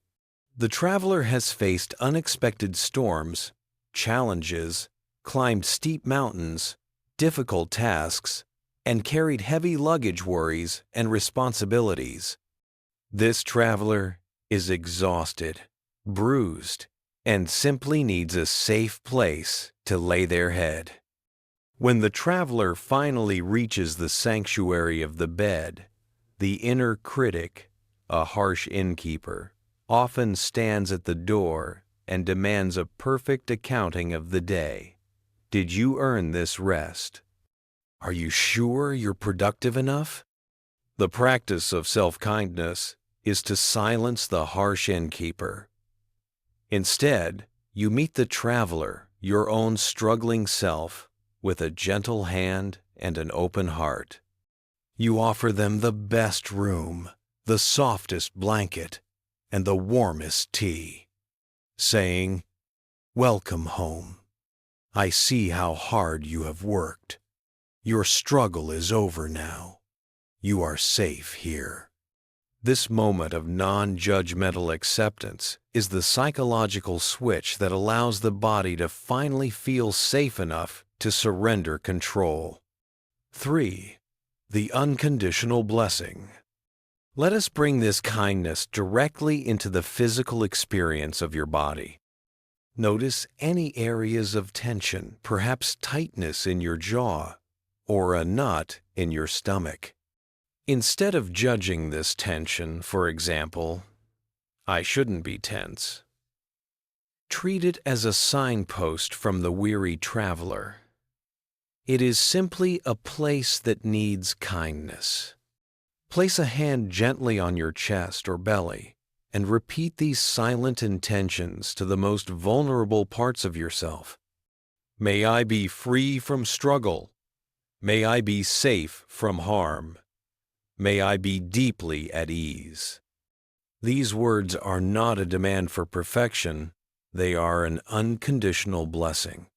The traveler has faced unexpected storms, challenges, climbed steep mountains, difficult tasks, and carried heavy luggage worries and responsibilities. This traveler is exhausted, bruised, and simply needs a safe place to lay their head. When the traveler finally reaches the sanctuary of the bed, the inner critic, a harsh innkeeper, often stands at the door and demands a perfect accounting of the day. Did you earn this rest? Are you sure you're productive enough? The practice of self-kindness is to silence the harsh innkeeper. Instead, you meet the traveler, your own struggling self, with a gentle hand and an open heart. You offer them the best room, the softest blanket, and the warmest tea, saying, "Welcome home. I see how hard you have worked. Your struggle is over now. You are safe here." This moment of non-judgmental acceptance is the psychological switch that allows the body to finally feel safe enough to surrender control. 3. The unconditional blessing. Let us bring this kindness directly into the physical experience of your body. Notice any areas of tension, perhaps tightness in your jaw, or a knot in your stomach. Instead of judging this tension, for example, "I shouldn't be tense," treat it as a signpost from the weary traveler. It is simply a place that needs kindness. Place a hand gently on your chest or belly and repeat these silent intentions to the most vulnerable parts of yourself. May I be free from struggle. May I be safe from harm. May I be deeply at ease. These words are not a demand for perfection, they are an unconditional blessing.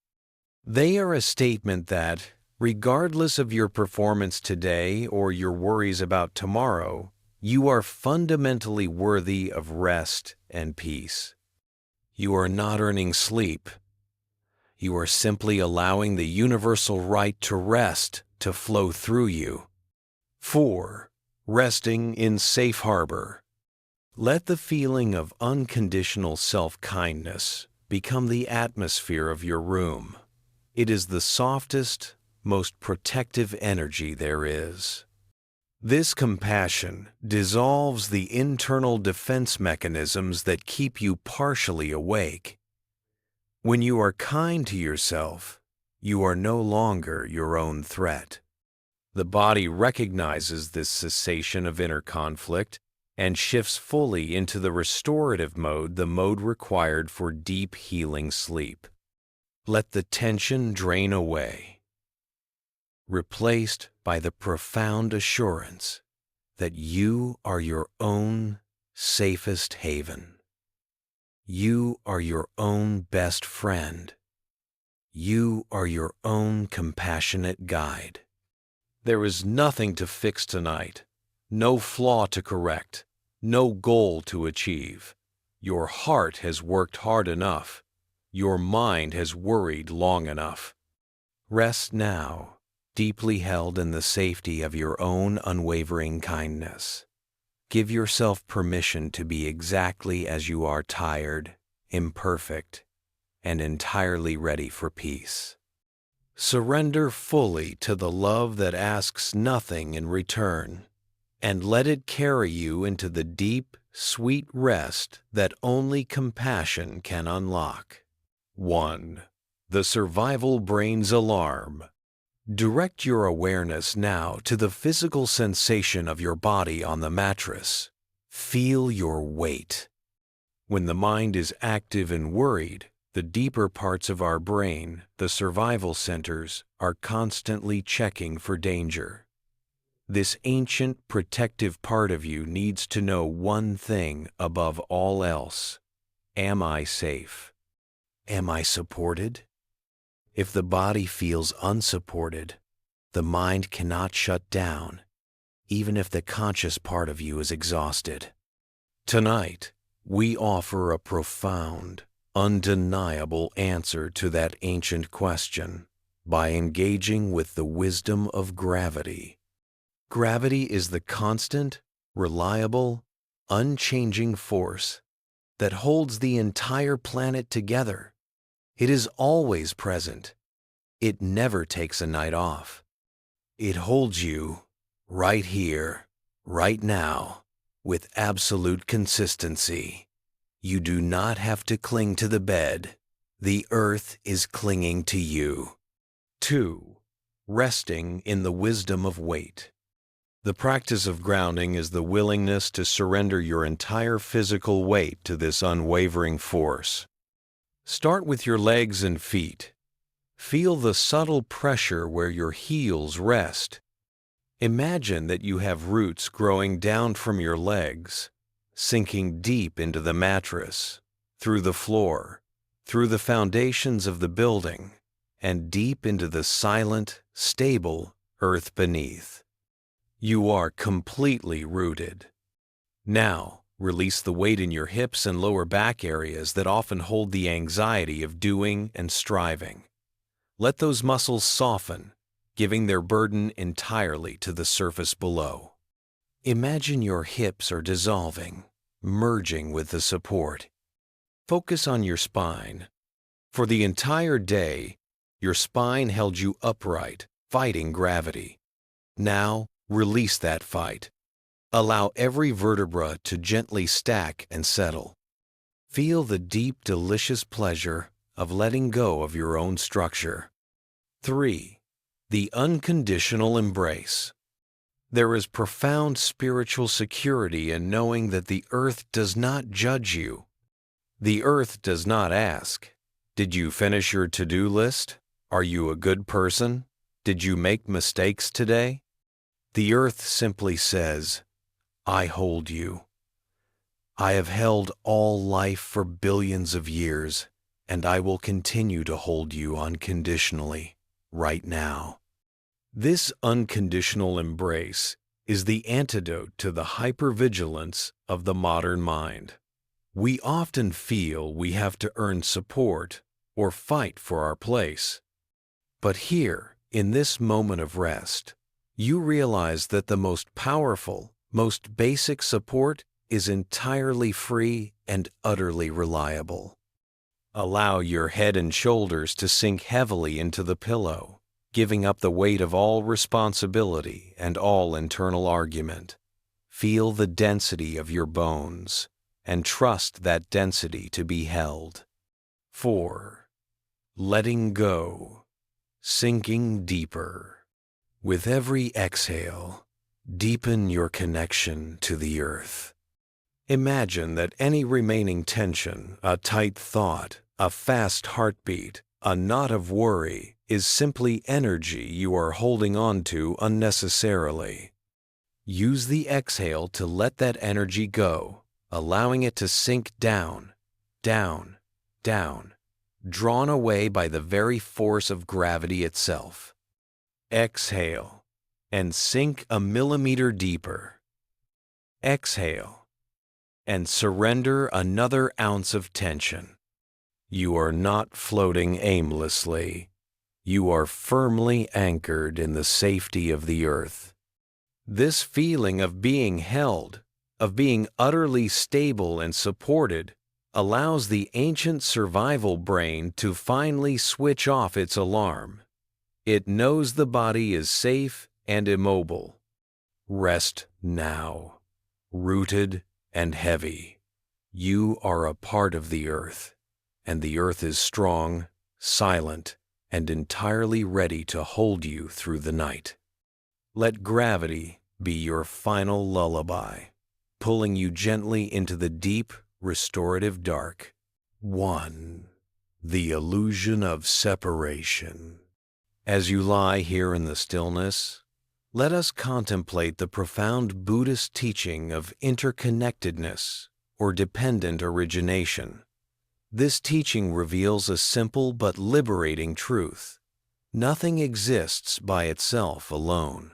They are a statement that, regardless of your performance today or your worries about tomorrow, You are fundamentally worthy of rest and peace. You are not earning sleep. You are simply allowing the universal right to rest to flow through you. 4. Resting in safe harbor. Let the feeling of unconditional self-kindness become the atmosphere of your room. It is the softest, most protective energy there is. This compassion dissolves the internal defense mechanisms that keep you partially awake. When you are kind to yourself, you are no longer your own threat. The body recognizes this cessation of inner conflict and shifts fully into the restorative mode, the mode required for deep healing sleep. Let the tension drain away, replaced by the profound assurance that you are your own safest haven. You are your own best friend. You are your own compassionate guide. There is nothing to fix tonight, no flaw to correct, no goal to achieve. Your heart has worked hard enough. Your mind has worried long enough. Rest now, deeply held in the safety of your own unwavering kindness. Give yourself permission to be exactly as you are, tired, imperfect, and entirely ready for peace. Surrender fully to the love that asks nothing in return, and let it carry you into the deep, sweet rest that only compassion can unlock. 1. The survival brain's alarm. Direct your awareness now to the physical sensation of your body on the mattress. Feel your weight. When the mind is active and worried, the deeper parts of our brain, the survival centers, are constantly checking for danger. This ancient protective part of you needs to know one thing above all else. Am I safe? Am I supported? If the body feels unsupported, the mind cannot shut down, even if the conscious part of you is exhausted. Tonight, we offer a profound, undeniable answer to that ancient question by engaging with the wisdom of gravity. Gravity is the constant, reliable, unchanging force that holds the entire planet together. It is always present. It never takes a night off. It holds you right here, right now, with absolute consistency. You do not have to cling to the bed. The earth is clinging to you. 2. Resting in the wisdom of weight. The practice of grounding is the willingness to surrender your entire physical weight to this unwavering force. Start with your legs and feet. Feel the subtle pressure where your heels rest. Imagine that you have roots growing down from your legs, sinking deep into the mattress, through the floor, through the foundations of the building, and deep into the silent, stable earth beneath. You are completely rooted. Now, release the weight in your hips and lower back areas that often hold the anxiety of doing and striving. Let those muscles soften, giving their burden entirely to the surface below. Imagine your hips are dissolving, merging with the support. Focus on your spine. For the entire day, your spine held you upright, fighting gravity. Now, release that fight. Allow every vertebra to gently stack and settle. Feel the deep, delicious pleasure of letting go of your own structure. 3. The unconditional embrace. There is profound spiritual security in knowing that the earth does not judge you. The earth does not ask, "Did you finish your to-do list? Are you a good person? Did you make mistakes today?" The earth simply says, "I hold you. I have held all life for billions of years, and I will continue to hold you unconditionally, right now." This unconditional embrace is the antidote to the hypervigilance of the modern mind. We often feel we have to earn support or fight for our place. But here, in this moment of rest, you realize that the most powerful, most basic support is entirely free and utterly reliable. Allow your head and shoulders to sink heavily into the pillow, giving up the weight of all responsibility and all internal argument. Feel the density of your bones, and trust that density to be held. 4. Letting go, sinking deeper. With every exhale, deepen your connection to the earth. Imagine that any remaining tension, a tight thought, a fast heartbeat, a knot of worry, is simply energy you are holding on to unnecessarily. Use the exhale to let that energy go, allowing it to sink down, down, down, drawn away by the very force of gravity itself. Exhale, and sink a millimeter deeper. Exhale, and surrender another ounce of tension. You are not floating aimlessly. You are firmly anchored in the safety of the earth. This feeling of being held, of being utterly stable and supported, allows the ancient survival brain to finally switch off its alarm. It knows the body is safe and immobile. Rest now, rooted and heavy. You are a part of the earth, and the earth is strong, silent, and entirely ready to hold you through the night. Let gravity be your final lullaby, pulling you gently into the deep, restorative dark. 1. The illusion of separation. As you lie here in the stillness, let us contemplate the profound Buddhist teaching of interconnectedness or dependent origination. This teaching reveals a simple but liberating truth. Nothing exists by itself alone.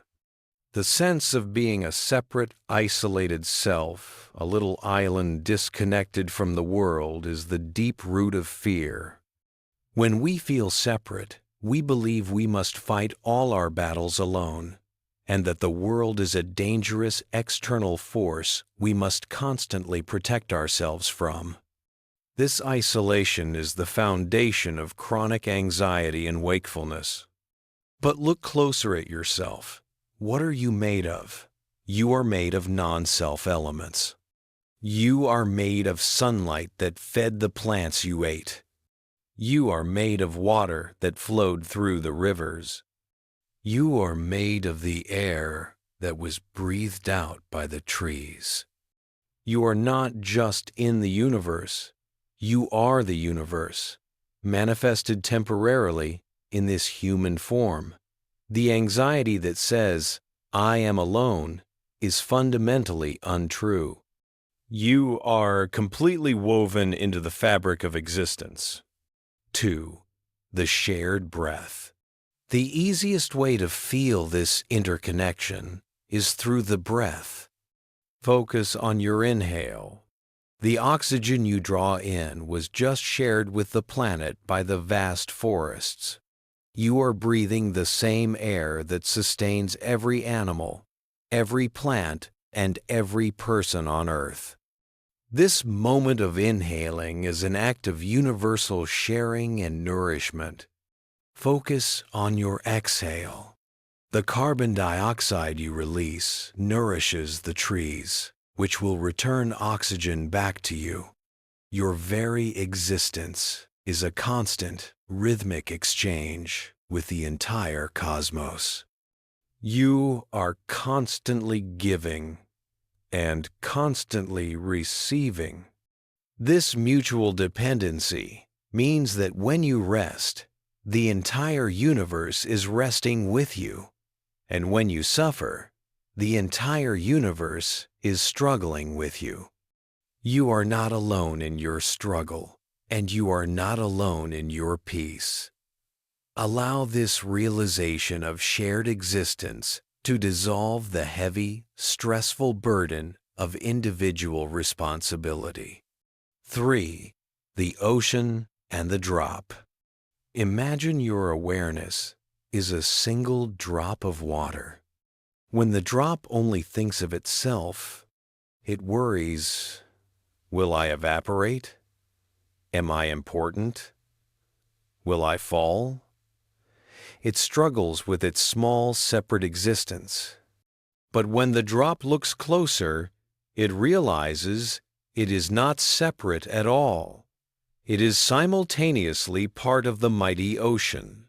The sense of being a separate, isolated self, a little island disconnected from the world, is the deep root of fear. When we feel separate, we believe we must fight all our battles alone, and that the world is a dangerous external force we must constantly protect ourselves from. This isolation is the foundation of chronic anxiety and wakefulness. But look closer at yourself. What are you made of? You are made of non-self elements. You are made of sunlight that fed the plants you ate. You are made of water that flowed through the rivers. You are made of the air that was breathed out by the trees. You are not just in the universe. You are the universe, manifested temporarily in this human form. The anxiety that says, "I am alone," is fundamentally untrue. You are completely woven into the fabric of existence. 2. The shared breath. The easiest way to feel this interconnection is through the breath. Focus on your inhale. The oxygen you draw in was just shared with the planet by the vast forests. You are breathing the same air that sustains every animal, every plant, and every person on Earth. This moment of inhaling is an act of universal sharing and nourishment. Focus on your exhale. The carbon dioxide you release nourishes the trees, which will return oxygen back to you. Your very existence is a constant, rhythmic exchange with the entire cosmos. You are constantly giving and constantly receiving. This mutual dependency means that when you rest, the entire universe is resting with you, and when you suffer, the entire universe is struggling with you. You are not alone in your struggle, and you are not alone in your peace. Allow this realization of shared existence to dissolve the heavy, stressful burden of individual responsibility. 3. The ocean and the drop. Imagine your awareness is a single drop of water. When the drop only thinks of itself, it worries, will I evaporate? Am I important? Will I fall? It struggles with its small, separate existence. But when the drop looks closer, it realizes it is not separate at all. It is simultaneously part of the mighty ocean.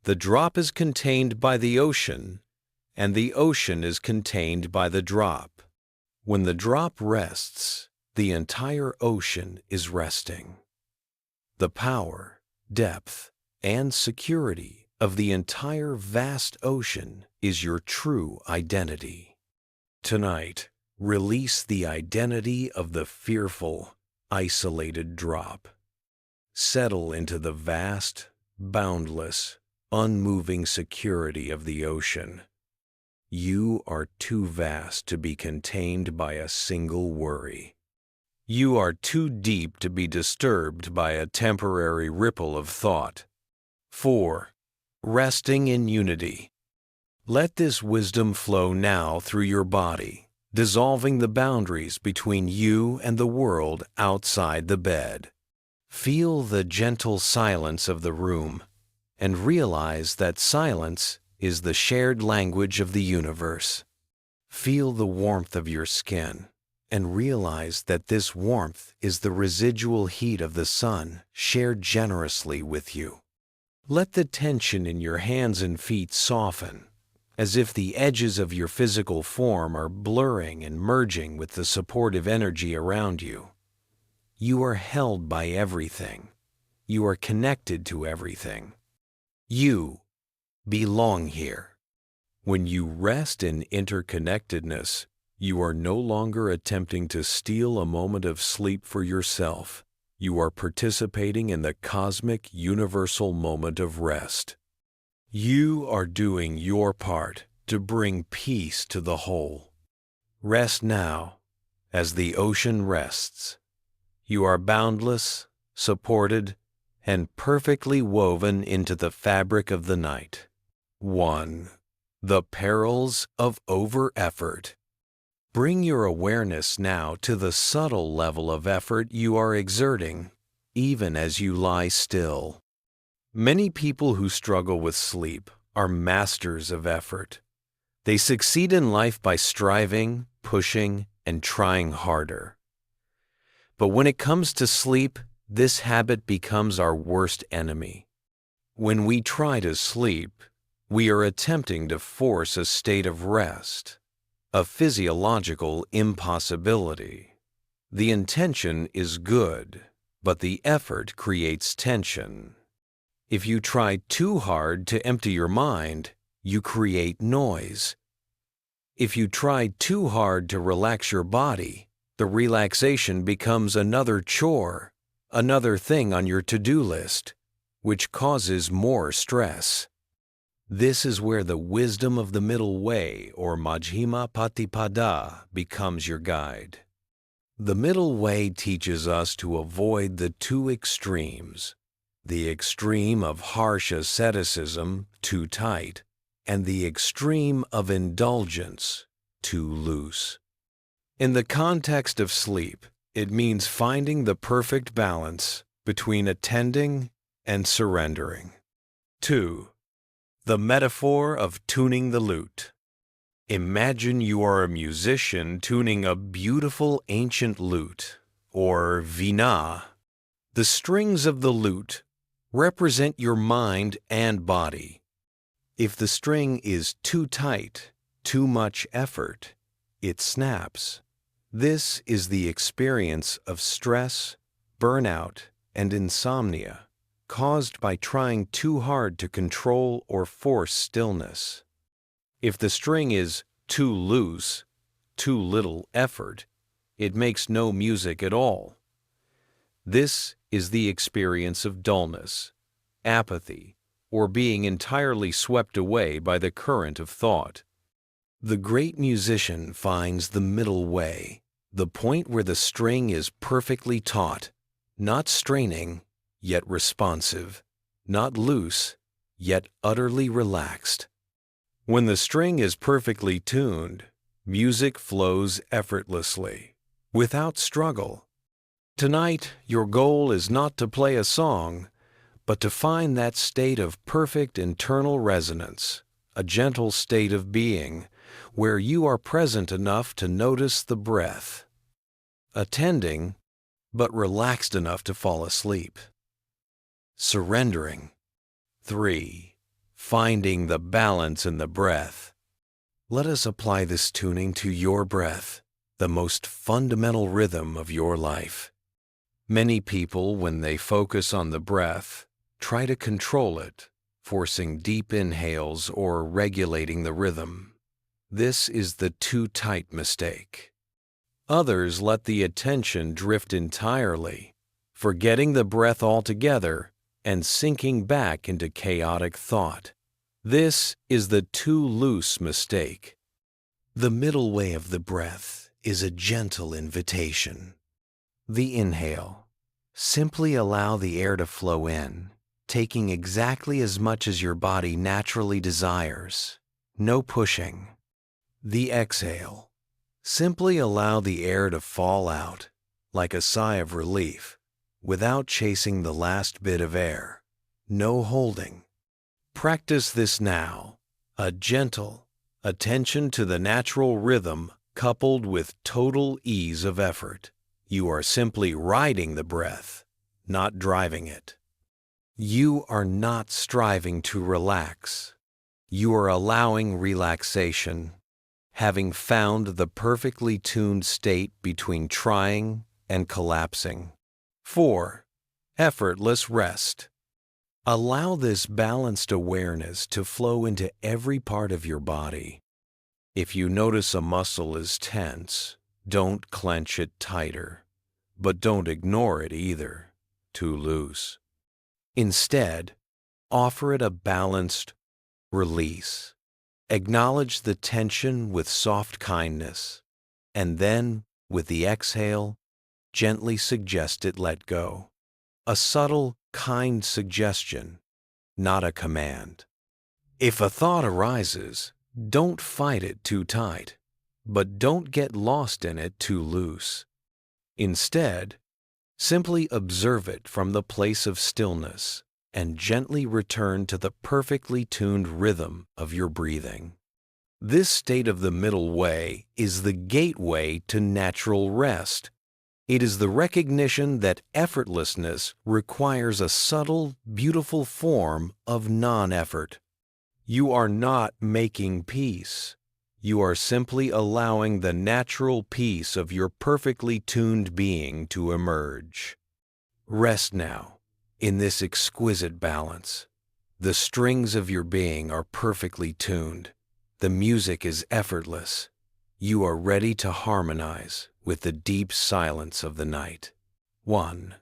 The drop is contained by the ocean, and the ocean is contained by the drop. When the drop rests, the entire ocean is resting. The power, depth, and security of the entire vast ocean is your true identity. Tonight, release the identity of the fearful, isolated drop. Settle into the vast, boundless, unmoving security of the ocean. You are too vast to be contained by a single worry. You are too deep to be disturbed by a temporary ripple of thought. 4. Resting in unity. Let this wisdom flow now through your body, dissolving the boundaries between you and the world outside the bed. Feel the gentle silence of the room, and realize that silence is the shared language of the universe. Feel the warmth of your skin, and realize that this warmth is the residual heat of the sun shared generously with you. Let the tension in your hands and feet soften, as if the edges of your physical form are blurring and merging with the supportive energy around you. You are held by everything. You are connected to everything. You belong here. When you rest in interconnectedness, you are no longer attempting to steal a moment of sleep for yourself. You are participating in the cosmic, universal moment of rest. You are doing your part to bring peace to the whole. Rest now, as the ocean rests. You are boundless, supported, and perfectly woven into the fabric of the night. 1. The perils of over-effort. Bring your awareness now to the subtle level of effort you are exerting, even as you lie still. Many people who struggle with sleep are masters of effort. They succeed in life by striving, pushing, and trying harder. But when it comes to sleep, this habit becomes our worst enemy. When we try to sleep, we are attempting to force a state of rest, a physiological impossibility. The intention is good, but the effort creates tension. If you try too hard to empty your mind, you create noise. If you try too hard to relax your body, the relaxation becomes another chore, another thing on your to-do list, which causes more stress. This is where the wisdom of the middle way, or Majjhima Patipada, becomes your guide. The middle way teaches us to avoid the two extremes, the extreme of harsh asceticism, too tight, and the extreme of indulgence, too loose. In the context of sleep, it means finding the perfect balance between attending and surrendering. 2. The metaphor of tuning the lute. Imagine you are a musician tuning a beautiful ancient lute, or vina. The strings of the lute represent your mind and body. If the string is too tight, too much effort, it snaps. This is the experience of stress, burnout, and insomnia, caused by trying too hard to control or force stillness. If the string is too loose, too little effort, it makes no music at all. This is the experience of dullness, apathy, or being entirely swept away by the current of thought. The great musician finds the middle way, the point where the string is perfectly taut, not straining, yet responsive, not loose, yet utterly relaxed. When the string is perfectly tuned, music flows effortlessly, without struggle. Tonight, your goal is not to play a song, but to find that state of perfect internal resonance, a gentle state of being, where you are present enough to notice the breath, attending, but relaxed enough to fall asleep. Surrendering. 3. Finding the balance in the breath. Let us apply this tuning to your breath, the most fundamental rhythm of your life. Many people, when they focus on the breath, try to control it, forcing deep inhales or regulating the rhythm. This is the too tight mistake. Others let the attention drift entirely, forgetting the breath altogether and sinking back into chaotic thought. This is the too loose mistake. The middle way of the breath is a gentle invitation. The inhale. Simply allow the air to flow in, taking exactly as much as your body naturally desires. No pushing. The exhale. Simply allow the air to fall out, like a sigh of relief, without chasing the last bit of air. No holding. Practice this now, a gentle attention to the natural rhythm coupled with total ease of effort. You are simply riding the breath, not driving it. You are not striving to relax. You are allowing relaxation, having found the perfectly tuned state between trying and collapsing. 4. Effortless rest. Allow this balanced awareness to flow into every part of your body. If you notice a muscle is tense, don't clench it tighter, but don't ignore it either, too loose. Instead, offer it a balanced release. Acknowledge the tension with soft kindness, and then, with the exhale, gently suggest it let go. A subtle, kind suggestion, not a command. If a thought arises, don't fight it too tight, but don't get lost in it too loose. Instead, simply observe it from the place of stillness and gently return to the perfectly tuned rhythm of your breathing. This state of the middle way is the gateway to natural rest. It is the recognition that effortlessness requires a subtle, beautiful form of non-effort. You are not making peace. You are simply allowing the natural peace of your perfectly tuned being to emerge. Rest now in this exquisite balance. The strings of your being are perfectly tuned. The music is effortless. You are ready to harmonize with the deep silence of the night. 1.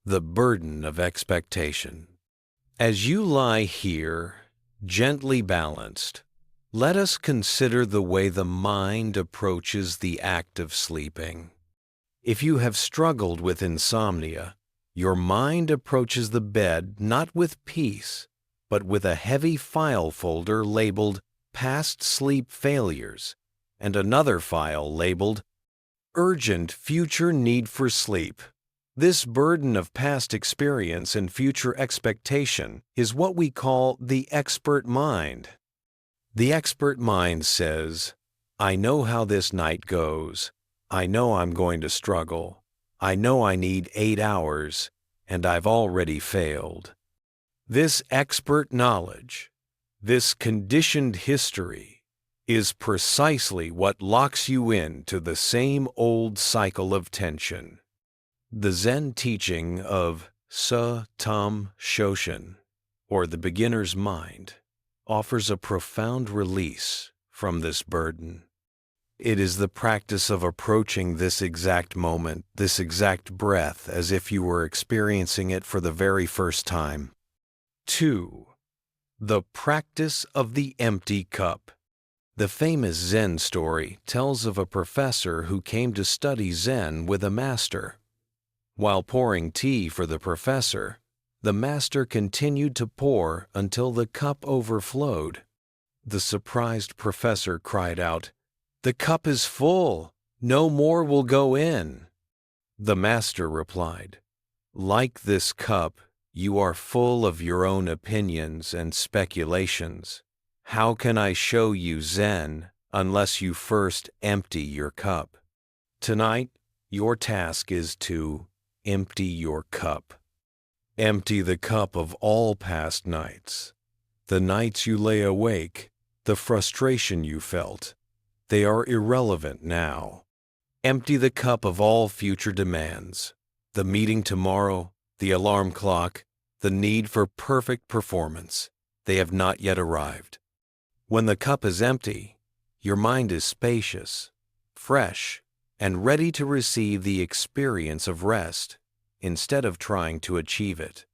The burden of expectation. As you lie here, gently balanced, let us consider the way the mind approaches the act of sleeping. If you have struggled with insomnia, your mind approaches the bed not with peace, but with a heavy file folder labeled Past Sleep Failures and another file labeled Urgent Future Need for Sleep. This burden of past experience and future expectation is what we call the expert mind. The expert mind says, I know how this night goes. I know I'm going to struggle. I know I need 8 hours, and I've already failed. This expert knowledge, this conditioned history, is precisely what locks you into the same old cycle of tension. The Zen teaching of Sa-Tam Shoshin, or the beginner's mind, offers a profound release from this burden. It is the practice of approaching this exact moment, this exact breath, as if you were experiencing it for the very first time. 2. The practice of the empty cup. The famous Zen story tells of a professor who came to study Zen with a master. While pouring tea for the professor, the master continued to pour until the cup overflowed. The surprised professor cried out, "The cup is full! No more will go in!" The master replied, "Like this cup, you are full of your own opinions and speculations. How can I show you Zen unless you first empty your cup?" Tonight, your task is to empty your cup. Empty the cup of all past nights. The nights you lay awake, the frustration you felt, they are irrelevant now. Empty the cup of all future demands. The meeting tomorrow, the alarm clock, the need for perfect performance, they have not yet arrived. When the cup is empty, your mind is spacious, fresh, and ready to receive the experience of rest instead of trying to achieve it.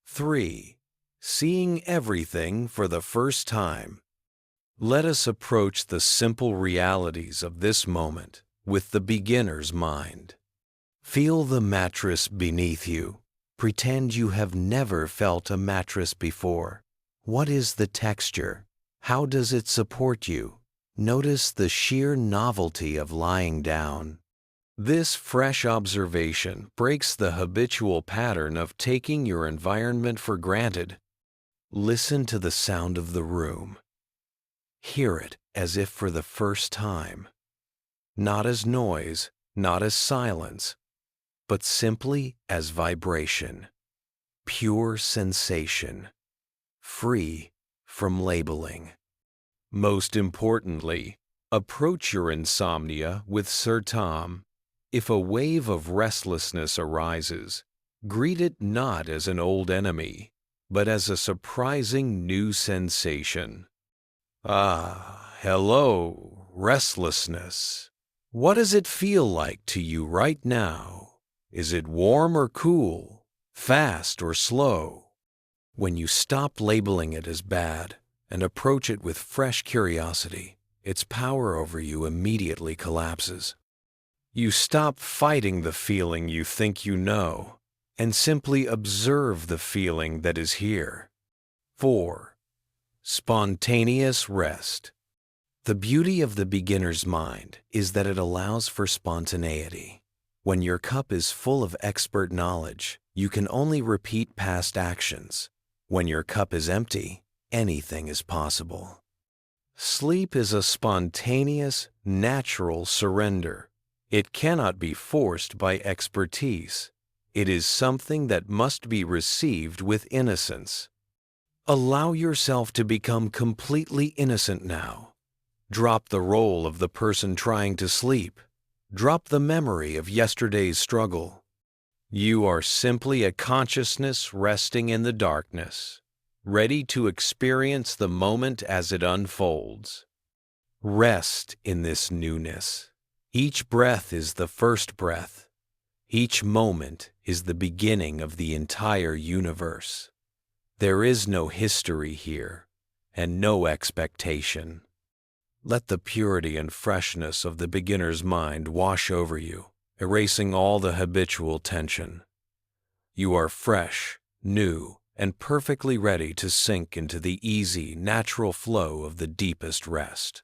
3. Seeing everything for the first time. Let us approach the simple realities of this moment with the beginner's mind. Feel the mattress beneath you. Pretend you have never felt a mattress before. What is the texture? How does it support you? Notice the sheer novelty of lying down. This fresh observation breaks the habitual pattern of taking your environment for granted. Listen to the sound of the room. Hear it as if for the first time. Not as noise, not as silence, but simply as vibration. Pure sensation. Free from labeling. Most importantly, approach your insomnia with Sir Tom. If a wave of restlessness arises, greet it not as an old enemy, but as a surprising new sensation. Ah, hello, restlessness. What does it feel like to you right now? Is it warm or cool, fast or slow? When you stop labeling it as bad and approach it with fresh curiosity, its power over you immediately collapses. You stop fighting the feeling you think you know and simply observe the feeling that is here. 4. Spontaneous rest. The beauty of the beginner's mind is that it allows for spontaneity. When your cup is full of expert knowledge, you can only repeat past actions. When your cup is empty, anything is possible. Sleep is a spontaneous, natural surrender. It cannot be forced by expertise. It is something that must be received with innocence. Allow yourself to become completely innocent now. Drop the role of the person trying to sleep. Drop the memory of yesterday's struggle. You are simply a consciousness resting in the darkness, ready to experience the moment as it unfolds. Rest in this newness. Each breath is the first breath. Each moment is the beginning of the entire universe. There is no history here, and no expectation. Let the purity and freshness of the beginner's mind wash over you, erasing all the habitual tension. You are fresh, new, and perfectly ready to sink into the easy, natural flow of the deepest rest.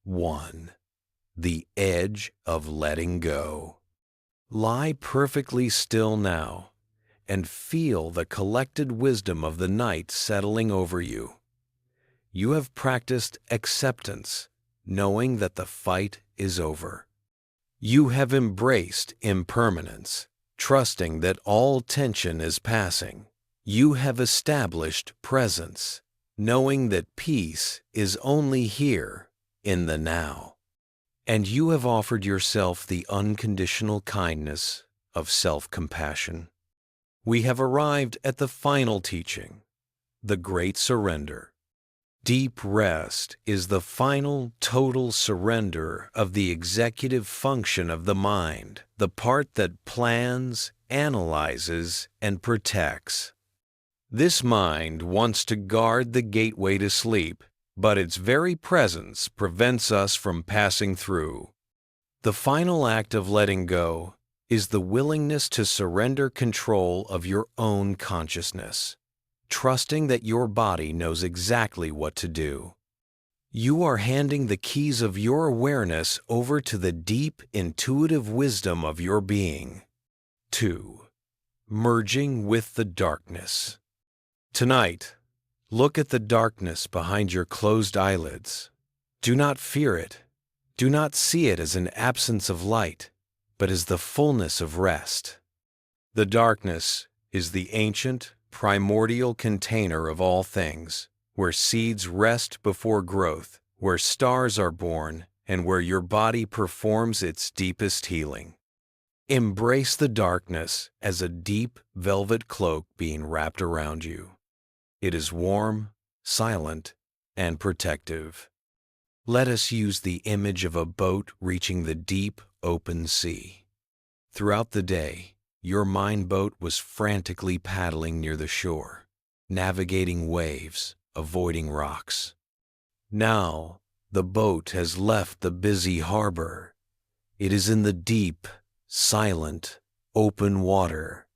1. The edge of letting go. Lie perfectly still now and feel the collected wisdom of the night settling over you. You have practiced acceptance, knowing that the fight is over. You have embraced impermanence, trusting that all tension is passing. You have established presence, knowing that peace is only here in the now. And you have offered yourself the unconditional kindness of self-compassion. We have arrived at the final teaching, the Great Surrender. Deep rest is the final total surrender of the executive function of the mind, the part that plans, analyzes, and protects. This mind wants to guard the gateway to sleep, but its very presence prevents us from passing through. The final act of letting go is the willingness to surrender control of your own consciousness, trusting that your body knows exactly what to do. You are handing the keys of your awareness over to the deep, intuitive wisdom of your being. 2. Merging with the darkness. Tonight, look at the darkness behind your closed eyelids. Do not fear it. Do not see it as an absence of light, but as the fullness of rest. The darkness is the ancient, primordial container of all things, where seeds rest before growth, where stars are born, and where your body performs its deepest healing. Embrace the darkness as a deep velvet cloak being wrapped around you. It is warm, silent, and protective. Let us use the image of a boat reaching the deep, open sea. Throughout the day, your mind boat was frantically paddling near the shore, navigating waves, avoiding rocks. Now, the boat has left the busy harbor. It is in the deep, silent, open water.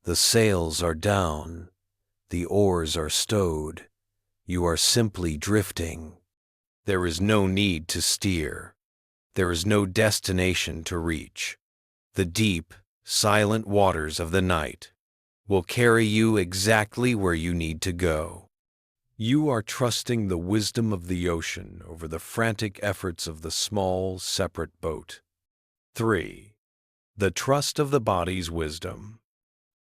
The sails are down. The oars are stowed. You are simply drifting. There is no need to steer. There is no destination to reach. The deep, silent waters of the night will carry you exactly where you need to go. You are trusting the wisdom of the ocean over the frantic efforts of the small, separate boat. 3. The trust of the body's wisdom.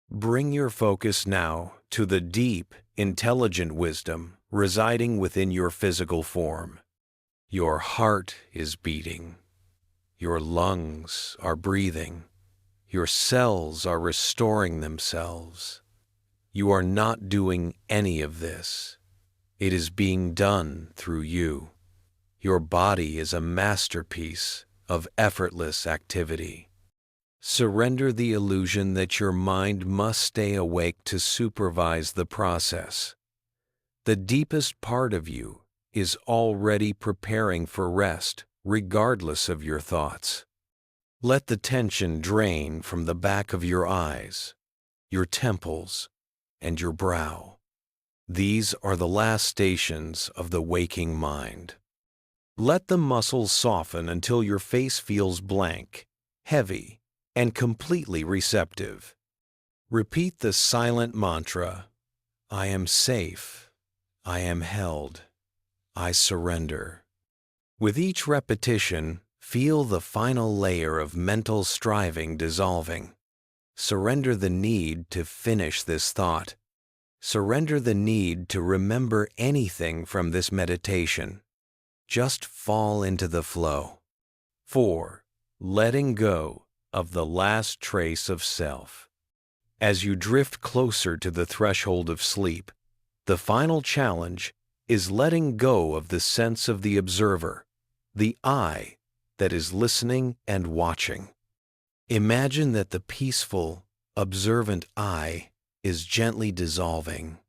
Bring your focus now to the deep, intelligent wisdom residing within your physical form. Your heart is beating. Your lungs are breathing. Your cells are restoring themselves. You are not doing any of this. It is being done through you. Your body is a masterpiece of effortless activity. Surrender the illusion that your mind must stay awake to supervise the process. The deepest part of you is already preparing for rest, regardless of your thoughts. Let the tension drain from the back of your eyes, your temples, and your brow. These are the last stations of the waking mind. Let the muscles soften until your face feels blank, heavy, and completely receptive. Repeat the silent mantra, I am safe, I am held, I surrender. With each repetition, feel the final layer of mental striving dissolving. Surrender the need to finish this thought. Surrender the need to remember anything from this meditation. Just fall into the flow. 4. Letting go of the last trace of self. As you drift closer to the threshold of sleep, the final challenge is letting go of the sense of the observer, the I that is listening and watching. Imagine that the peaceful, observant I is gently dissolving,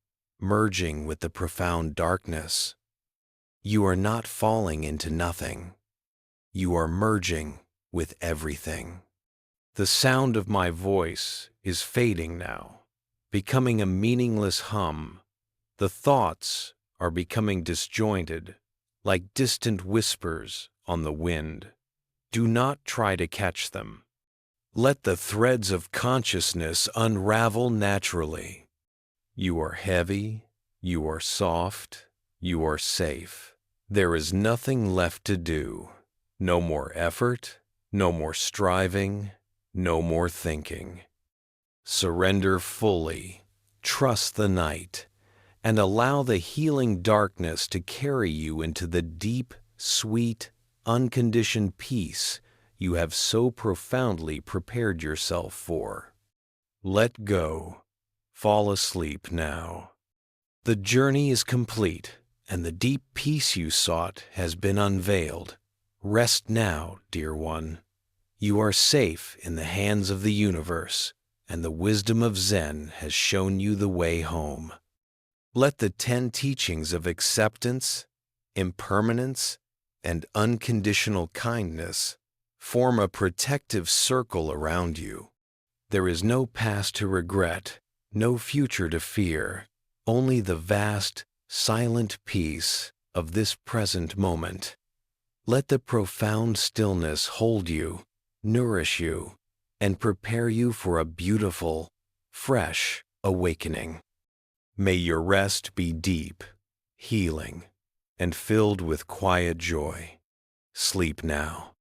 merging with the profound darkness. You are not falling into nothing. You are merging with everything. The sound of my voice is fading now, becoming a meaningless hum. The thoughts are becoming disjointed, like distant whispers on the wind. Do not try to catch them. Let the threads of consciousness unravel naturally. You are heavy, you are soft, you are safe. There is nothing left to do. No more effort, no more striving, no more thinking. Surrender fully, trust the night, and allow the healing darkness to carry you into the deep, sweet, unconditioned peace you have so profoundly prepared yourself for. Let go. Fall asleep now. The journey is complete, and the deep peace you sought has been unveiled. Rest now, dear one. You are safe in the hands of the universe, and the wisdom of Zen has shown you the way home. Let the 10 teachings of acceptance, impermanence, and unconditional kindness form a protective circle around you. There is no past to regret, no future to fear, only the vast, silent peace of this present moment. Let the profound stillness hold you, nourish you, and prepare you for a beautiful, fresh awakening. May your rest be deep, healing, and filled with quiet joy. Sleep now.